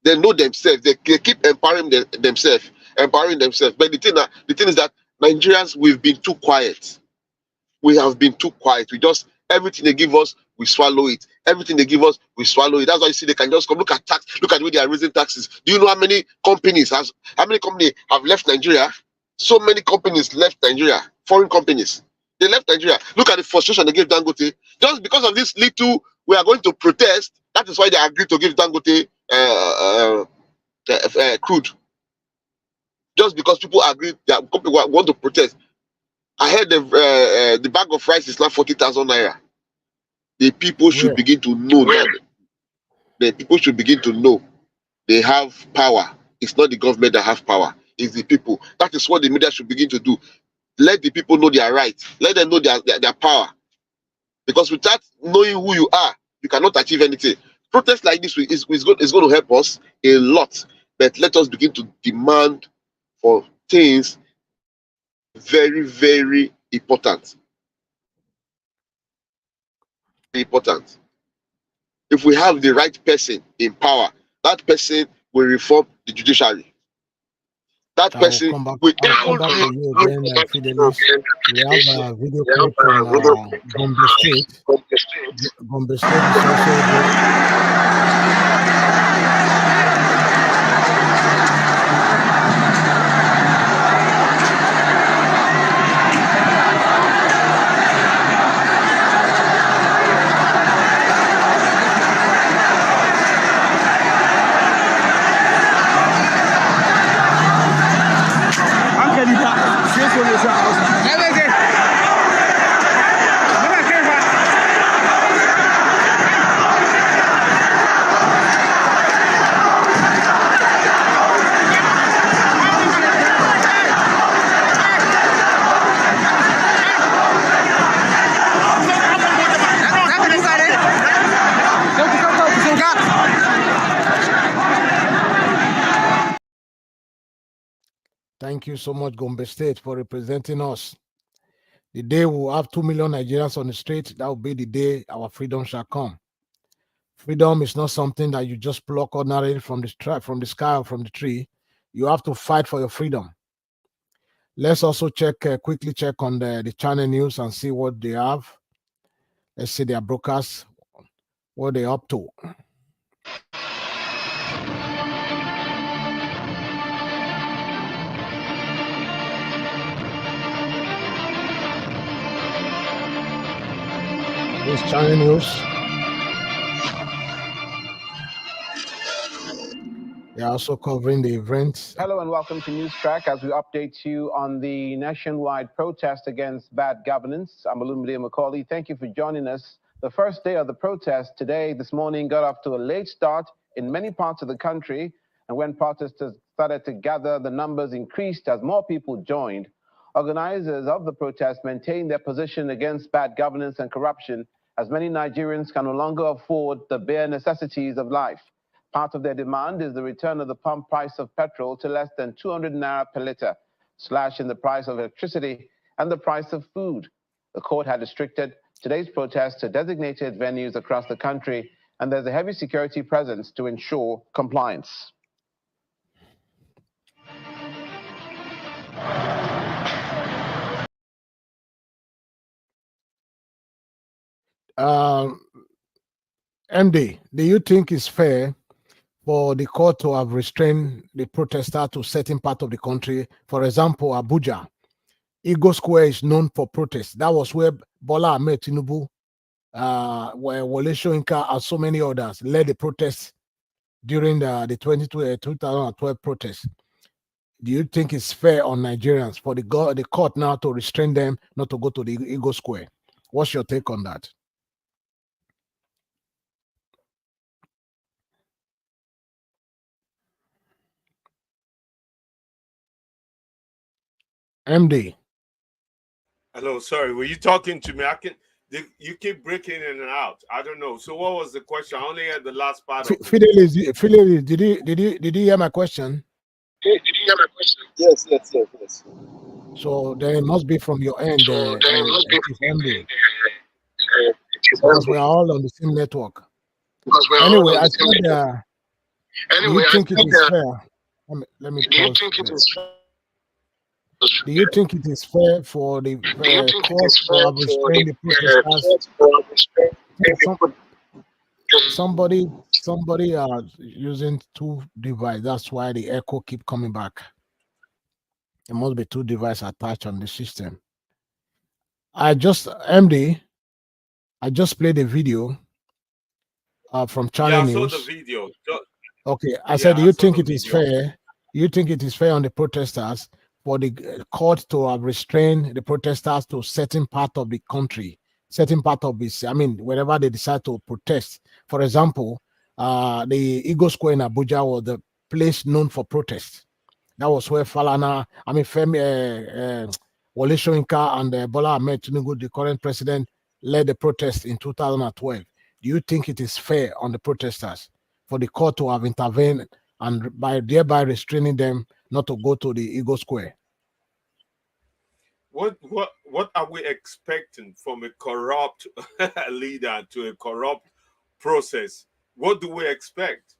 They know themselves. They keep empowering themselves. But the thing is that Nigerians, we've been too quiet. We have been too quiet. We just, everything they give us, we swallow it. Everything they give us, we swallow it. That's why you see they can just come. Look at tax. Look at the way they are raising taxes. Do you know how many companies have left Nigeria? So many companies left Nigeria. Foreign companies. They left Nigeria. Look at the frustration they gave Dangote. Just because of this little, we are going to protest. That is why they agreed to give Dangote crude. Just because people agreed that people want to protest. I heard the bag of rice is now 40,000 naira. The people should begin to know that. The people should begin to know they have power. It's not the government that have power. It's the people. That is what the media should begin to do. Let the people know their right. Let them know their power. Because without knowing who you are, you cannot achieve anything. Protests like this is going to help us a lot. But let us begin to demand for things very, very important. Important. If we have the right person in power, that person will reform the judiciary. That person will. I'll come back to you again, Fidelis. We have a video clip from Gombe State. Gombe State is also Thank you so much, Gombe State, for representing us. The day we will have 2 million Nigerians on the street, that will be the day our freedom shall come. Freedom is not something that you just pluck ordinarily from the sky or from the tree. You have to fight for your freedom. Let's also quickly check on the channel news and see what they have. Let's see their broadcast, what they're up to. This channel news. They're also covering the events. Hello and welcome to News Track as we update you on the nationwide protest against bad governance. I'm Olumide Macaulay. Thank you for joining us. The first day of the protest this morning, got off to a late start in many parts of the country. And when protesters started to gather, the numbers increased as more people joined. Organizers of the protest maintained their position against bad governance and corruption, as many Nigerians can no longer afford the bare necessities of life. Part of their demand is the return of the pump price of petrol to less than 200 naira per litre, slash in the price of electricity and the price of food. The court had restricted today's protest to designated venues across the country, and there's a heavy security presence to ensure compliance. MD, do you think it's fair for the court to have restrained the protester to certain part of the country? For example, Abuja, Igbo Square is known for protests. That was where Bola Ahmed Tinubu, where Wole Soyinka and so many others led the protests during the 2012 protests. Do you think it's fair on Nigerians for the court now to restrain them not to go to the Igbo Square? What's your take on that? MD. Hello, sorry, were you talking to me? You keep breaking in and out. I don't know. So what was the question? I only had the last part. Fidelis, did you hear my question? Did you hear my question? Yes. So then it must be from your end. MD. Because we are all on the same network. Anyway, I said, do you think it is fair? Let me pause. Do you think it is fair for the court to have restrained the protesters? Somebody are using two devices. That's why the echo keep coming back. There must be two devices attached on the system. MD, I just played a video from Channel News. Yeah, I saw the video. Okay, I said, do you think it is fair? You think it is fair on the protesters for the court to have restrained the protesters to certain part of the country, certain part of this, wherever they decide to protest? For example, the Igbo Square in Abuja was the place known for protest. That was where Femi Wole Soyinka and Bola Ahmed Tinubu, the current president, led the protest in 2012. Do you think it is fair on the protesters for the court to have intervened and thereby restraining them not to go to the Igbo Square? What are we expecting from a corrupt leader to a corrupt process? What do we expect?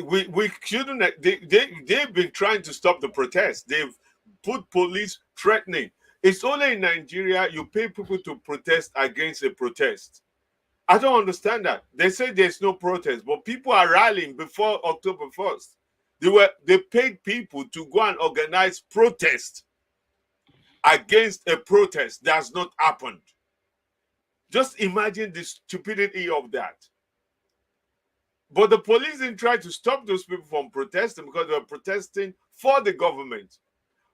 We shouldn't. They've been trying to stop the protest. They've put police threatening. It's only in Nigeria you pay people to protest against a protest. I don't understand that. They say there's no protest, but people are rallying before October 1st. They paid people to go and organize protest against a protest that has not happened. Just imagine the stupidity of that. But the police didn't try to stop those people from protesting because they were protesting for the government.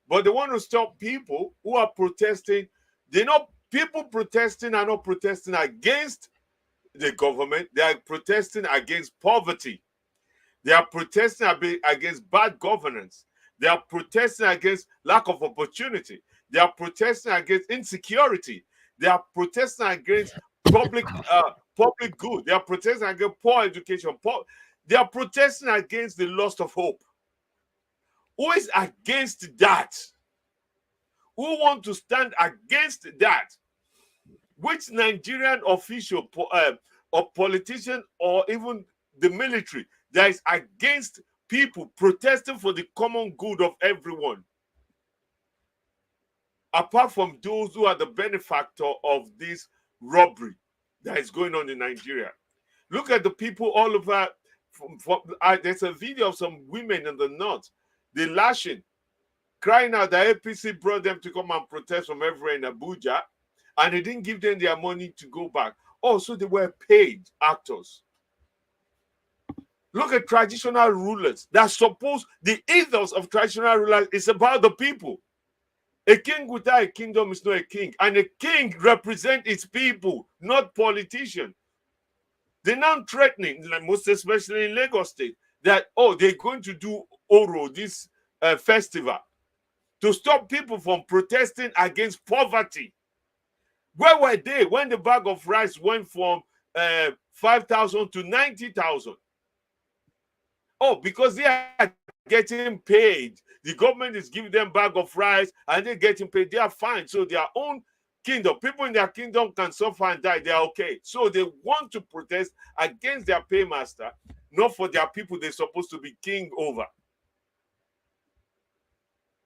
But they want to stop people who are protesting. People protesting are not protesting against the government. They are protesting against poverty. They are protesting against bad governance. They are protesting against lack of opportunity. They are protesting against insecurity. They are protesting against public good. They are protesting against poor education. They are protesting against the loss of hope. Who is against that? Who want to stand against that? Which Nigerian official or politician or even the military that is against people protesting for the common good of everyone? Apart from those who are the benefactor of this robbery that is going on in Nigeria. Look at the people all over. There's a video of some women in the north. They're lashing, crying out that APC brought them to come and protest from everywhere in Abuja, and they didn't give them their money to go back. Oh, so they were paid actors. Look at traditional rulers. That suppose the ethos of traditional rulers is about the people. A king without a kingdom is not a king. And a king represents its people, not politicians. They're now threatening, like most especially in Lagos State, that, oh, they're going to do Oro, this festival, to stop people from protesting against poverty. Where were they when the bag of rice went from 5,000 to 90,000? Oh, because they are getting paid. The government is giving them bag of rice and they're getting paid. They are fine. So their own kingdom, people in their kingdom can suffer and die. They are okay. So they want to protest against their paymaster, not for their people they're supposed to be king over.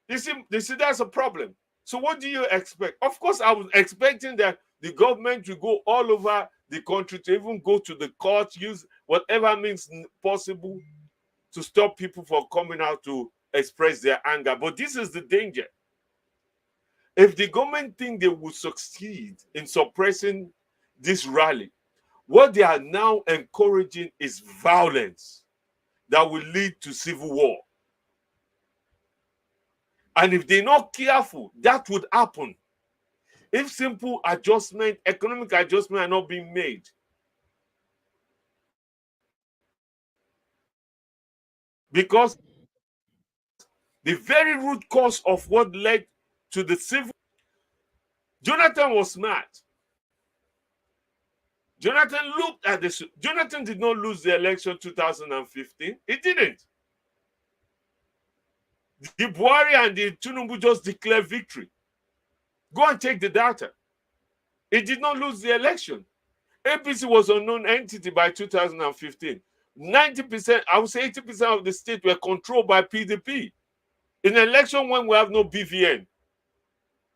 You see, that's a problem. So what do you expect? Of course, I was expecting that the government to go all over the country, to even go to the court, use whatever means possible to stop people from coming out to express their anger. But this is the danger. If the government think they will succeed in suppressing this rally, what they are now encouraging is violence that will lead to civil war. And if they're not careful, that would happen. If simple adjustment, economic adjustment are not being made, because the very root cause of what led to the civil, Jonathan was smart. Jonathan looked at this. Jonathan did not lose the election 2015. He didn't. The Buhari and the Tinubu just declared victory. Go and take the data. He did not lose the election. APC was an unknown entity by 2015. 90%, I would say 80% of the state were controlled by PDP. In an election when we have no BVN,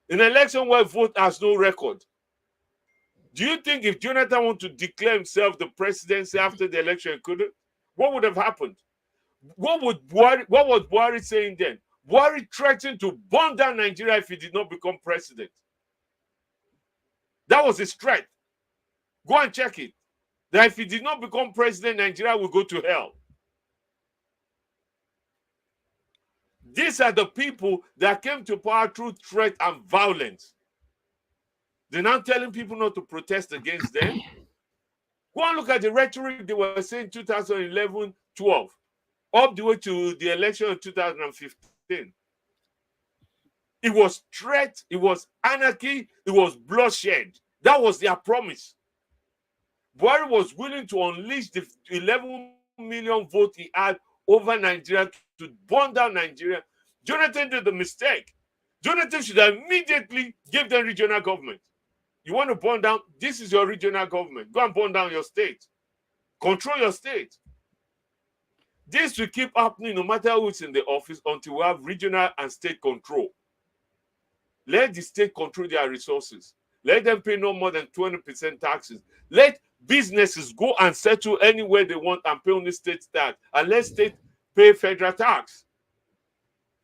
in an election where vote has no record, do you think if Jonathan wanted to declare himself the presidency after the election, couldn't? What would have happened? What was Buhari saying then? Buhari threatened to burn down Nigeria if he did not become president. That was his threat. Go and check it. That if he did not become president, Nigeria will go to hell. These are the people that came to power through threat and violence. They're now telling people not to protest against them. Go and look at the rhetoric they were saying 2011-12, up the way to the election of 2015. It was threat, it was anarchy, it was bloodshed. That was their promise. Buhari was willing to unleash the 11 million votes he had over Nigeria to burn down Nigeria. Jonathan did the mistake. Jonathan should immediately give them regional government. You want to burn down? This is your regional government. Go and burn down your state. Control your state. This will keep happening no matter who's in the office until we have regional and state control. Let the state control their resources. Let them pay no more than 20% taxes. Let businesses go and settle anywhere they want and pay only state tax. And let state pay federal tax.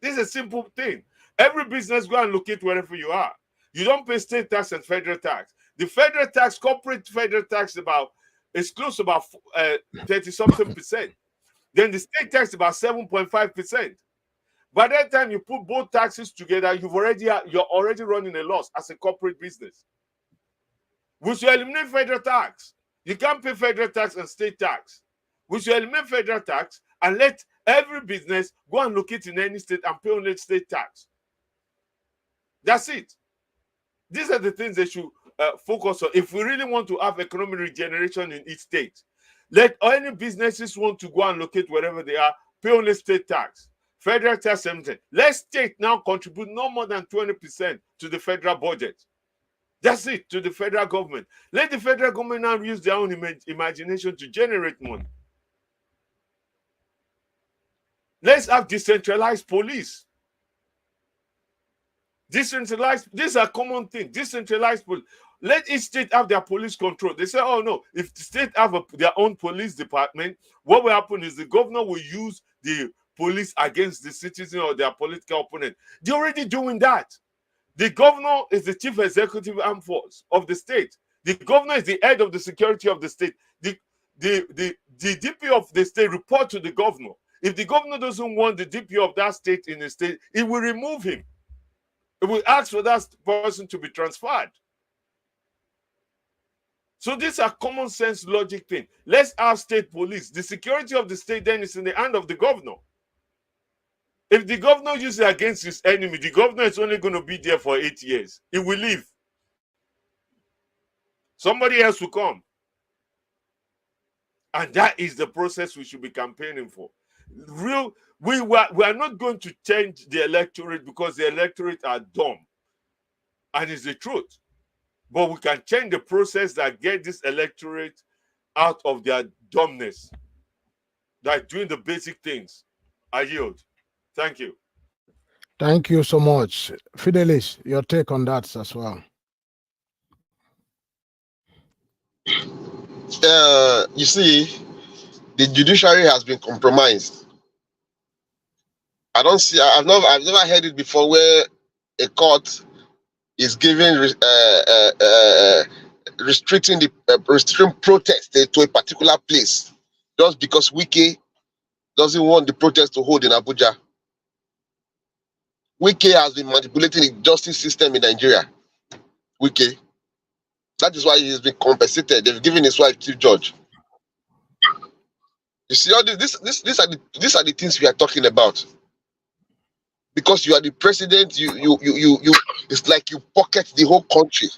This is a simple thing. Every business, go and locate wherever you are. You don't pay state tax and federal tax. The federal tax, corporate federal tax, is close to about 30-something%. Then the state tax is about 7.5%. By that time you put both taxes together, you're already running a loss as a corporate business. We should eliminate federal tax. You can't pay federal tax and state tax. We should eliminate federal tax and let every business go and locate in any state and pay only state tax. That's it. These are the things they should focus on. If we really want to have economic regeneration in each state, let any businesses want to go and locate wherever they are, pay only state tax. Federal tax, 17. Let state now contribute no more than 20% to the federal budget. That's it, to the federal government. Let the federal government now use their own imagination to generate money. Let's have decentralized police. Decentralized, these are common things. Decentralized police. Let each state have their police control. They say, oh no, if the state have their own police department, what will happen is the governor will use the police against the citizen or their political opponent. They're already doing that. The governor is the chief executive arm force of the state. The governor is the head of the security of the state. The the DP of the state report to the governor. If the governor doesn't want the DP of that state in the state, it will remove him. It will ask for that person to be transferred. So these are common sense logic things. Let's have state police. The security of the state then is in the hand of the governor. If the governor uses it against his enemy, the governor is only going to be there for 8 years. He will leave. Somebody else will come. And that is the process we should be campaigning for. We are not going to change the electorate because the electorate are dumb. And it's the truth. But we can change the process that get this electorate out of their dumbness. Like doing the basic things. I yield. Thank you. Thank you so much. Fidelis, your take on that as well. You see, the judiciary has been compromised. I've never heard it before where a court is giving restricting protest to a particular place just because Wike doesn't want the protest to hold in Abuja. Wike has been manipulating the justice system in Nigeria. Wike. That is why he has been compensated. They've given his wife chief judge. You see, all these are the things we are talking about. Because you are the president, you it's like you pocket the whole country.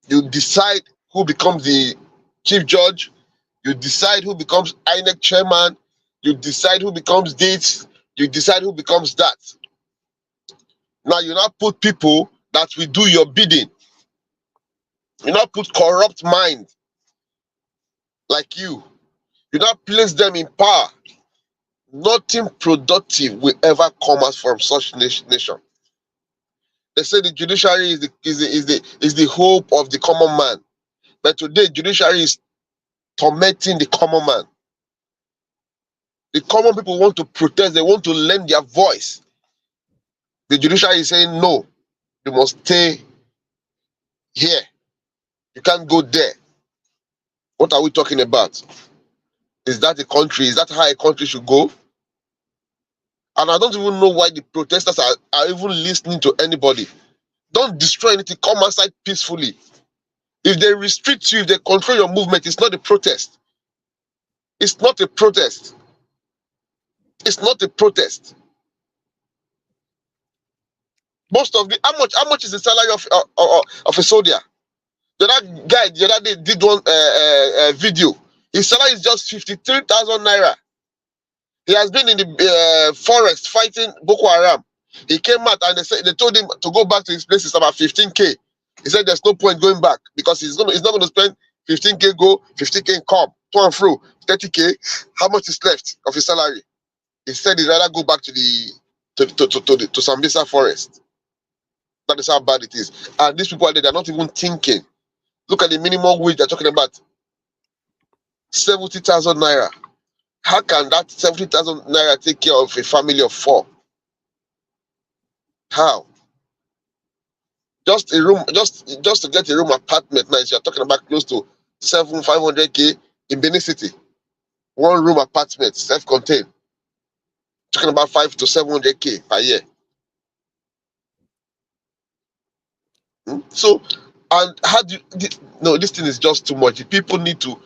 You decide who becomes the chief judge, you decide who becomes INEC chairman, you decide who becomes this, you decide who becomes that. Now you now put people that will do your bidding. You now put corrupt mind like you. You now place them in power. Nothing productive will ever come out from such nation. They say the judiciary is the hope of the common man. But today, judiciary is tormenting the common man. The common people want to protest. They want to lend their voice. The judiciary is saying, no, you must stay here. You can't go there. What are we talking about? Is that a country? Is that how a country should go? And I don't even know why the protesters are even listening to anybody. Don't destroy anything. Come outside peacefully. If they restrict you, if they control your movement, it's not a protest. It's not a protest. It's not a protest. Most of the how much is the salary of a soldier? The other guy the other day did one video. His salary is just 53,000 naira. He has been in the forest fighting Boko Haram. He came out and they told him to go back to his place. It's about 15K. He said there's no point going back because he's not going to spend 15K go, 50K come, to and fro, 30K. How much is left of his salary? He said he'd rather go back to Sambisa forest. That is how bad it is. And these people they're not even thinking. Look at the minimum wage they're talking about. 70,000 naira. How can that 70,000 naira take care of a family of 4? How? Just a room, just to get a room apartment now, you're talking about close to 500K in Benin City. 1 room apartment, self-contained. Talking about 5 to 700K per year. So, and how do you, no, this thing is just too much. People need to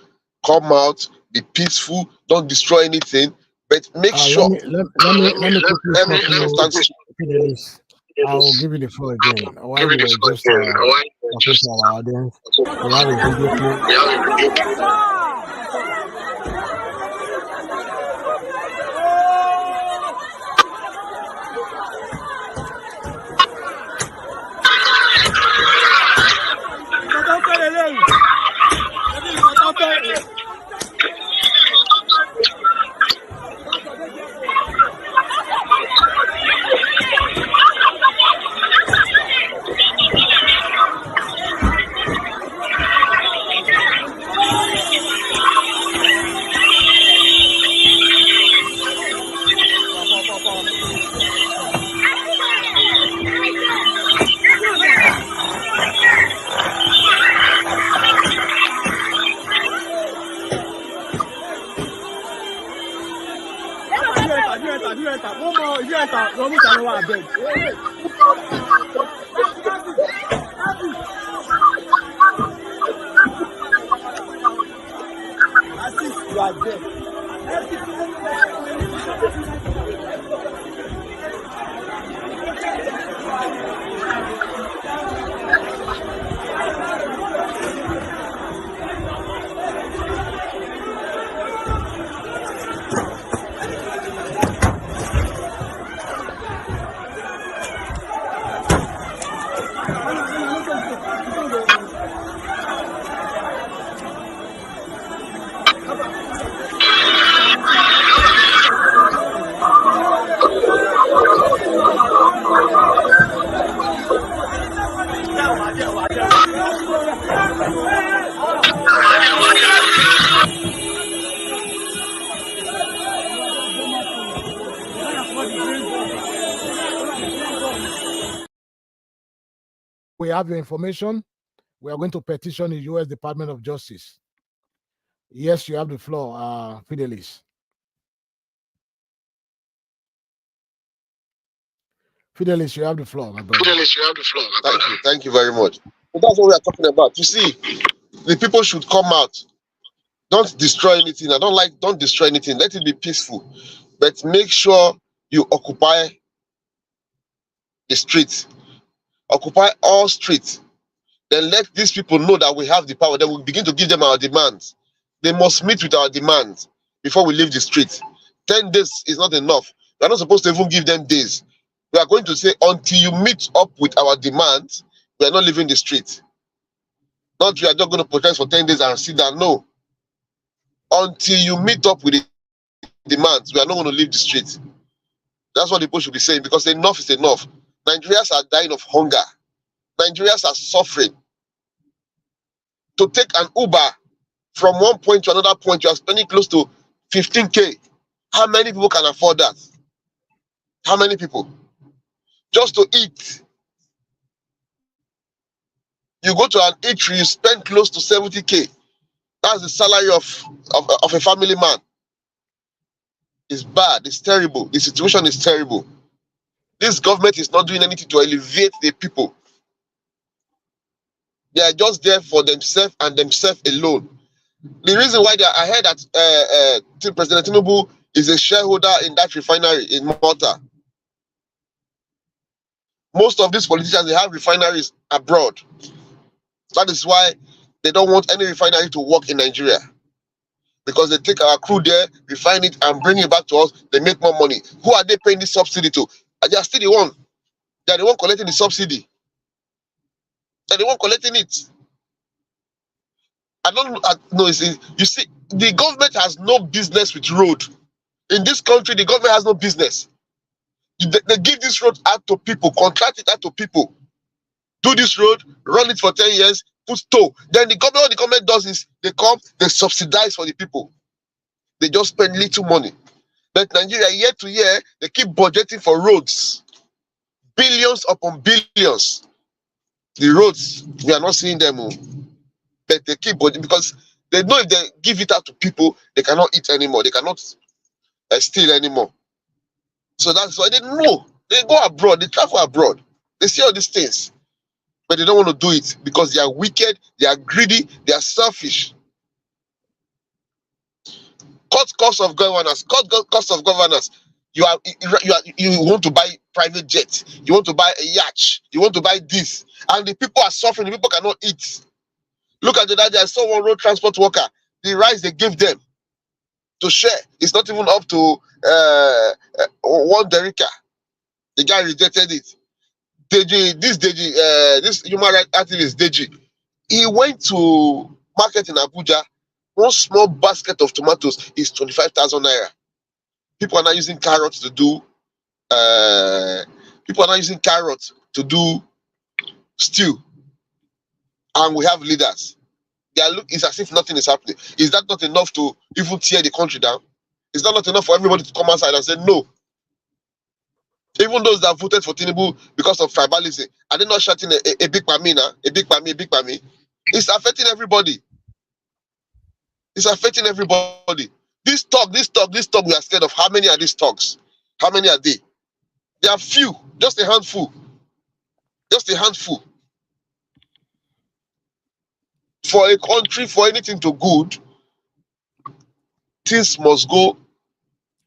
come out, be peaceful, don't destroy anything, but make sure. Let me quickly I'll give you the floor again. While we were just talking to our audience, we have a video clip. We have your information. We are going to petition the U.S. Department of Justice. Yes, you have the floor, Fidelis. Fidelis, you have the floor, my brother. Fidelis, you have the floor. Thank you very much. So that's what we are talking about. You see, the people should come out. Don't destroy anything. Don't destroy anything. Let it be peaceful. But make sure you occupy the streets. Occupy all streets. Then let these people know that we have the power. Then we begin to give them our demands. They must meet with our demands before we leave the street. 10 days is not enough. We are not supposed to even give them days. We are going to say, until you meet up with our demands, we are not leaving the street. Not we are not going to protest for 10 days and sit down. No. Until you meet up with the demands, we are not going to leave the street. That's what the people should be saying, because enough is enough. Nigerians are dying of hunger. Nigerians are suffering. To take an Uber from one point to another point, you are spending close to 15K. How many people can afford that? How many people? Just to eat. You go to an eatery, you spend close to 70K. That's the salary of a family man. It's bad. It's terrible. The situation is terrible. This government is not doing anything to elevate the people. They are just there for themselves and themselves alone. The reason why I heard that President Tinubu is a shareholder in that refinery in Malta. Most of these politicians, they have refineries abroad. That is why they don't want any refinery to work in Nigeria. Because they take our crude there, refine it, and bring it back to us. They make more money. Who are they paying this subsidy to? They are still the one. They are the one collecting the subsidy. They are the one collecting it. I don't know. You see, the government has no business with road. In this country, the government has no business. They give this road out to people, contract it out to people. Do this road, run it for 10 years, put toll. Then what the government does is they come, they subsidize for the people. They just spend little money. But Nigeria, year to year, they keep budgeting for roads. Billions upon billions. The roads, we are not seeing them. But they keep budgeting because they know if they give it out to people, they cannot eat anymore. They cannot steal anymore. So that's why they know. They go abroad, they travel abroad. They see all these things. But they don't want to do it because they are wicked, they are greedy, they are selfish. Cut cost of governance. You want to buy private jets, you want to buy a yacht, you want to buy this, and the people are suffering. The people cannot eat. Look at that. I saw one road transport worker. The rice they give them to share, it's not even up to 1 derrica. The guy rejected it. This human rights activist Deji, he went to market in Abuja. One small basket of tomatoes is 25,000 naira. People are not using carrots to do. Stew, and we have leaders. It's as if nothing is happening. Is that not enough to even tear the country down? Is that not enough for everybody to come outside and say no? Even those that voted for Tinubu because of tribalism, are they not shouting a big pamina, a big pami? It's affecting everybody. It's affecting everybody. This talk, we are scared of. How many are these talks? How many are they? They are few, just a handful. Just a handful. For a country, for anything to good, things must go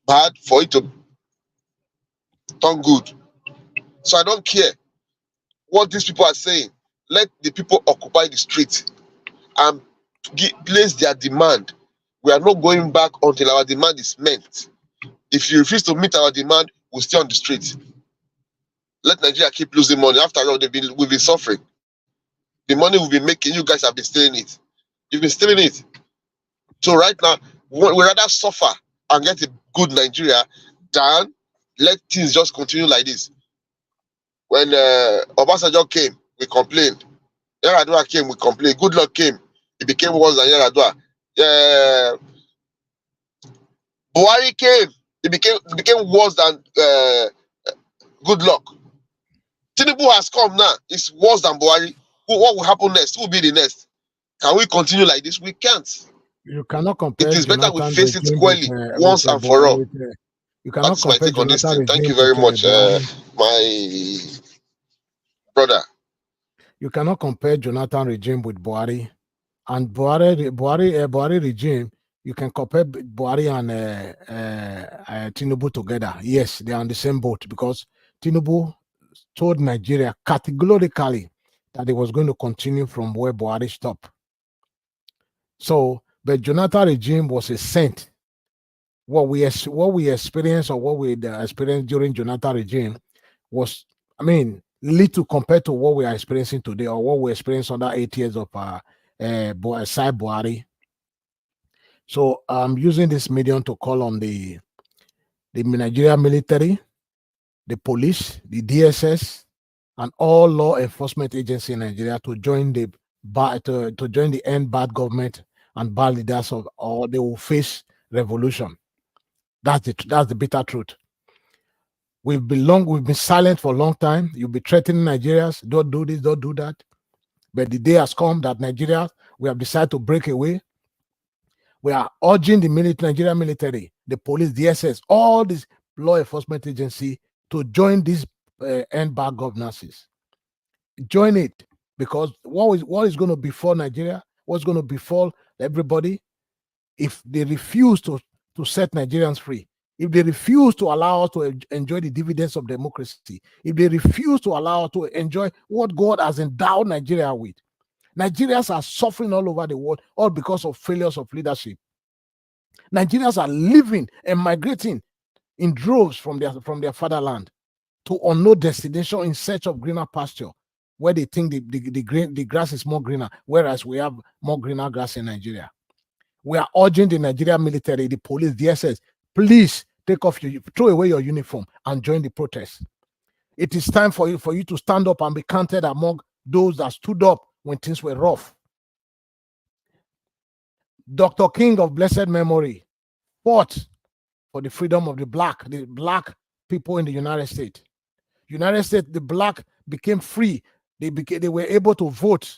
bad for it to turn good. So I don't care what these people are saying. Let the people occupy the street and place their demand. We are not going back until our demand is met. If you refuse to meet our demand, we'll stay on the street. Let Nigeria keep losing money. After all, we've been suffering. The money we've been making, you guys have been stealing it. You've been stealing it. So right now, we'd rather suffer and get a good Nigeria than let things just continue like this. When Obasanjo came, we complained. Yar'Adua came, we complained. Good Luck came, it became worse than Yar'Adua. Buhari came, it became worse than Good Luck. Tinubu has come now, it's worse than Buhari. What will happen next? Who will be the next? Can we continue like this? We can't. You cannot compare. It is better we Jonathan face it squarely once and Buhari for all. You cannot That's my compare take on this Jonathan thing. Thank you regime very with, much, Buhari. my brother. You cannot compare Jonathan regime with Buhari. And Buhari regime, you can compare Buhari and Tinubu together. Yes, they are on the same boat because Tinubu told Nigeria categorically that it was going to continue from where Buhari stopped. So, the Jonathan regime was a saint. What we experienced or what we experienced during Jonathan regime was, I mean, little compared to what we are experiencing today or what we experienced under 8 years of Sai Buhari. So I'm using this medium to call on the Nigerian military, the police, the DSS, and all law enforcement agencies in Nigeria to join the end bad government and bad leaders or they will face revolution. That's the bitter truth. We've been silent for a long time. You'll be threatening Nigerians, don't do this, don't do that. But the day has come that Nigeria, we have decided to break away. We are urging the Nigerian military, the police, the SS, all these law enforcement agency to join these end bad governances. Join it, because what is going to befall Nigeria, what's going to befall everybody if they refuse to set Nigerians free, if they refuse to allow us to enjoy the dividends of democracy, if they refuse to allow us to enjoy what God has endowed Nigeria with. Nigerians are suffering all over the world, all because of failures of leadership. Nigerians are living and migrating in droves from their fatherland to unknown destination in search of greener pasture, where they think the grass is more greener, whereas we have more greener grass in Nigeria. We are urging the Nigerian military, the police, the SS, please throw away your uniform and join the protest. It is time for you to stand up and be counted among those that stood up when things were rough. Dr. King of blessed memory fought for the freedom of the black people in the United States. The black became free. They were able to vote,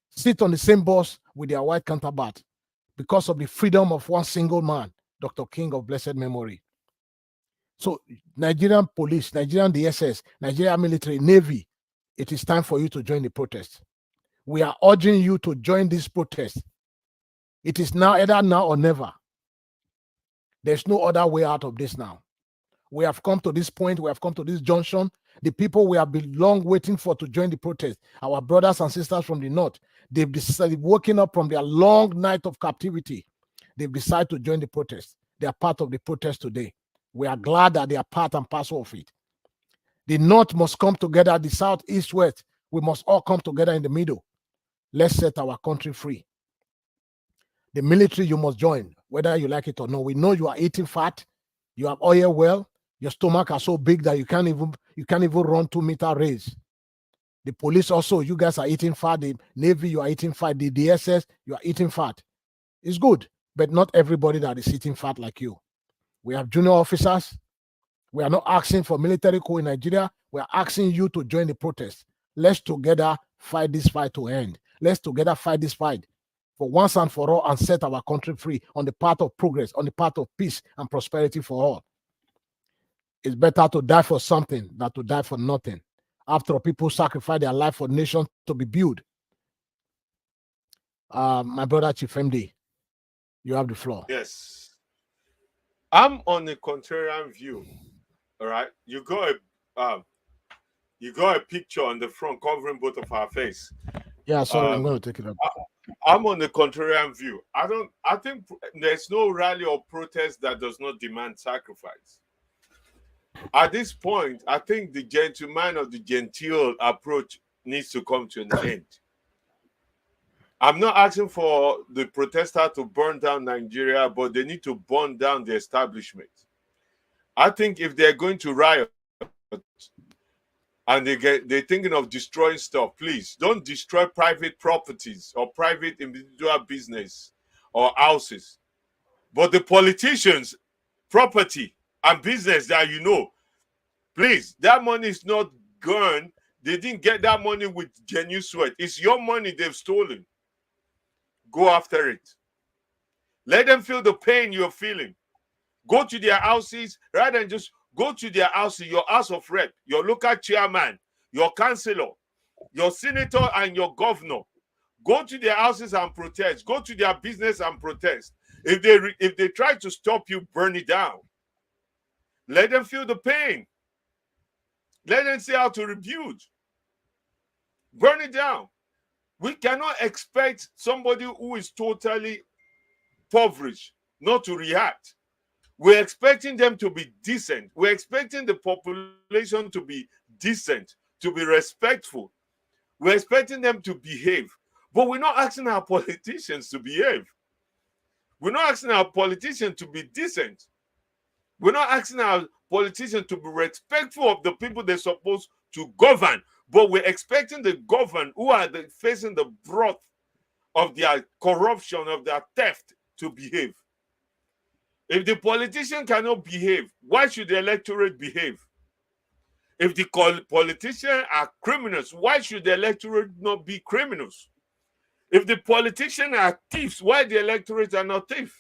sit on the same bus with their white counterpart because of the freedom of one single man, Dr. King of blessed memory. So Nigerian police, Nigerian DSS, Nigerian military, Navy, it is time for you to join the protest. We are urging you to join this protest. It is now, either now or never. There's no other way out of this now. We have come to this point, we have come to this junction. The people we have been long waiting for to join the protest, our brothers and sisters from the north, they've decided, waking up from their long night of captivity, they've decided to join the protest. They are part of the protest today. We are glad that they are part and parcel of it. The north must come together, the south, east, west. We must all come together in the middle. Let's set our country free. The military, you must join, whether you like it or not. We know you are eating fat, you have oil well, your stomach are so big that you can't even run 2-meter race. The police also, you guys are eating fat. The Navy, you are eating fat. The DSS, you are eating fat. It's good, but not everybody that is eating fat like you. We have junior officers. We are not asking for military coup in Nigeria. We are asking you to join the protest. Let's together fight this fight to end. Let's together fight this fight for once and for all and set our country free on the path of progress, on the path of peace and prosperity for all. It's better to die for something than to die for nothing. After all, people sacrifice their life for nations to be built. My brother Chief MD, you have the floor. Yes. I'm on the contrarian view. All right. You got a picture on the front covering both of our face. Yeah, sorry, I'm going to take it up. I'm on the contrarian view. I think there's no rally or protest that does not demand sacrifice. At this point, I think the gentleman or the genteel approach needs to come to an end. I'm not asking for the protester to burn down Nigeria, but they need to burn down the establishment. I think if they're going to riot and they're thinking of destroying stuff, please don't destroy private properties or private individual business or houses. But the politicians' property and business that you know, please, that money is not gone. They didn't get that money with genuine sweat. It's your money they've stolen. Go after it. Let them feel the pain you're feeling. Go to their houses rather than just go to their houses, your house of rep, your local chairman, your councillor, your senator, and your governor. Go to their houses and protest. Go to their business and protest. If they try to stop you, burn it down. Let them feel the pain. Let them see how to rebuild. Burn it down. We cannot expect somebody who is totally impoverished not to react. We're expecting them to be decent. We're expecting the population to be decent, to be respectful. We're expecting them to behave. But we're not asking our politicians to behave. We're not asking our politicians to be decent. We're not asking our politicians to be respectful of the people they're supposed to govern. But we're expecting the governed who are facing the brunt of their corruption, of their theft, to behave. If the politician cannot behave, why should the electorate behave? If the politicians are criminals, why should the electorate not be criminals? If the politicians are thieves, why the electorate are not thieves?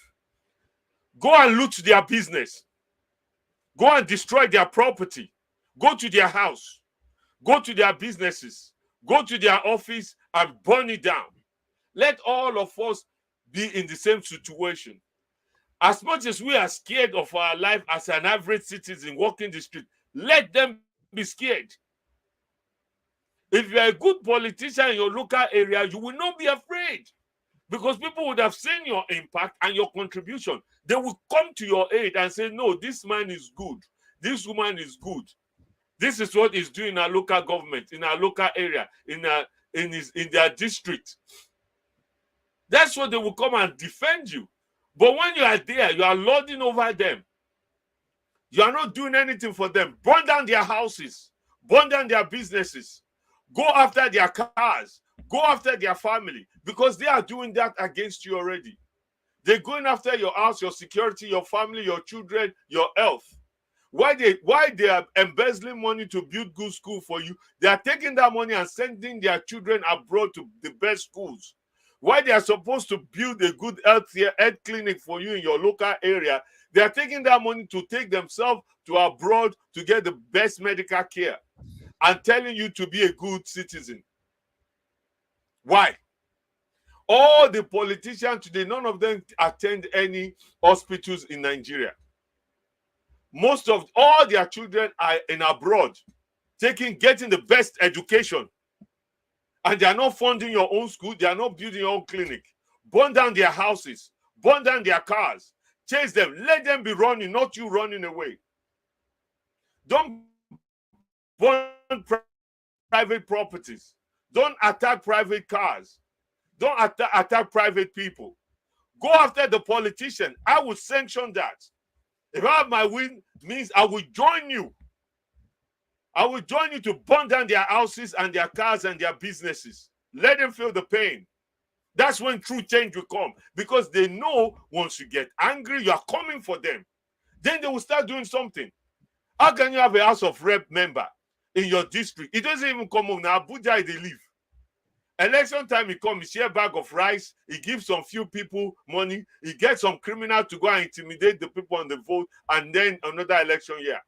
Go and loot their business. Go and destroy their property. Go to their house. Go to their businesses. Go to their office and burn it down. Let all of us be in the same situation. As much as we are scared of our life as an average citizen walking the street, let them be scared. If you're a good politician in your local area, you will not be afraid because people would have seen your impact and your contribution. They will come to your aid and say, no, this man is good. This woman is good. This is what he's doing in our local government, in our local area, in their district. That's what they will come and defend you. But when you are there, you are lording over them. You are not doing anything for them. Burn down their houses. Burn down their businesses. Go after their cars. Go after their family. Because they are doing that against you already. They're going after your house, your security, your family, your children, your health. Why they are embezzling money to build good school for you? They are taking that money and sending their children abroad to the best schools. Why they are supposed to build a good health clinic for you in your local area, they are taking that money to take themselves to abroad to get the best medical care and telling you to be a good citizen. Why? All the politicians today, none of them attend any hospitals in Nigeria. Most of all their children are in abroad, getting the best education. And they are not funding your own school. They are not building your own clinic. Burn down their houses. Burn down their cars. Chase them. Let them be running, not you running away. Don't burn private properties. Don't attack private cars. Don't attack private people. Go after the politician. I will sanction that. If I have my win, means I will join you. I will join you to burn down their houses and their cars and their businesses. Let them feel the pain. That's when true change will come. Because they know once you get angry, you are coming for them. Then they will start doing something. How can you have a House of Rep member in your district? It doesn't even come home. Now, Abuja, they live. Election time, he comes, he share a bag of rice, he gives some few people money, he gets some criminal to go and intimidate the people on the vote, and then another election year.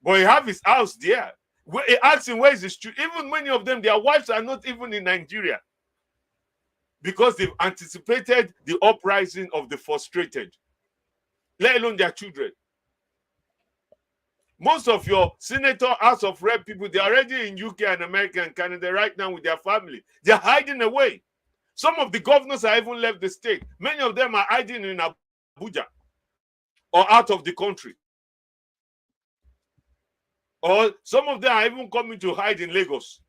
But he have his house there. He asks him, where is his children? Even many of them, their wives are not even in Nigeria, because they've anticipated the uprising of the frustrated, let alone their children. Most of your senator, House of Rep people, they're already in UK and America and Canada right now with their family. They're hiding away. Some of the governors have even left the state. Many of them are hiding in Abuja or out of the country. Or some of them are even coming to hide in Lagos.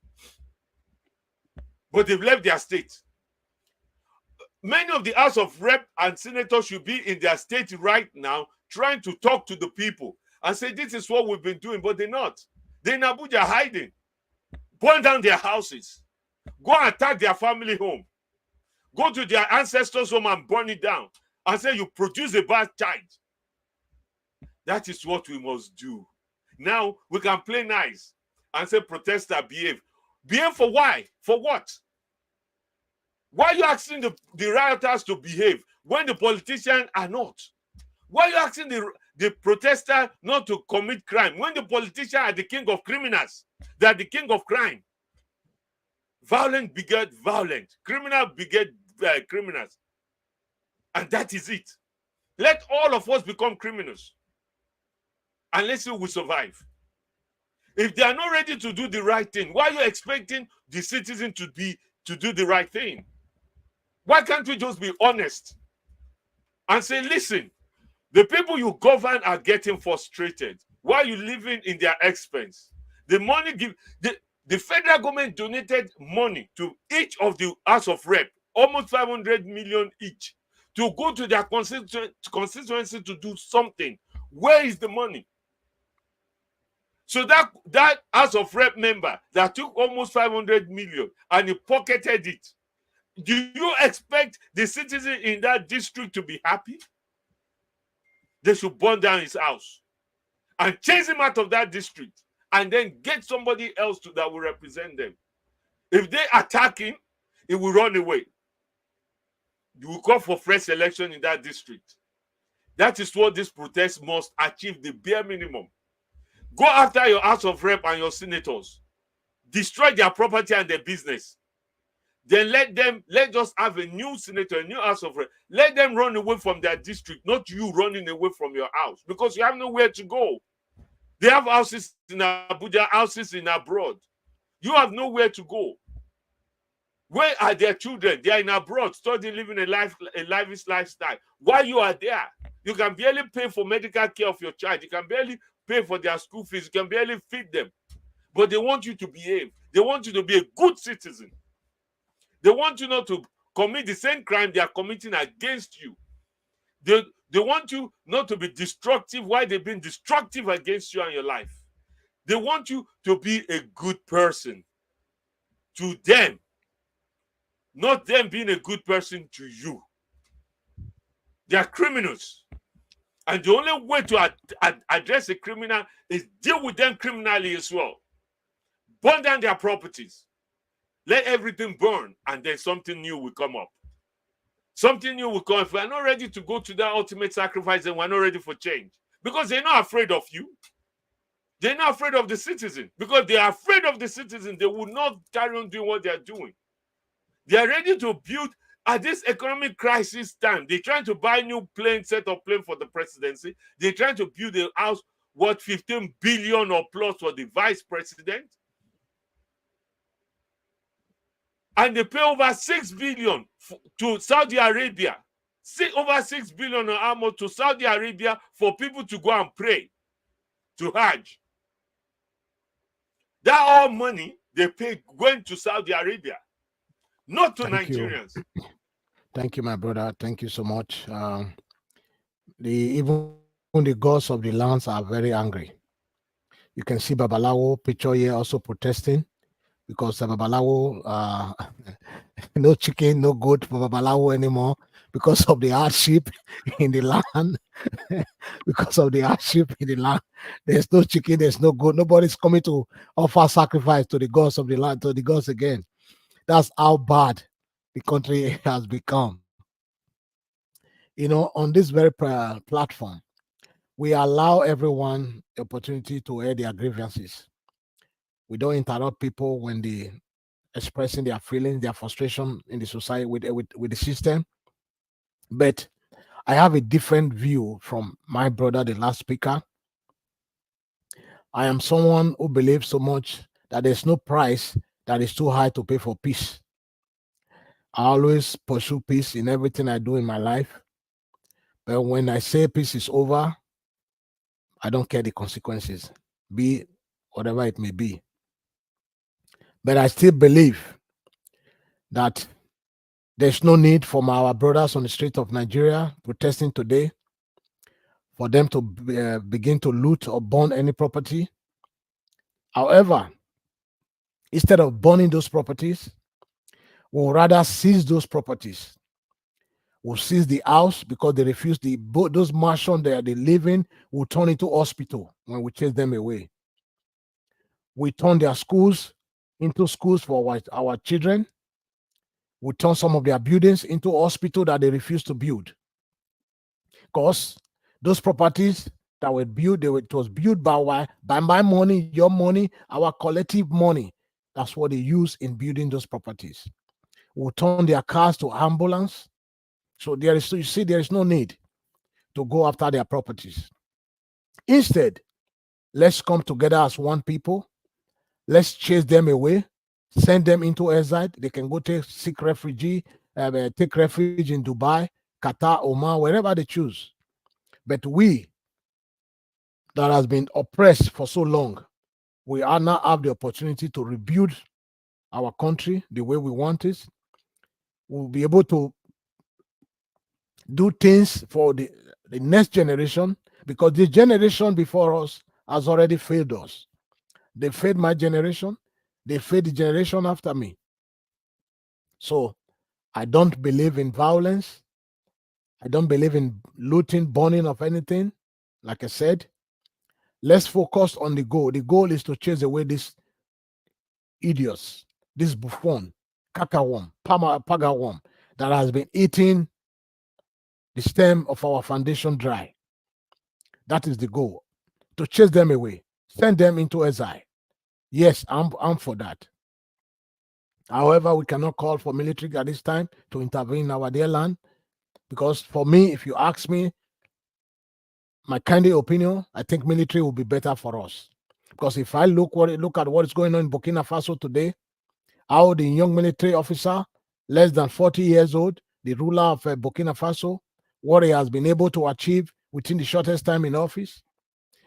But they've left their state. Many of the House of Rep and senators should be in their state right now, trying to talk to the people and say, this is what we've been doing, but they're not. They're in Abuja hiding. Burn down their houses. Go and attack their family home. Go to their ancestors' home and burn it down and say you produce a bad child. That is what we must do. Now we can play nice and say, protester, behave. Behave for why? For what? Why are you asking the rioters to behave when the politicians are not? Why are you asking the protester not to commit crime when the politicians are the king of criminals? They are the king of crime. Violent beget violent. Criminal beget criminals. And that is it. Let all of us become criminals. And let's see who will survive. If they are not ready to do the right thing, why are you expecting the citizen to do the right thing? Why can't we just be honest and say, listen, the people you govern are getting frustrated. Why are you living in their expense? The money the federal government donated money to each of the House of Rep, almost 500 million each, to go to their constituency to do something. Where is the money? So that House of Rep member that took almost 500 million and he pocketed it, do you expect the citizen in that district to be happy? They should burn down his house and chase him out of that district and then get somebody else that will represent them. If they attack him, he will run away. You will call for fresh election in that district. That is what this protest must achieve, the bare minimum. Go after your House of Rep and your senators. Destroy their property and their business. Then let us have a new senator, a new House of Rep. Let them run away from their district, not you running away from your house, because you have nowhere to go. They have houses in Abuja, houses in abroad. You have nowhere to go. Where are their children? They are in abroad, studying, living a lavish lifestyle. While you are there, you can barely pay for medical care of your child. You can barely pay for their school fees. You can barely feed them. But they want you to behave. They want you to be a good citizen. They want you not to commit the same crime they are committing against you. They want you not to be destructive while they've been destructive against you and your life. They want you to be a good person to them, not them being a good person to you. They are criminals. And the only way to address a criminal is deal with them criminally as well. Burn down their properties. Let everything burn, and then something new will come up. Something new will come. If we're not ready to go to that ultimate sacrifice, then we're not ready for change. Because they're not afraid of you. They're not afraid of the citizen. Because they are afraid of the citizen, they will not carry on doing what they're doing. They are ready to build, at this economic crisis time, they're trying to buy new set of plane for the presidency. They're trying to build a house worth 15 billion or plus for the vice president. And they pay over 6 billion to Saudi Arabia. Over 6 billion or almost to Saudi Arabia for people to go and pray to Hajj. That all money they pay going to Saudi Arabia, not to Nigerians. Thank you, my brother. Thank you so much. Even the gods of the lands are very angry. You can see Babalawo picture here also protesting, because Babalawo, no chicken, no goat for Babalawo anymore, because of the hardship in the land. Because of the hardship in the land, there's no chicken, there's no goat. Nobody's coming to offer sacrifice to the gods of the land, to the gods again. That's how bad the country has become. You know, on this very platform, we allow everyone the opportunity to air their grievances. We don't interrupt people when they expressing their feelings, their frustration in the society with the system. But I have a different view from my brother, the last speaker. I am someone who believes so much that there's no price that is too high to pay for peace. I always pursue peace in everything I do in my life. But when I say peace is over, I don't care the consequences, be whatever it may be. But I still believe that there's no need for our brothers on the street of Nigeria protesting today for them to begin to loot or burn any property. However, instead of burning those properties, we'll rather seize those properties. We'll seize the house because they refuse those mansions they live in. We'll turn into hospital when we chase them away. We turn their schools into schools for our children. We turn some of their buildings into hospital that they refuse to build. Because those properties that were built, it was built by my money, your money, our collective money. That's what they use in building those properties. We'll turn their cars to ambulance. So you see, there is no need to go after their properties. Instead, let's come together as one people. Let's chase them away, send them into exile. They can go seek refuge in Dubai, Qatar, Oman, wherever they choose. But we that has been oppressed for so long, we are now have the opportunity to rebuild our country the way we want it. We'll be able to do things for the next generation, because the generation before us has already failed us. They failed my generation. They failed the generation after me. So I don't believe in violence. I don't believe in looting, burning of anything. Like I said, let's focus on the goal. The goal is to chase away these idiots, this buffon, kakaworm, pagaworm that has been eating the stem of our foundation dry. That is the goal, to chase them away, send them into exile. Yes, I'm for that. However, we cannot call for military at this time to intervene in our dear land, because for me, if you ask me, my kind of opinion, I think military will be better for us. Because if I look at what is going on in Burkina Faso today, how the young military officer, less than 40 years old, the ruler of Burkina Faso, what he has been able to achieve within the shortest time in office,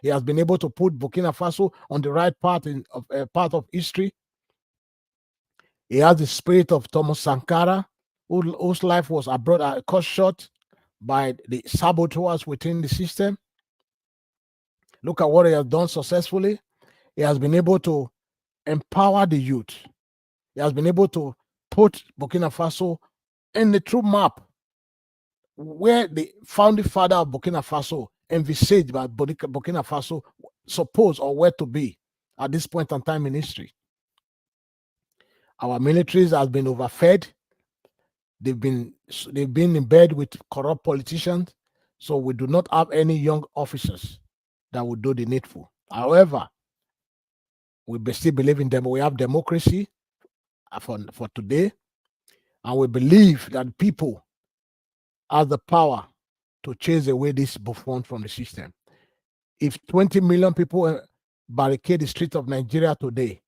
he has been able to put Burkina Faso on the right path of history. He has the spirit of Thomas Sankara, whose life was cut short by the saboteurs within the system. Look at what he has done successfully. He has been able to empower the youth. He has been able to put Burkina Faso in the true map where the founding father of Burkina Faso envisaged by Burkina Faso supposed or where to be at this point in time in history. Our militaries have been overfed. They've been in bed with corrupt politicians. So we do not have any young officers that will do the needful. However, we still believe in them. We have democracy for today, and we believe that people have the power to chase away this buffon from the system. If 20 million people barricade the streets of Nigeria today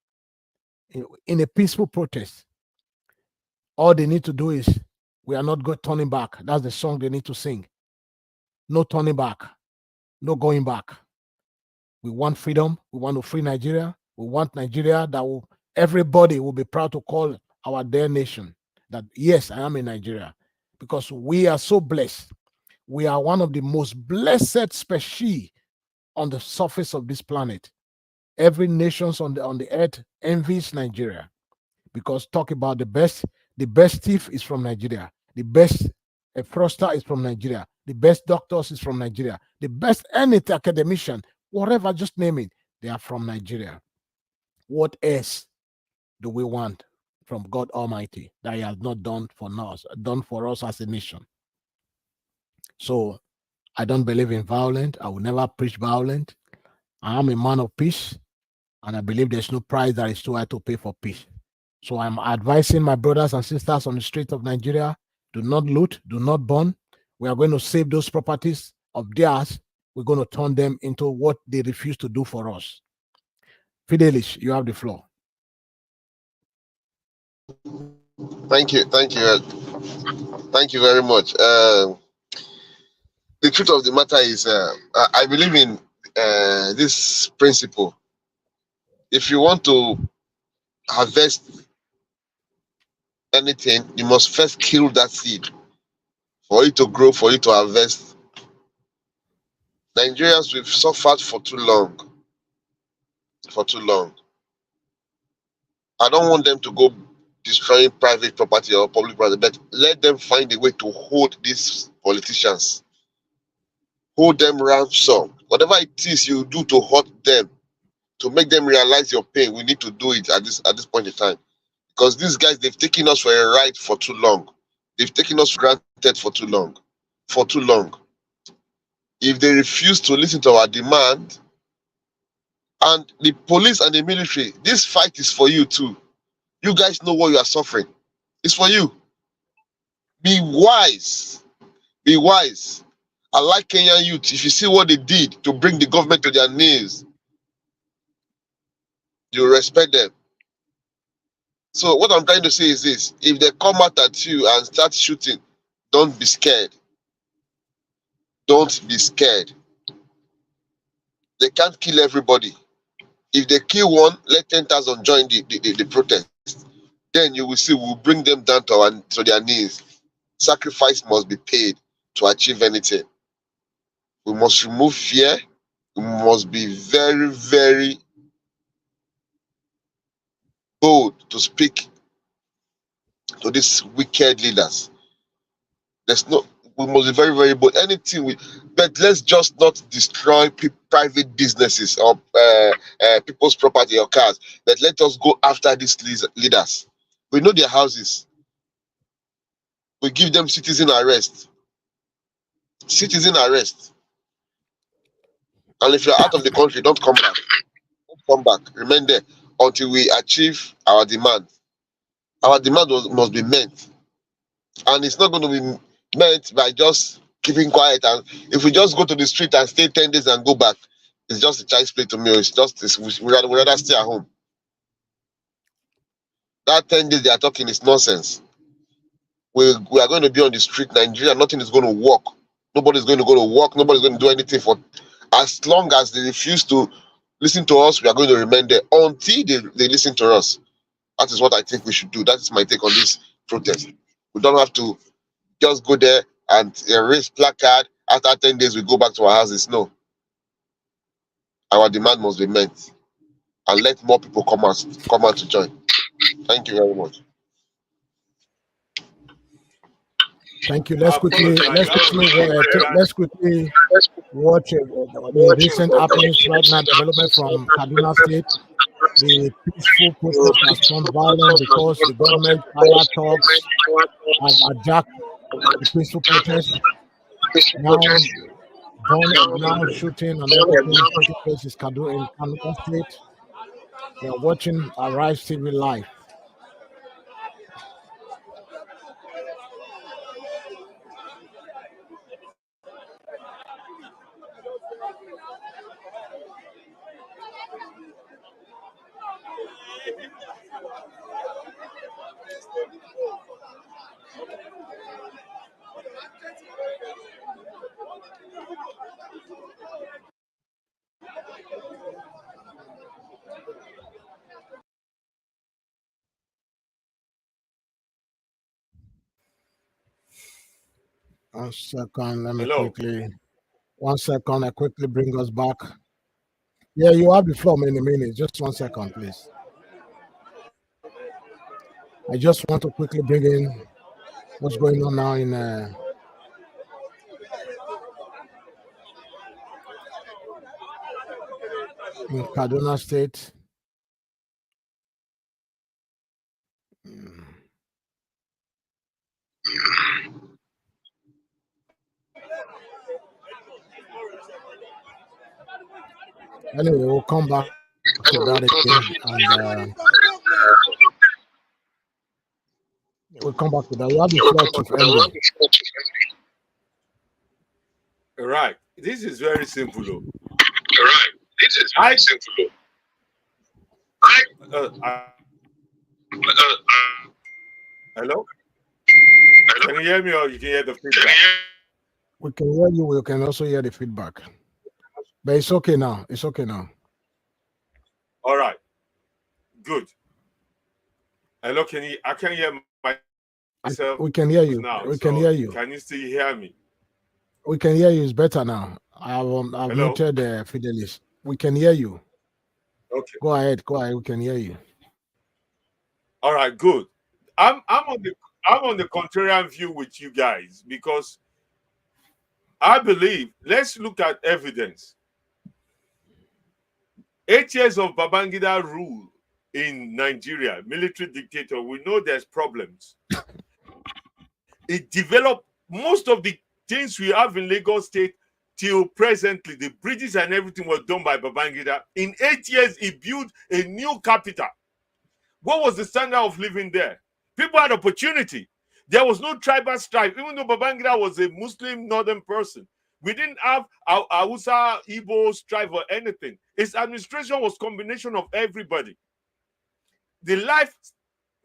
in a peaceful protest, all they need to do is, we are not turning back. That's the song they need to sing. No turning back, no going back. We want freedom. We want to free Nigeria. We want Nigeria that everybody will be proud to call our dear nation. That yes, I am in Nigeria, because we are so blessed. We are one of the most blessed species on the surface of this planet. Every nation on the earth envies Nigeria, because talk about the best thief is from Nigeria. The best fraudster is from Nigeria. The best doctors is from Nigeria. The best any academician, whatever, just name it, they are from Nigeria. What else do we want from God Almighty that He has not done for us as a nation? So I don't believe in violence. I will never preach violence. I am a man of peace, and I believe there's no price that is too high to pay for peace. So I'm advising my brothers and sisters on the streets of Nigeria, do not loot, do not burn. We are going to save those properties of theirs. We're going to turn them into what they refuse to do for us. Fidelis, you have the floor. Thank you. Thank you very much. The truth of the matter is, I believe in this principle. If you want to harvest anything, you must first kill that seed for it to grow, for it to harvest. Nigerians, we've suffered for too long. For too long. I don't want them to go destroying private property or public property, but let them find a way to hold these politicians. Hold them ransom. Whatever it is you do to hurt them, to make them realize your pain, we need to do it at this point in time. Because these guys, they've taken us for a ride for too long. They've taken us for granted for too long. For too long. If they refuse to listen to our demand, and the police and the military, this fight is for you too. You guys know what you are suffering. It's for you. Be wise. Be wise. I like Kenyan youth. If you see what they did to bring the government to their knees, you respect them. So what I'm trying to say is this. If they come out at you and start shooting, don't be scared. Don't be scared. They can't kill everybody. If they kill one, let 10,000 join the protest. Then you will see we'll bring them down to their knees. Sacrifice must be paid to achieve anything. We must remove fear. We must be very, very bold to speak to these wicked leaders. We must be very, very bold. But let's just not destroy private businesses or people's property or cars. But let us go after these leaders. We know their houses. We give them citizen arrest. Citizen arrest. And if you're out of the country, don't come back. Don't come back. Remain there until we achieve our demand. Our demand must be met. And it's not going to be met by just keeping quiet. And if we just go to the street and stay 10 days and go back, it's just a child's play to me. We'd rather stay at home. That 10 days they are talking is nonsense. We are going to be on the street, Nigeria, nothing is going to work. Nobody's going to go to work. Nobody's going to do anything for. As long as they refuse to listen to us, we are going to remain there until they listen to us. That is what I think we should do. That is my take on this protest. We don't have to just go there and erase placard. After 10 days, we go back to our houses. No. Our demand must be met. And let more people come out to join. Thank you very much. Thank you. Let's quickly watch the recent happenings right now. Development from Kaduna State. The peaceful protest has turned violent because the government power talks have hijacked the peaceful protest. Now shooting and everything taking place in Kaduna State. We are watching Arise TV live. One second, I quickly bring us back. Yeah, you have the floor in a minute. Just 1 second, please. I just want to quickly bring in what's going on now in Kaduna State. Anyway, we'll come back to that again, and we'll come back to that. You have the floor, Chief Andy. Right. This is very simple, though. Right. This is very simple. Hello? Can you hear me, or you can hear the feedback? We can hear you. We can also hear the feedback. But it's okay now. It's okay now. All right. Good. Hello, I can hear myself. We can hear you. Now, we can hear you. Can you still hear me? We can hear you. It's better now. I've muted Fidelis. We can hear you. Okay. Go ahead. Go ahead. We can hear you. All right. Good. I'm on the contrarian view with you guys, because I believe, let's look at evidence. 8 years of Babangida rule in Nigeria, military dictator, we know there's problems. It developed most of the things we have in Lagos State till presently. The bridges and everything was done by Babangida. In 8 years, he built a new capital. What was the standard of living there? People had opportunity. There was no tribal strife. Even though Babangida was a Muslim northern person, we didn't have Hausa, Igbo strife or anything. His administration was combination of everybody. The life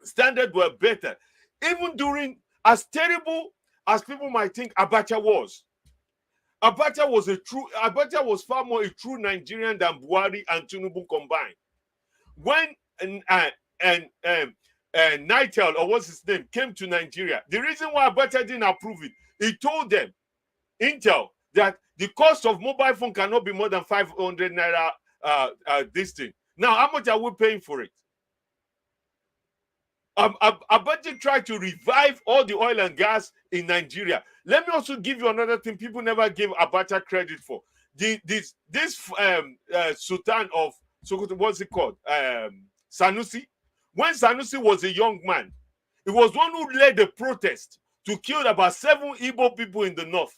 standard were better. Even during, as terrible as people might think Abacha was. Abacha was far more a true Nigerian than Buhari and Tinubu combined. When Nitel, or what's his name, came to Nigeria, the reason why Abacha didn't approve it, he told them, Intel, that the cost of mobile phone cannot be more than 500 naira this thing. Now, how much are we paying for it? Abacha tried to revive all the oil and gas in Nigeria. Let me also give you another thing people never gave Abacha credit for. This Sultan of Sokoto, what's it called? Sanusi. When Sanusi was a young man, he was one who led the protest to kill about 7 Igbo people in the north.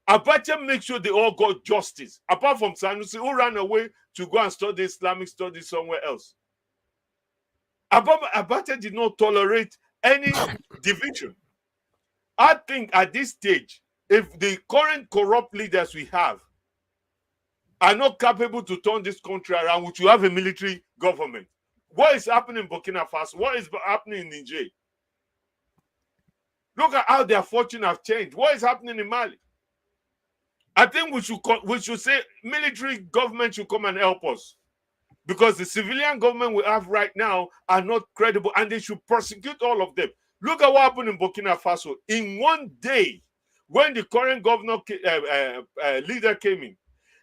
Abacha made sure they all got justice, apart from Sanusi, who ran away to go and study Islamic studies somewhere else. Abacha did not tolerate any division. I think at this stage, if the current corrupt leaders we have are not capable to turn this country around, which you have a military government, what is happening in Burkina Faso? What is happening in Niger? Look at how their fortune have changed. What is happening in Mali? I think we should say military government should come and help us, because the civilian government we have right now are not credible, and they should prosecute all of them. Look at what happened in Burkina Faso. In one day, when the current governor leader came in,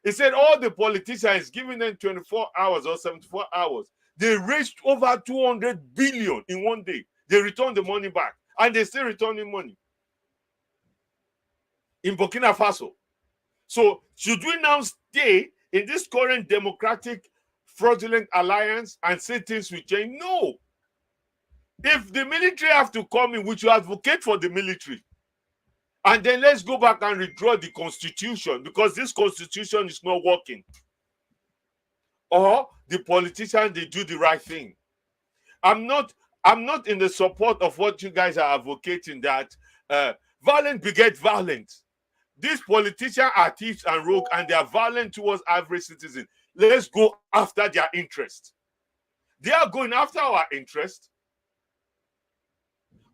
he said all the politicians giving them 24 hours or 74 hours. They raised over 200 billion in one day. They returned the money back, and they're still returning money in Burkina Faso. So should we now stay in this current democratic fraudulent alliance and say things will change? No. If the military have to come in, we should advocate for the military. And then let's go back and redraw the constitution, because this constitution is not working. Or the politicians, they do the right thing. I'm not in the support of what you guys are advocating, that violence begets violence. These politicians are thieves and rogue, and they are violent towards average citizen. Let's go after their interest. They are going after our interest.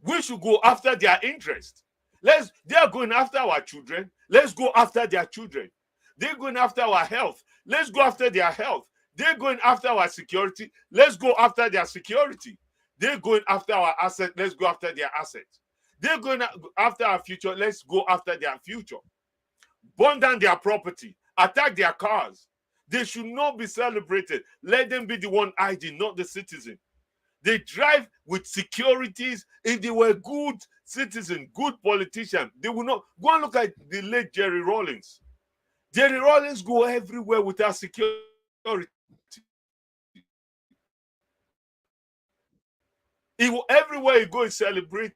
We should go after their interest. They are going after our children. Let's go after their children. They're going after our health. Let's go after their health. They're going after our security. Let's go after their security. They're going after our asset. Let's go after their assets. They're going after our future. Let's go after their future. Burn down their property. Attack their cars. They should not be celebrated. Let them be the one hiding, not the citizen. They drive with securities. If they were good citizens, good politicians, they will not. Go and look at the late Jerry Rawlings. Jerry Rawlings go everywhere without security. Everywhere he goes, celebrated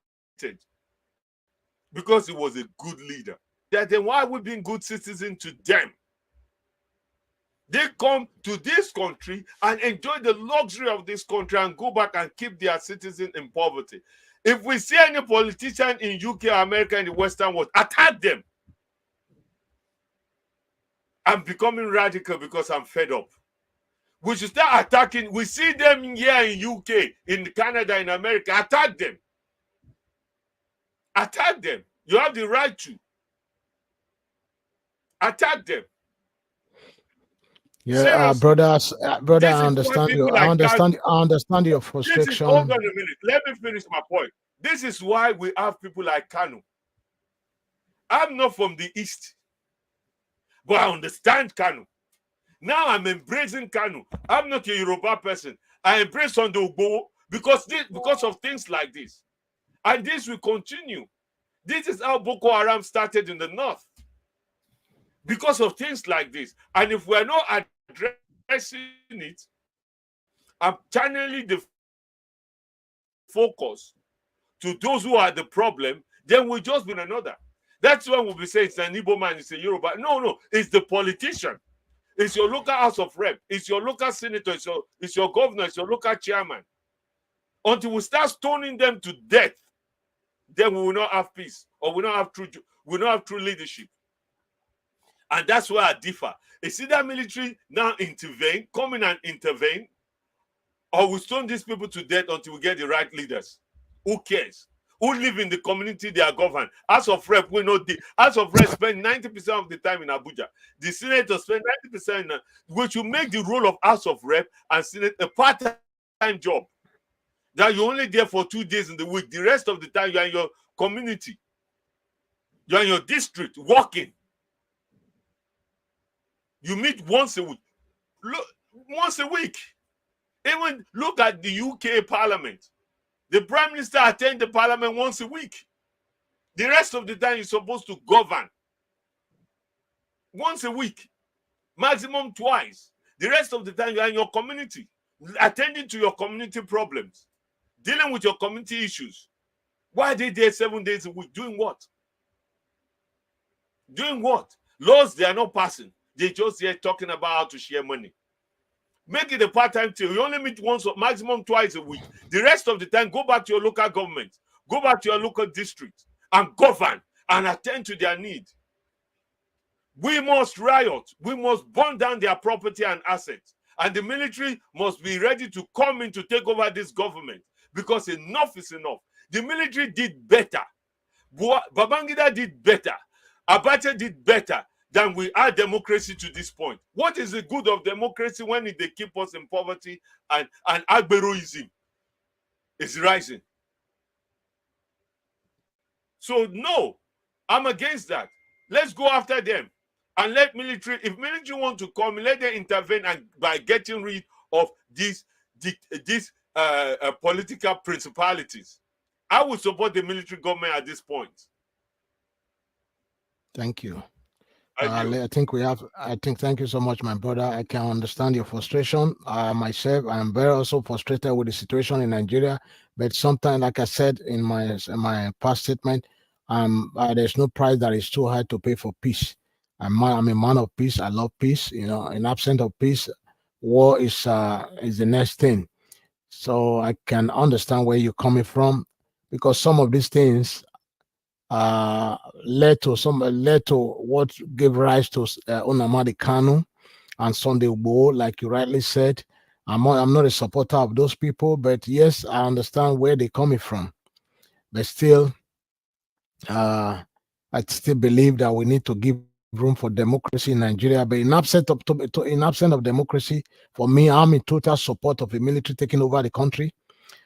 because he was a good leader. Then why are we being good citizens to them? They come to this country and enjoy the luxury of this country and go back and keep their citizens in poverty. If we see any politician in UK, America, and the Western world, attack them. I'm becoming radical because I'm fed up. We should start attacking. We see them here in UK, in Canada, in America. Attack them. Attack them. You have the right to. Attack them. Yeah, brother, I understand you. I understand your frustration. Hold on a minute. Let me finish my point. This is why we have people like Kanu. I'm not from the East, but I understand Kanu. Now I'm embracing Kanu. I'm not a Yoruba person. I embrace Ondo because of things like this. And this will continue. This is how Boko Haram started in the north. Because of things like this. And if we're not addressing it, I'm channeling the focus to those who are the problem, then we'll just be another. That's when we'll be saying it's an Igbo man, it's a Yoruba. No, it's the politician. It's your local house of rep. It's your local senator. It's your governor. It's your local chairman. Until we start stoning them to death, then we will not have peace, or we will not have true leadership. And that's where I differ. Is either military now intervene, come in and intervene, or we stone these people to death until we get the right leaders. Who cares? Who live in the community they are governed? House of Rep, we know the House of Rep spend 90% of the time in Abuja. The Senator spend 90%, which will make the role of House of Rep and Senate a part-time job. That you're only there for 2 days in the week. The rest of the time you're in your community. You're in your district working. You meet once a week. Look, once a week. Even look at the UK Parliament. The Prime Minister attends the Parliament once a week. The rest of the time you're supposed to govern. Once a week. Maximum twice. The rest of the time you're in your community. Attending to your community problems. Dealing with your community issues. Why are they there 7 days a week? Doing what? Doing what? Laws they are not passing. They just here talking about how to share money. Make it a part-time thing. You only meet once or maximum twice a week. The rest of the time, go back to your local government. Go back to your local district and govern and attend to their need. We must riot. We must burn down their property and assets. And the military must be ready to come in to take over this government because enough is enough. The military did better. Babangida did better. Abacha did better than we are democracy to this point. What is the good of democracy when they keep us in poverty and Agberoism is rising? So no, I'm against that. Let's go after them and let military, if military want to come, let them intervene and by getting rid of these political principalities. I would support the military government at this point. Thank you. Thank you so much, my brother. I can understand your frustration. Myself, I am very also frustrated with the situation in Nigeria. But sometimes, like I said in my past statement, there's no price that is too high to pay for peace. I'm a man of peace. I love peace. You know, in absence of peace, war is the next thing. So I can understand where you're coming from, because some of these things led to what gave rise to Nnamdi Kanu and Sunday Igboho, like you rightly said. I'm not a supporter of those people, but yes, I understand where they're coming from. But still, I still believe that we need to give room for democracy in Nigeria. But in absence of democracy, for me, I'm in total support of the military taking over the country,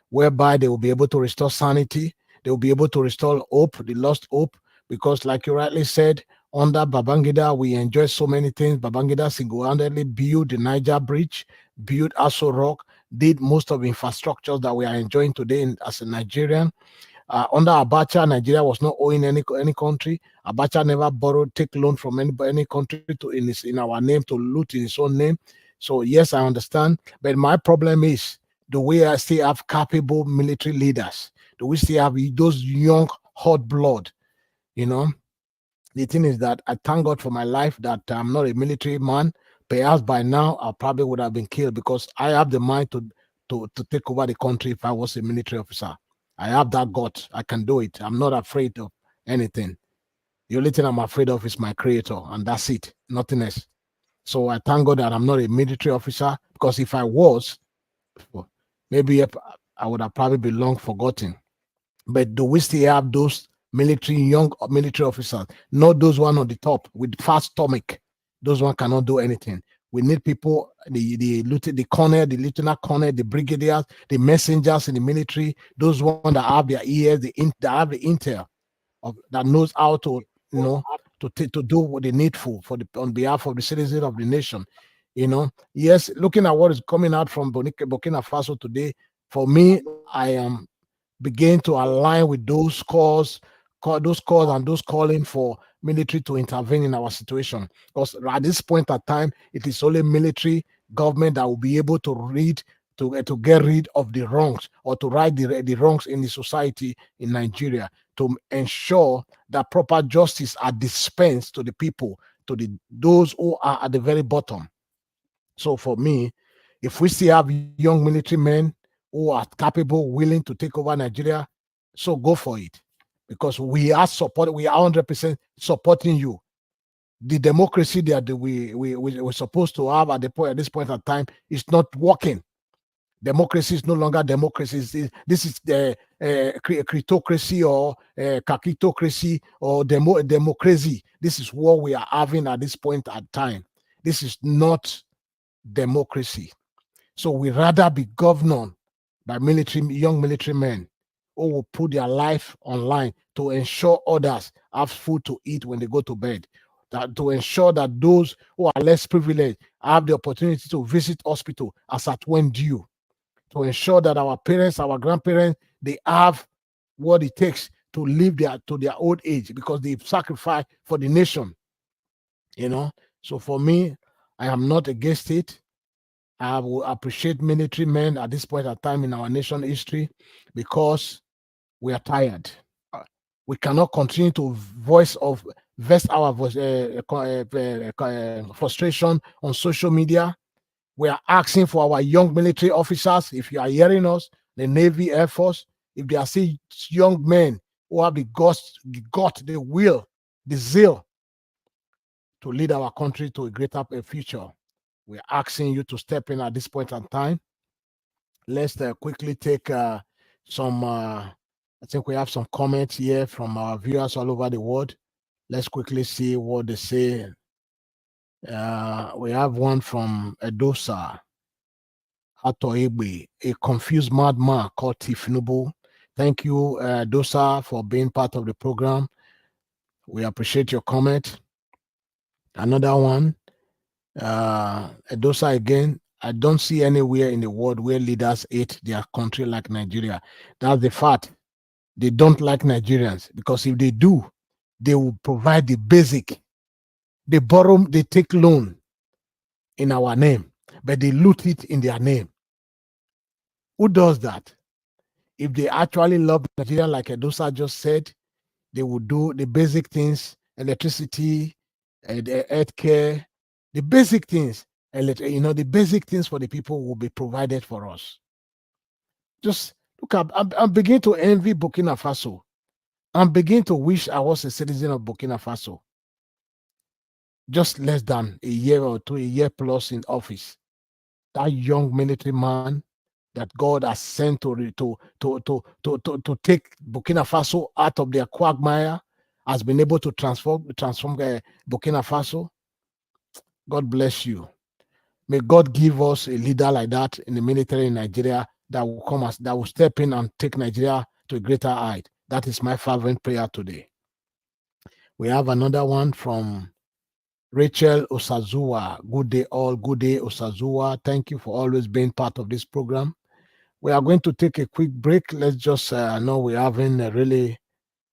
whereby they will be able to restore sanity. They will be able to restore hope, the lost hope, because like you rightly said, under Babangida, we enjoy so many things. Babangida single-handedly built the Niger Bridge, built Aso Rock, did most of the infrastructures that we are enjoying today as a Nigerian. Under Abacha, Nigeria was not owing any country. Abacha never take loan from any country in our name to loot in his own name. So yes, I understand. But my problem is, do we still have capable military leaders? Do we still have those young, hot blood? You know, the thing is that I thank God for my life that I'm not a military man, perhaps by now I probably would have been killed, because I have the mind to take over the country if I was a military officer. I have that gut. I can do it. I'm not afraid of anything. The only thing I'm afraid of is my creator, and that's it. Nothing else. So I thank God that I'm not a military officer, because if I was, maybe I would have probably been long forgotten. But do we still have those young military officers? Not those one on the top with fast stomach. Those one cannot do anything. We need people, the colonel, the lieutenant colonel, the brigadiers, the messengers in the military, those ones that have their ears, that have the intel that knows how to, to do what they needful on behalf of the citizens of the nation. Yes, looking at what is coming out from Burkina Faso today, for me, I am beginning to align with those calls and those calling for military to intervene in our situation. Because at this point of time, it is only military government that will be able to get rid of the wrongs, or to right the wrongs in the society in Nigeria, to ensure that proper justice are dispensed to the people, to those who are at the very bottom. So for me, if we still have young military men who are capable, willing to take over Nigeria, so go for it, because we are 100% supporting you. The democracy that we're supposed to have at this point of time is not working. Democracy is no longer democracy. This is the critocracy or kakitocracy or democracy. This is what we are having at this point at time. This is not democracy. So we rather be governed by young military men who will put their life online to ensure others have food to eat when they go to bed, to ensure that those who are less privileged have the opportunity to visit hospital as at when due, to ensure that our parents, our grandparents, they have what it takes to live to their old age, because they've sacrificed for the nation. So for me, I am not against it. I will appreciate military men at this point of time in our nation history, because we are tired. We cannot continue to vest our frustration on social media. We are asking for our young military officers, if you are hearing us, the Navy, Air Force, if they are still young men who have the will, the zeal to lead our country to a greater future, we're asking you to step in at this point in time. Let's quickly take some, I think we have some comments here from our viewers all over the world. Let's quickly see what they say. We have one from Edosa Atoegbe, a confused madman called Tifnubu. Thank you, Edosa, for being part of the program. We appreciate your comment. Another one, Edosa again. I don't see anywhere in the world where leaders hate their country like Nigeria. That's the fact. They don't like Nigerians, because if they do, they will provide the basic. They borrow, they take loan in our name, but they loot it in their name. Who does that? If they actually love Nigeria, like Edosa just said, they would do the basic things, electricity, the health care, the basic things, the basic things for the people will be provided for us. Just look up, I'm beginning to envy Burkina Faso. I'm beginning to wish I was a citizen of Burkina Faso. Just less than a year or two, a year plus in office. That young military man that God has sent to take Burkina Faso out of their quagmire has been able to transform Burkina Faso. God bless you. May God give us a leader like that in the military in Nigeria that will step in and take Nigeria to a greater height. That is my fervent prayer today. We have another one from Rachel Osazuwa. Good day all. Good day, Osazuwa. Thank you for always being part of this program. We are going to take a quick break. Let's just know we're having a really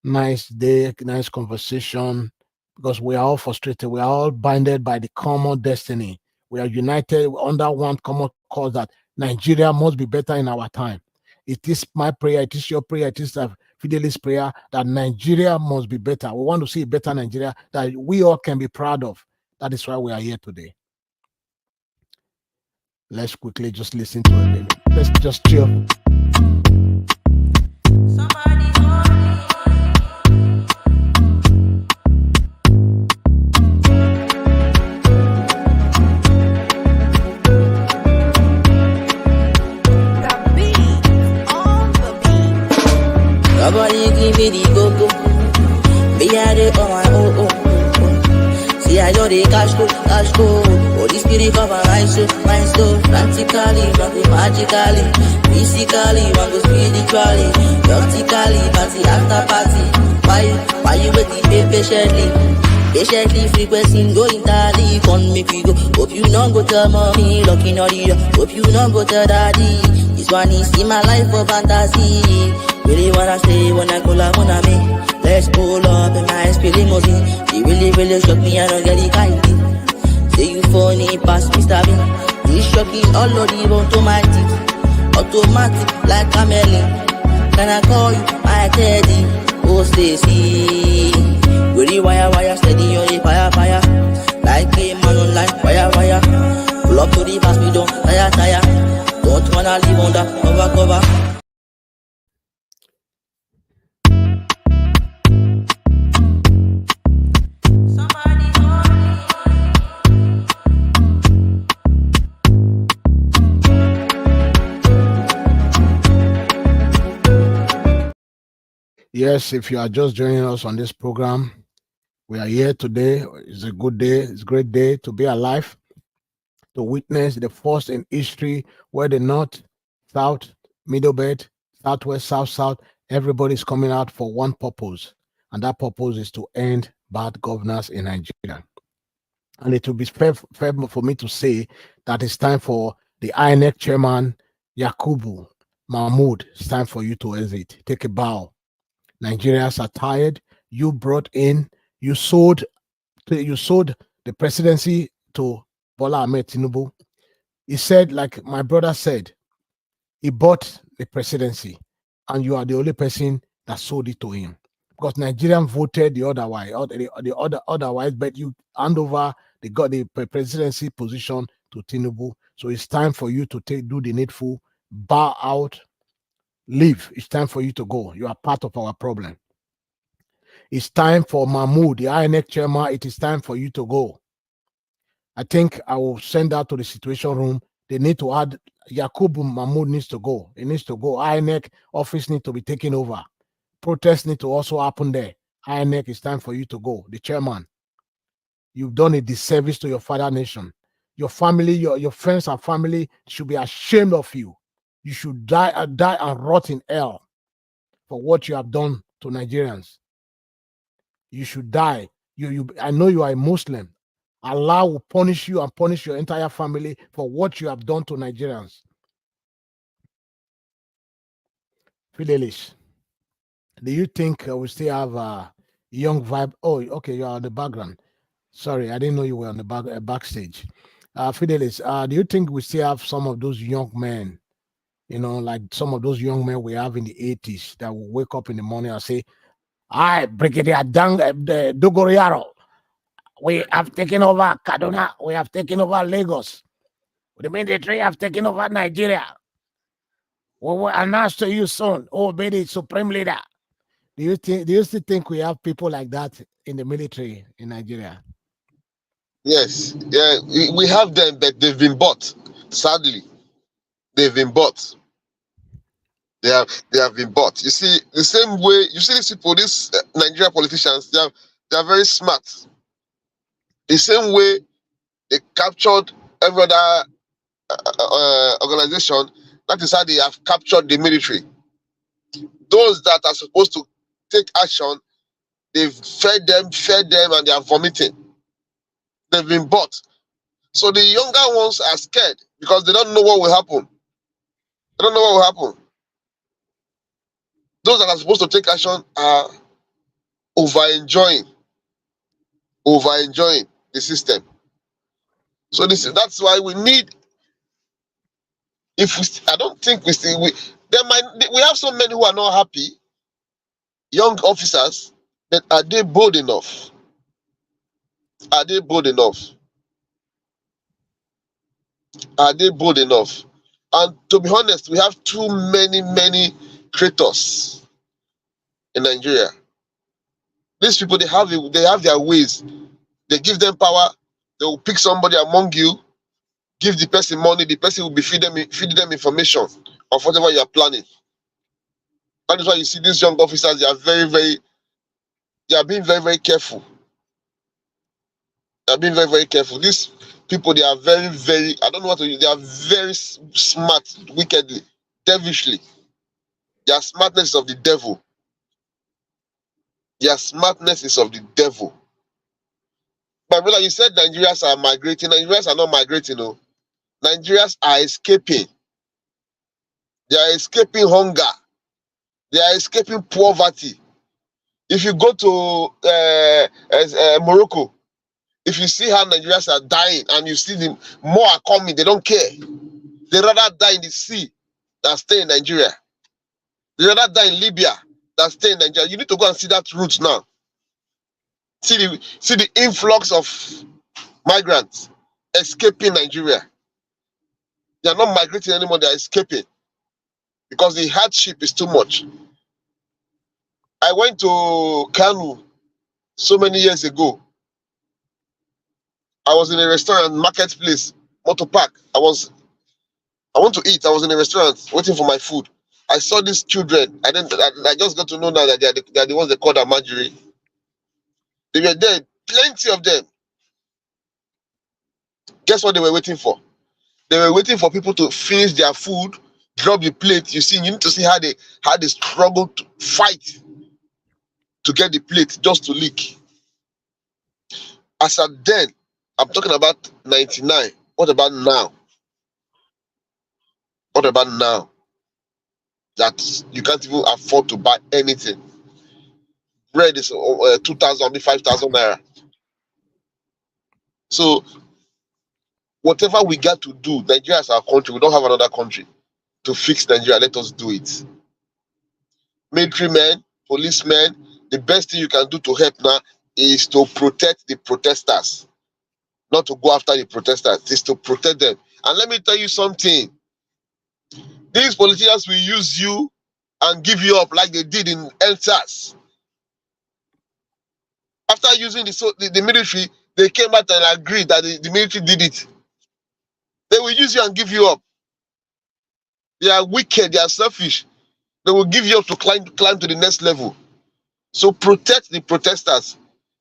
nice day, nice conversation, because we are all frustrated. We are all binded by the common destiny. We are united under one common cause, that Nigeria must be better in our time. It is my prayer, it is your prayer, it is Fidelis' prayer that Nigeria must be better. We want to see a better Nigeria that we all can be proud of. That is why we are here today. Let's quickly just listen to it. Let's just chill. Nobody give me the go-go. Me had it on my own. See, I know the cash go. Holy Spirit cover my soul. Practically, magically, physically, spiritually, vertically, party after party. Why you waiting patiently? Patiently, frequency go entirely. Come make we go. Hope you not go tell mommy, looking on the door. Hope you not go tell daddy. This one is in my life for fantasy. Really wanna stay when I call her Monami. Let's pull up in my SP limousine. She really shock me, I don't get it kind. Say you funny, pass Mr. Bean. This shocking all of the automatic. Automatic like Camelin. Can I call you my teddy? Oh Stacy. Really wire steady on the fire. Like a man online, wire. Pull up to the pass, we don't tire. Don't wanna live on the cover. Yes, if you are just joining us on this program, we are here today. It's a good day. It's a great day to be alive, to witness the first in history where the North, South, Middle Belt, Southwest, South, everybody's coming out for one purpose. And that purpose is to end bad governance in Nigeria. And it will be fair for me to say that it's time for the INEC chairman, Yakubu Mahmoud. It's time for you to exit. Take a bow. Nigerians are tired. You sold the presidency to Bola Ahmed Tinubu. He said, like my brother said, he bought the presidency, and you are the only person that sold it to him. Because Nigerians voted the otherwise, but you hand over the presidency position to Tinubu. So it's time for you to do the needful, bow out, leave. It's time for you to go. You are part of our problem. It's time for Mahmoud, the INEC chairman. It is time for you to go. I think I will send out to the situation room. They need to add Yakubu Mahmoud needs to go. He needs to go. INEC office needs to be taken over. Protests need to also happen there. INEC, it's time for you to go. The chairman, you've done a disservice to your father nation. Your family, your friends and family should be ashamed of you. You should die and rot in hell for what you have done to Nigerians. You should die. I know you are a Muslim. Allah will punish you and punish your entire family for what you have done to Nigerians. Fidelis, do you think we still have a young vibe? Oh, okay, you are on the background. Sorry, I didn't know you were on the backstage. Fidelis, do you think we still have some of those young men, like some of those young men we have in the 80s that will wake up in the morning and say, "I, Brigadier Dogoriaro, we have taken over Kaduna, we have taken over Lagos, the military have taken over Nigeria. We will announce to you soon, oh, be the supreme leader." Do you still think we have people like that in the military in Nigeria? Yes, yeah, we have them, but they've been bought. Sadly, they've been bought. They have been bought. You see, the same way you see these people, these Nigerian politicians, they are very smart. The same way they captured every other organization, that is how they have captured the military. Those that are supposed to take action, they've fed them, and they are vomiting. They've been bought. So the younger ones are scared because they don't know what will happen. They don't know what will happen. Those that are supposed to take action are over-enjoying the system. So that's why we need. I don't think we have so many who are not happy, young officers, but are they bold enough? Are they bold enough? Are they bold enough? And to be honest, we have too many traitors in Nigeria. These people, they have their ways. They give them power. They will pick somebody among you, give the person money. The person will be feeding them information of whatever you are planning. That is why you see these young officers. They are being very careful. They are being very careful. These people, they are very I don't know what to use. They are very smart, wickedly, devilishly. Their smartness is of the devil. Their smartness is of the devil. My brother, you said Nigerians are migrating. Nigerians are not migrating, no. Nigerians are escaping. They are escaping hunger. They are escaping poverty. If you go to Morocco, if you see how Nigerians are dying and you see them more are coming, they don't care. They rather die in the sea than stay in Nigeria. They rather die in Libya than stay in Nigeria. You need to go and see that route now. See the influx of migrants escaping Nigeria. They are not migrating anymore, they are escaping because the hardship is too much. I went to Kanu so many years ago. I was in a restaurant, marketplace, motor park. I want to eat. I was in a restaurant waiting for my food. I saw these children. I just got to know now that they are the ones they called Amajiri. They were there, plenty of them. Guess what they were waiting for? They were waiting for people to finish their food, drop the plate. You need to see how they struggle to fight to get the plate just to lick. As at then, I'm talking about 99. What about now? What about now? That you can't even afford to buy anything. Bread is 2,000, 5,000 naira. So, whatever we got to do, Nigeria is our country. We don't have another country to fix Nigeria. Let us do it. Military men, policemen, the best thing you can do to help now is to protect the protesters. Not to go after the protesters, is to protect them. And let me tell you something. These politicians will use you and give you up like they did in EndSARS. After using the military, they came out and agreed that the military did it. They will use you and give you up. They are wicked, they are selfish. They will give you up to climb to the next level. So protect the protesters.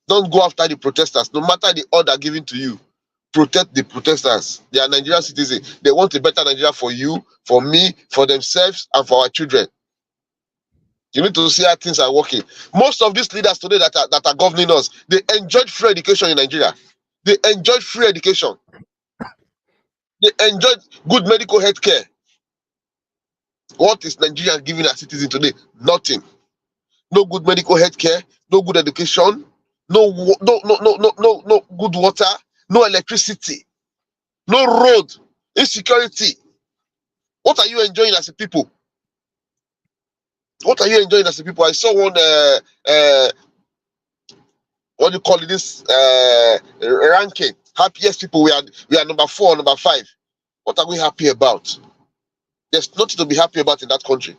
Don't go after the protesters, no matter the order given to you. Protect the protesters. They are Nigerian citizens. They want a better Nigeria for you, for me, for themselves, and for our children. You need to see how things are working. Most of these leaders today that are governing us, they enjoyed free education in Nigeria. They enjoyed free education. They enjoyed good medical health care. What is Nigeria giving our citizens today? Nothing. No good medical health care, no good education, no good water, no electricity, no road, insecurity. What are you enjoying as a people? What are you enjoying as a people? I saw one what do you call it, this ranking. Happiest people, we are number 4, number 5. What are we happy about? There's nothing to be happy about in that country.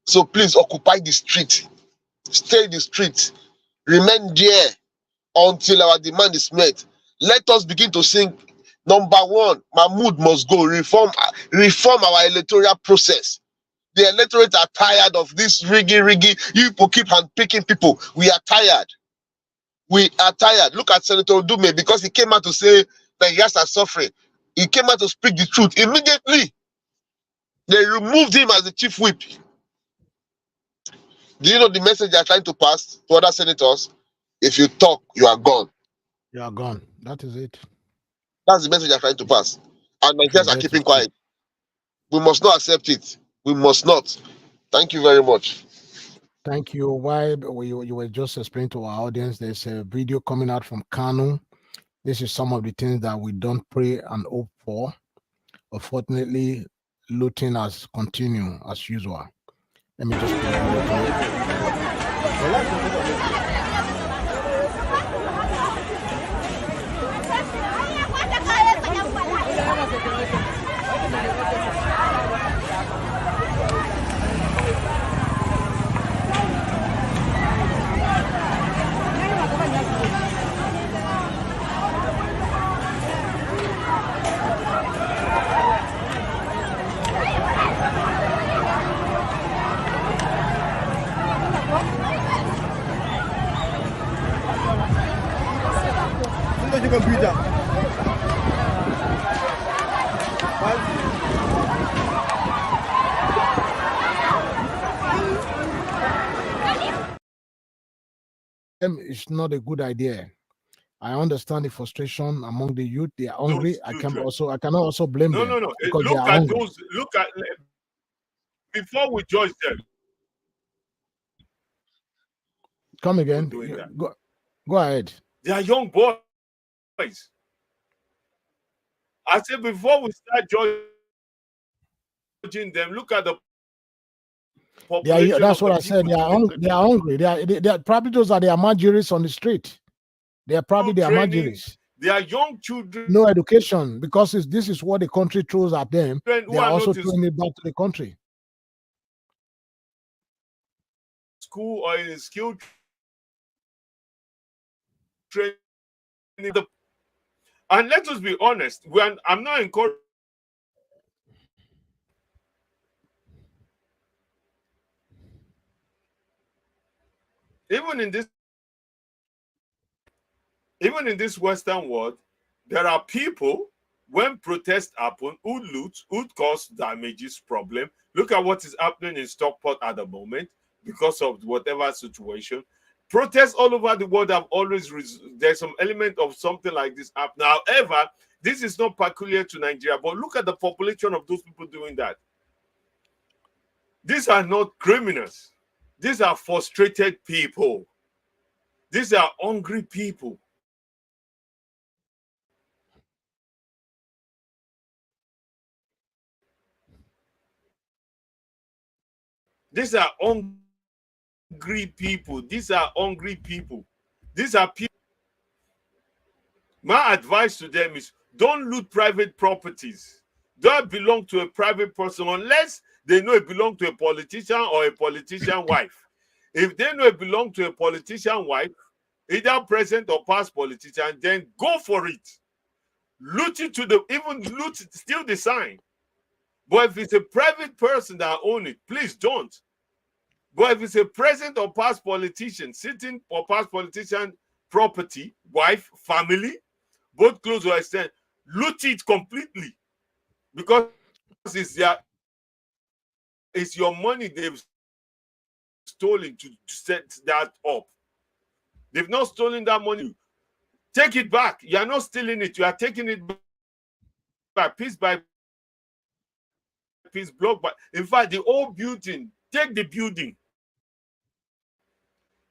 So please occupy the street. Stay in the street. Remain there until our demand is met. Let us begin to sing. Number 1, Mahmoud must go. Reform our electoral process. The electorate are tired of this riggy. You people keep handpicking people. We are tired. We are tired. Look at Senator Dume, because he came out to say that Nigerians are suffering. He came out to speak the truth. Immediately, they removed him as the chief whip. Do you know the message they are trying to pass to other senators? If you talk, you are gone. You are gone. That is it. That's the message they are trying to pass. And Nigerians are keeping quiet. We must not accept it. We must not. Thank you very much. Thank you. While you were just explaining to our audience, there's a video coming out from Kanu. This is some of the things that we don't pray and hope for. Unfortunately, looting has continued as usual. Let me just play it. go beat them. It's not a good idea. I understand the frustration among the youth. They are hungry. I cannot also blame them. No. Because Look they are at hungry. those. Look at before we judge them. Come again. Go ahead. They are young boys. I said before we start judging them, look at the population. That's what I said. They are hungry. They are hungry. They are probably those are the Amajiris on the street. They are probably the Amajiris. They are young children. No education, because this is what the country throws at them. They are also throwing it back to the country. School or in skill training. And let us be honest, I'm not encouraging. Even in this Western world, there are people, when protests happen, who loot, who cause damages, problem. Look at what is happening in Stockport at the moment because of whatever situation. Protests all over the world have always, there's some element of something like this happening. However, this is not peculiar to Nigeria, but look at the population of those people doing that. These are not criminals. These are frustrated people. These are hungry people. These are hungry people. These are hungry people. These are people. My advice to them is don't loot private properties. Don't belong to a private person unless they know it belongs to a politician or a politician wife. If they know it belongs to a politician wife, either present or past politician, then go for it. Loot it steal the sign. But if it's a private person that owns it, please don't. But if it's a present or past politician, sitting or past politician property, wife, family, both close or extend, loot it completely. Because it's your money they've stolen to set that up. They've not stolen that money. Take it back. You are not stealing it. You are taking it by piece, block by. In fact, the old building, take the building.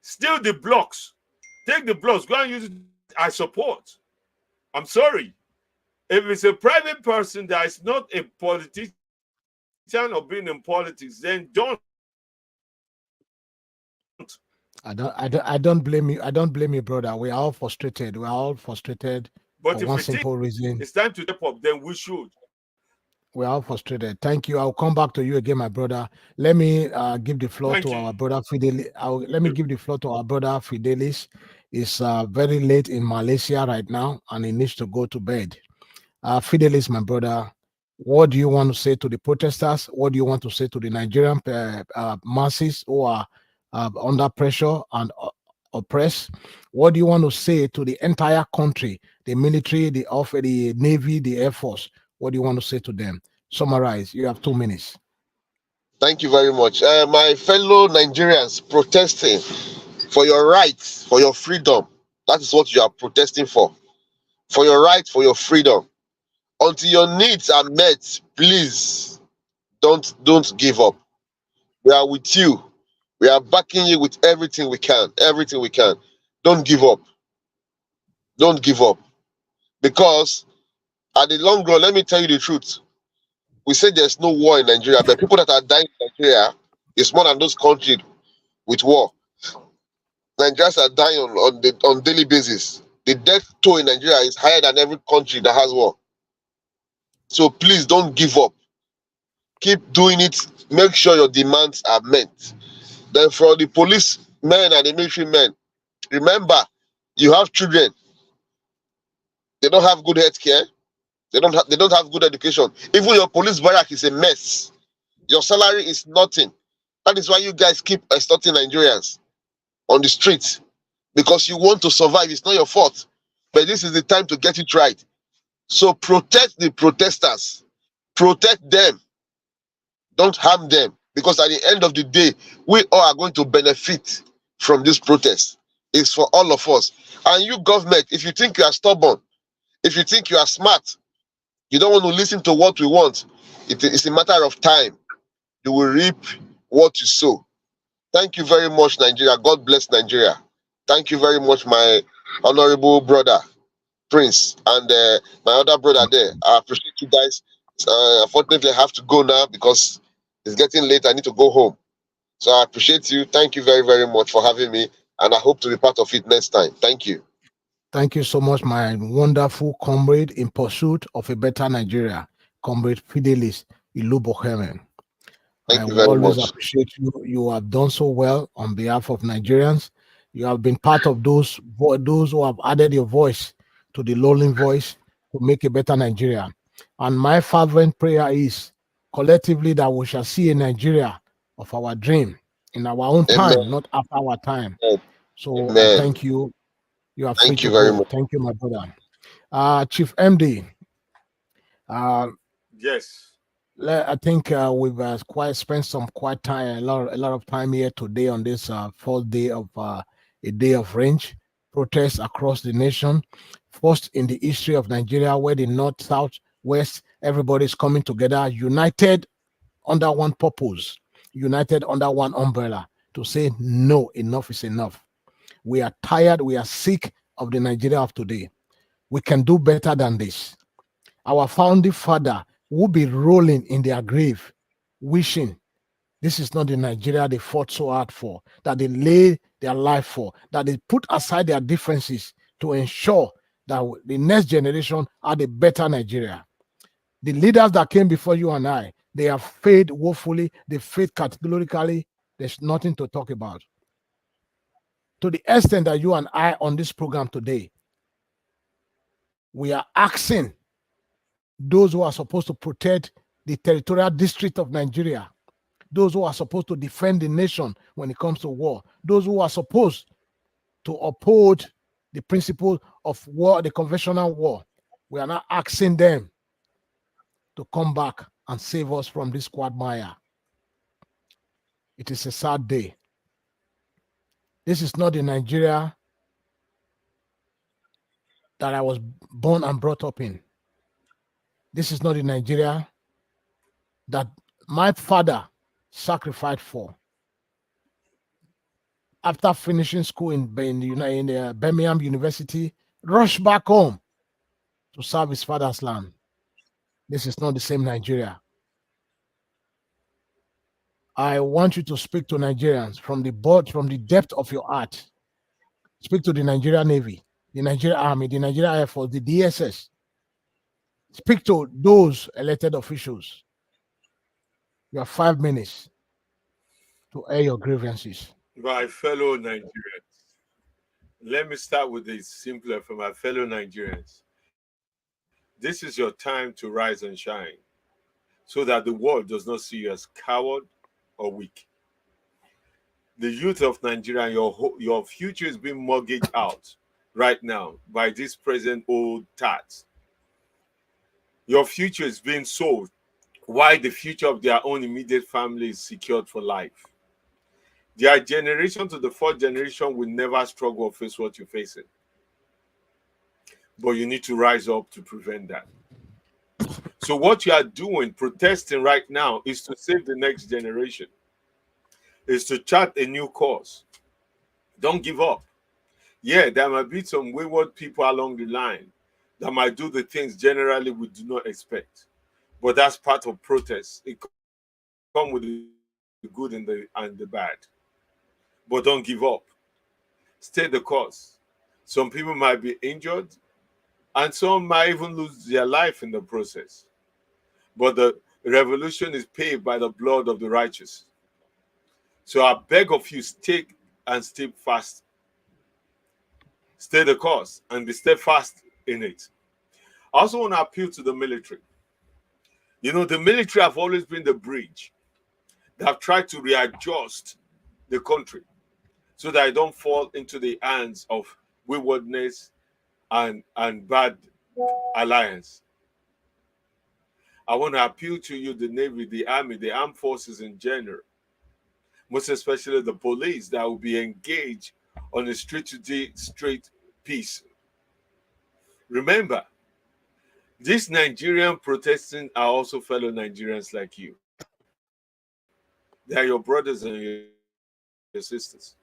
Steal the blocks. Take the blocks. Go and use it. I support. I'm sorry. If it's a private person that is not a politician or being in politics, then don't. I don't blame you. I don't blame you, brother. We are all frustrated. We are all frustrated. But for one simple reason. It's time to step up, then we should. We are all frustrated. Thank you. I'll come back to you again, my brother. Let me give the floor to our brother Fidelis. Let me give the floor to our brother Fidelis. It's very late in Malaysia right now, and he needs to go to bed. Fidelis, my brother, what do you want to say to the protesters? What do you want to say to the Nigerian masses who are under pressure and oppressed? What do you want to say to the entire country, the military, the Navy, the Air Force? What do you want to say to them? Summarize. You have 2 minutes. Thank you very much. My fellow Nigerians protesting for your rights, for your freedom. That is what you are protesting for. For your rights, for your freedom. Until your needs are met, please don't give up. We are with you. We are backing you with everything we can. Everything we can. Don't give up. Don't give up. Because at the long run, let me tell you the truth. We say there's no war in Nigeria, but people that are dying in Nigeria is more than those countries with war. Nigerians are dying on daily basis. The death toll in Nigeria is higher than every country that has war. So please don't give up. Keep doing it. Make sure your demands are met. Then for the policemen and the military men, remember, you have children. They don't have good health care. They don't have good education. Even your police barrack is a mess. Your salary is nothing. That is why you guys keep extorting Nigerians on the streets. Because you want to survive. It's not your fault. but this is the time to get it right. So protect the protesters, protect them, don't harm them, because at the end of the day, we all are going to benefit from this protest. It's for all of us. And you, government, if you think you are stubborn, if you think you are smart, you don't want to listen to what we want, it's a matter of time. You will reap what you sow. Thank you very much, Nigeria. God bless Nigeria. Thank you very much, my honorable brother, Prince, and my other brother there. I appreciate you guys. Unfortunately, I have to go now because it's getting late. I need to go home. So I appreciate you. Thank you very, very much for having me. And I hope to be part of it next time. Thank you. Thank you so much, my wonderful comrade in pursuit of a better Nigeria, Comrade Fidelis Ilubohemen. Thank you very always much. Appreciate you. You have done so well on behalf of Nigerians. You have been part of those who have added your voice to the lowling voice to make a better Nigeria. And my fervent prayer is collectively that we shall see a Nigeria of our dream in our own time, not after our time. So thank you. You are free to go. Thank you, my brother. Chief MD. Yes. I think we've spent some time, a lot of time here today on this fourth day of a day of range protests across the nation. First in the history of Nigeria, where the north, south, west, everybody's coming together, united under one purpose, united under one umbrella to say no, enough is enough. We are tired, we are sick of the Nigeria of today. We can do better than this. Our founding father will be rolling in their grave, wishing this is not the Nigeria they fought so hard for, that they laid their life for, that they put aside their differences to ensure that the next generation had a better Nigeria. The leaders that came before you and I, they have failed woefully, they failed categorically. There's nothing to talk about. To the extent that you and I on this program today, we are asking those who are supposed to protect the territorial district of Nigeria, those who are supposed to defend the nation when it comes to war, those who are supposed to uphold the principle of war, the conventional war, we are now asking them to come back and save us from this quagmire. It is a sad day. This is not the Nigeria that I was born and brought up in. This is not the Nigeria that my father sacrificed for. After finishing school in Birmingham University, rushed back home to serve his father's land. This is not the same Nigeria. I want you to speak to Nigerians from the depth of your heart. Speak to the Nigerian Navy, the Nigerian Army, the Nigerian Air Force, the DSS. Speak to those elected officials. You have 5 minutes to air your grievances. My fellow Nigerians, let me start with the simpler for my fellow Nigerians. This is your time to rise and shine so that the world does not see you as coward or weak. The youth of Nigeria, your future is being mortgaged out right now by this present old tats. Your future is being sold while the future of their own immediate family is secured for life. Their generation to the fourth generation will never struggle or face what you're facing. But you need to rise up to prevent that. So what you are doing, protesting right now, is to save the next generation. Is to chart a new course. Don't give up. Yeah, there might be some wayward people along the line that might do the things generally we do not expect. But that's part of protest. It comes with the good and the bad. But don't give up. Stay the course. Some people might be injured, and some might even lose their life in the process. But the revolution is paved by the blood of the righteous. So I beg of you, stay fast. Stay the course and be steadfast in it. I also want to appeal to the military. You know, the military have always been the bridge that have tried to readjust the country so that I don't fall into the hands of waywardness and bad alliance. I want to appeal to you, the Navy, the Army, the armed forces in general, most especially the police that will be engaged on a straight peace. Remember, these Nigerian protesting are also fellow Nigerians like you. They are your brothers and your sisters.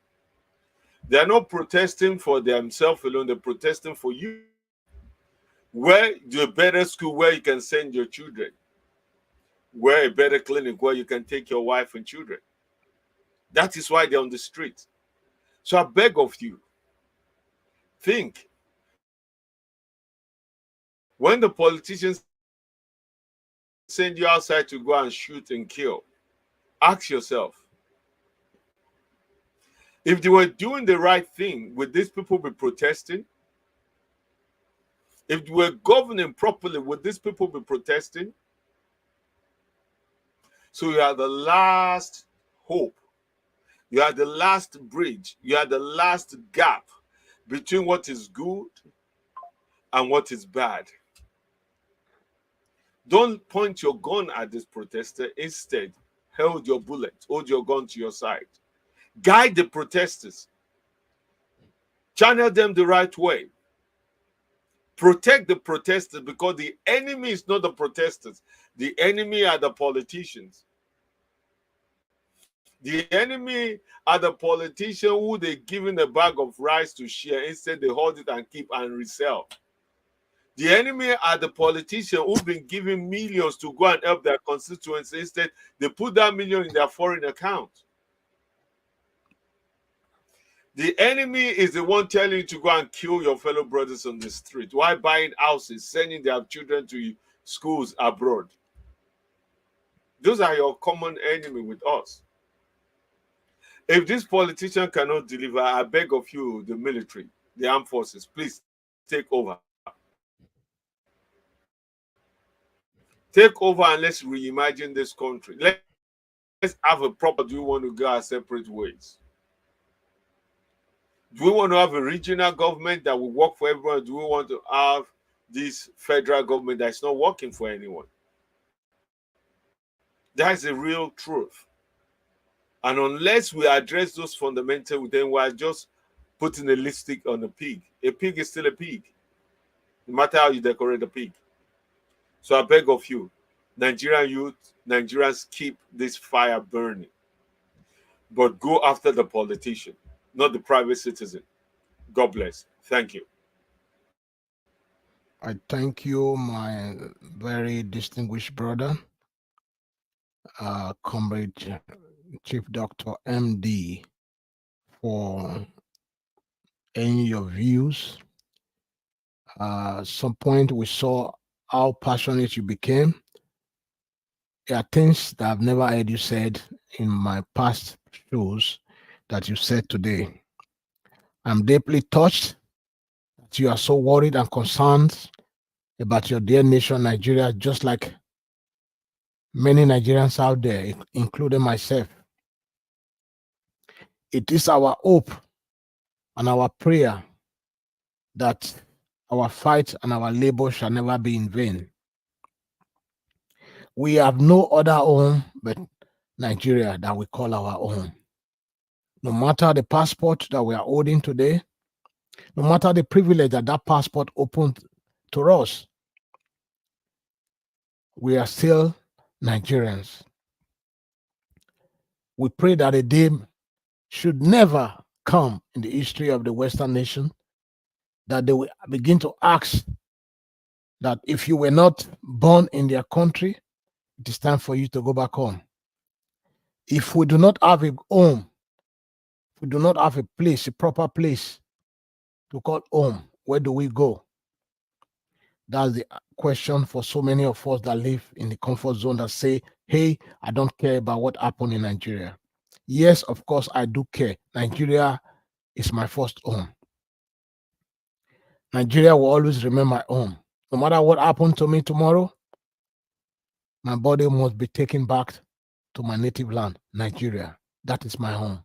They are not protesting for themselves alone, they're protesting for you. Where do a better school where you can send your children? Where a better clinic where you can take your wife and children? That is why they're on the street. So I beg of you, think. When the politicians send you outside to go and shoot and kill, ask yourself, if they were doing the right thing, would these people be protesting? If they were governing properly, would these people be protesting? So you are the last hope. You are the last bridge. You are the last gap between what is good and what is bad. Don't point your gun at this protester. Instead, hold your bullet. Hold your gun to your side. Guide the protesters. Channel them the right way. Protect the protesters, because the enemy is not the protesters. The enemy are the politicians. The enemy are the politicians who they given a bag of rice to share. Instead, they hold it and keep and resell. The enemy are the politicians who've been given millions to go and help their constituents. Instead, they put that million in their foreign account. The enemy is the one telling you to go and kill your fellow brothers on the street while buying houses, sending their children to schools abroad. Those are your common enemy with us. If this politician cannot deliver, I beg of you, the military, the armed forces, please take over. Take over and let's reimagine this country. Let's have a proper, do we want to go our separate ways? Do we want to have a regional government that will work for everyone? Do we want to have this federal government that's not working for anyone? That's the real truth. And unless we address those fundamentals, then we are just putting a lipstick on a pig. A pig is still a pig, no matter how you decorate a pig. So I beg of you, Nigerian youth, Nigerians, keep this fire burning. But go after the politician, not the private citizen. God bless. Thank you. I thank you, my very distinguished brother, Comrade Chief Dr. MD, for any your views. Some point we saw how passionate you became. There are things that I've never heard you said in my past shows that you said today. I'm deeply touched that you are so worried and concerned about your dear nation, Nigeria, just like many Nigerians out there, including myself. It is our hope and our prayer that our fight and our labor shall never be in vain. We have no other home but Nigeria that we call our own. No matter the passport that we are holding today, no matter the privilege that that passport opened to us, we are still Nigerians. We pray that a day should never come in the history of the Western nation that they will begin to ask that if you were not born in their country, it is time for you to go back home. If we do not have a home, if we do not have a place, a proper place to call home, where do we go? That's the question for so many of us that live in the comfort zone that say, hey, I don't care about what happened in Nigeria. Yes, of course, I do care. Nigeria is my first home. Nigeria will always remain my home. No matter what happened to me tomorrow, my body must be taken back to my native land, Nigeria. That is my home.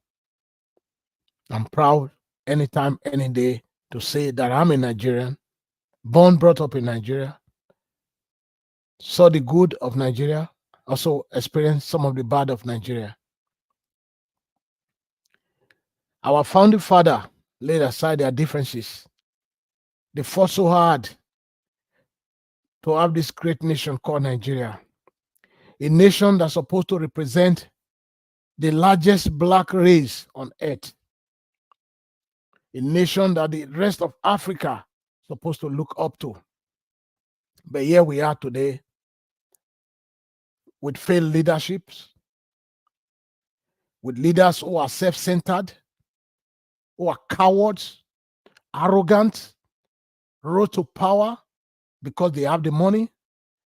I'm proud anytime, any day to say that I'm a Nigerian born, brought up in Nigeria, saw the good of Nigeria, also experienced some of the bad of Nigeria. Our founding father laid aside their differences. They fought so hard to have this great nation called Nigeria, a nation that's supposed to represent the largest black race on earth, a nation that the rest of Africa is supposed to look up to. But here we are today with failed leaderships, with leaders who are self-centered, who are cowards, arrogant, rose to power because they have the money,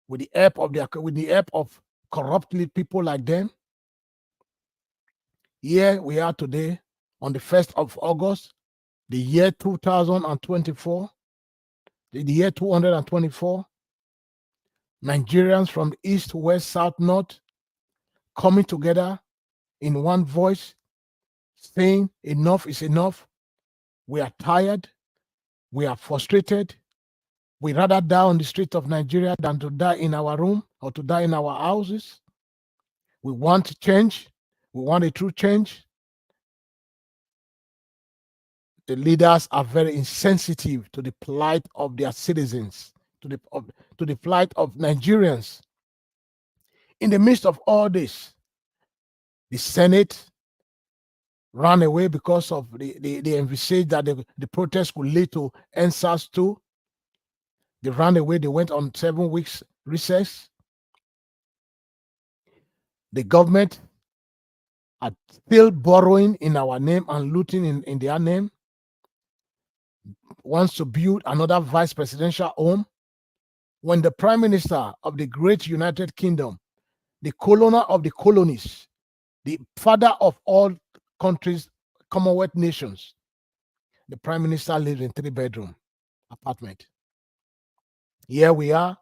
with the help of corrupt people like them. Here we are today on the 1st of August, the year 2024, the year 224. Nigerians from the east, west, south, north coming together in one voice, saying enough is enough. We are tired. We are frustrated. We rather die on the street of Nigeria than to die in our room or to die in our houses. We want change. We want a true change. The leaders are very insensitive to the plight of their citizens, to the plight of Nigerians. In the midst of all this, the Senate ran away because of the envisage that the protest could lead to NSAS 2. They ran away. They went on 7 weeks recess. The government are still borrowing in our name and looting in their name. Wants to build another vice presidential home when the prime minister of the great United Kingdom, the colonel of the colonies, the father of all countries, Commonwealth nations, the prime minister lives in 3-bedroom apartment. Here we are,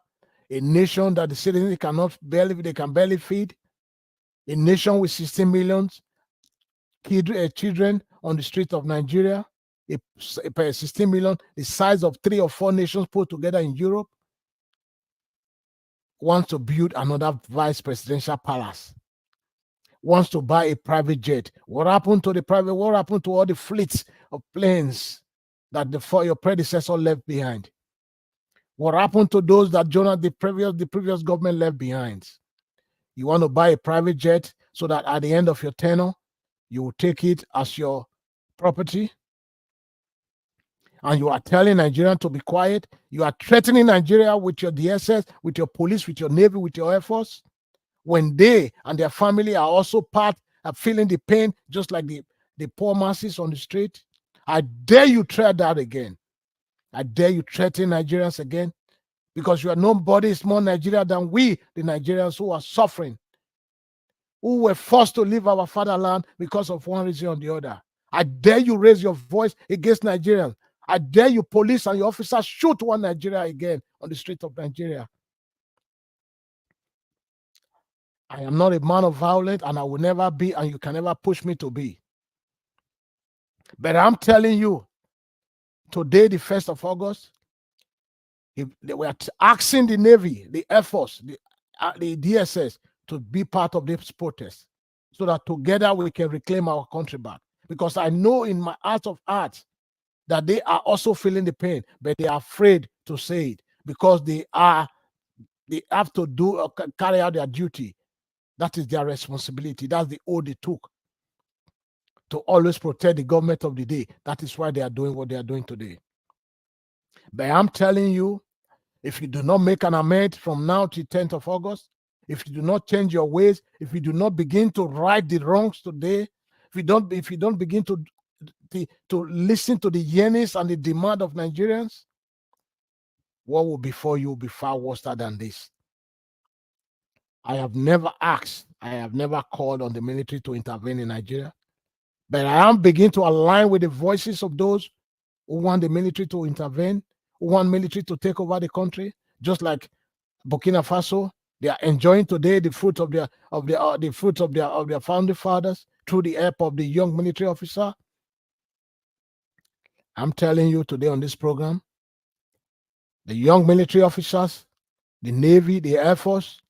a nation that the citizens can barely feed, a nation with 16 million children on the streets of Nigeria, 16 million, the size of 3 or 4 nations put together in Europe, wants to build another vice presidential palace, wants to buy a private jet. What happened to the private? What happened to all the fleets of planes that your predecessor left behind? What happened to those that the previous government left behind? You want to buy a private jet so that at the end of your tenure, you will take it as your property? And you are telling Nigerians to be quiet. You are threatening Nigeria with your DSS, with your police, with your Navy, with your Air Force, when they and their family are also feeling the pain, just like the poor masses on the street. I dare you try that again. I dare you threaten Nigerians again, because you are nobody is more Nigeria than we, the Nigerians who are suffering, who were forced to leave our fatherland because of one reason or the other. I dare you raise your voice against Nigerians. I dare you, police and your officers, shoot one Nigeria again on the street of Nigeria. I am not a man of violence, and I will never be, and you can never push me to be. But I'm telling you, today, the 1st of August, if they were asking the Navy, the Air Force, the DSS to be part of this protest, so that together we can reclaim our country back. Because I know in my heart of hearts that they are also feeling the pain, but they are afraid to say it because they have to carry out their duty. That is their responsibility. That's the oath they took to always protect the government of the day. That is why they are doing what they are doing today. But I'm telling you, if you do not make an amendment from now to 10th of August, if you do not change your ways, if you do not begin to right the wrongs today, if you don't begin to listen to the yearnings and the demand of Nigerians, what will befall you will be far worse than this. I have never asked, I have never called on the military to intervene in Nigeria, but I am beginning to align with the voices of those who want the military to intervene, who want military to take over the country, just like Burkina Faso. They are enjoying today the fruit of their founding fathers through the help of the young military officer. I'm telling you today on this program, the young military officers, the Navy, the Air Force,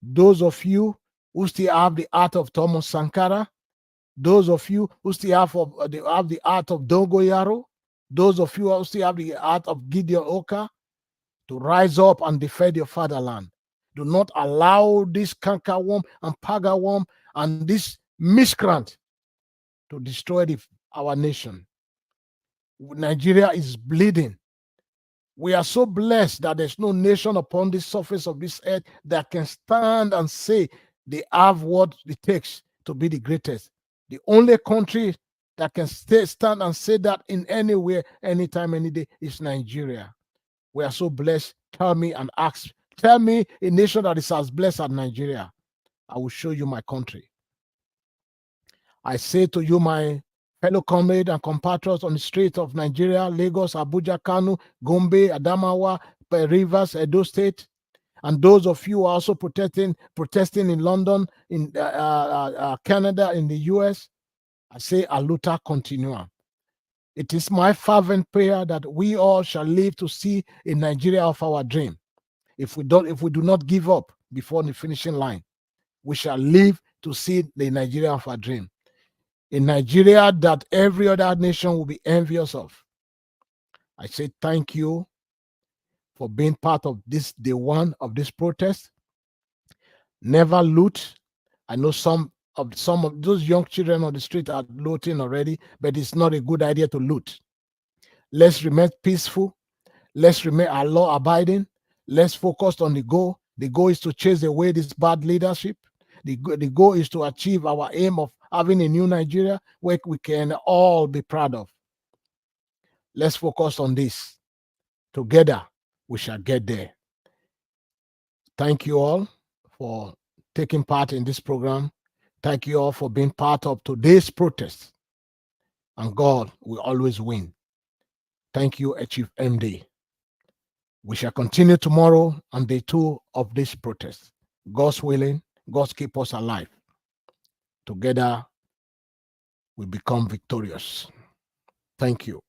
those of you who still have the art of Thomas Sankara, those of you who still have the art of Dogoyaro, those of you who still have the art of Gideon Oka, to rise up and defend your fatherland. Do not allow this cankerworm and pagaworm and this miscreant to destroy our nation. Nigeria is bleeding. We are so blessed that there's no nation upon the surface of this earth that can stand and say they have what it takes to be the greatest. The only country that can stand and say that in anywhere, anytime, any day is Nigeria. We are so blessed. Tell me and ask. Tell me a nation that is as blessed as Nigeria. I will show you my country. I say to you, my fellow comrades and compatriots on the streets of Nigeria, Lagos, Abuja, Kano, Gombe, Adamawa, Rivers, Edo State, and those of you who are also protesting in London, in Canada, in the US, I say, Aluta continua. It is my fervent prayer that we all shall live to see a Nigeria of our dream. If we do not give up before the finishing line, we shall live to see the Nigeria of our dream. A Nigeria that every other nation will be envious of. I say thank you for being part of this day one of this protest. Never loot. I know some of those young children on the street are looting already, but it's not a good idea to loot. Let's remain peaceful. Let's remain law abiding. Let's focus on the goal. The goal is to chase away this bad leadership. The goal is to achieve our aim of having a new Nigeria where we can all be proud of. Let's focus on this. Together, we shall get there. Thank you all for taking part in this program. Thank you all for being part of today's protest. And God will always win. Thank you, Chief MD. We shall continue tomorrow on day 2 of this protest. God's willing, God keep us alive. Together, we become victorious. Thank you.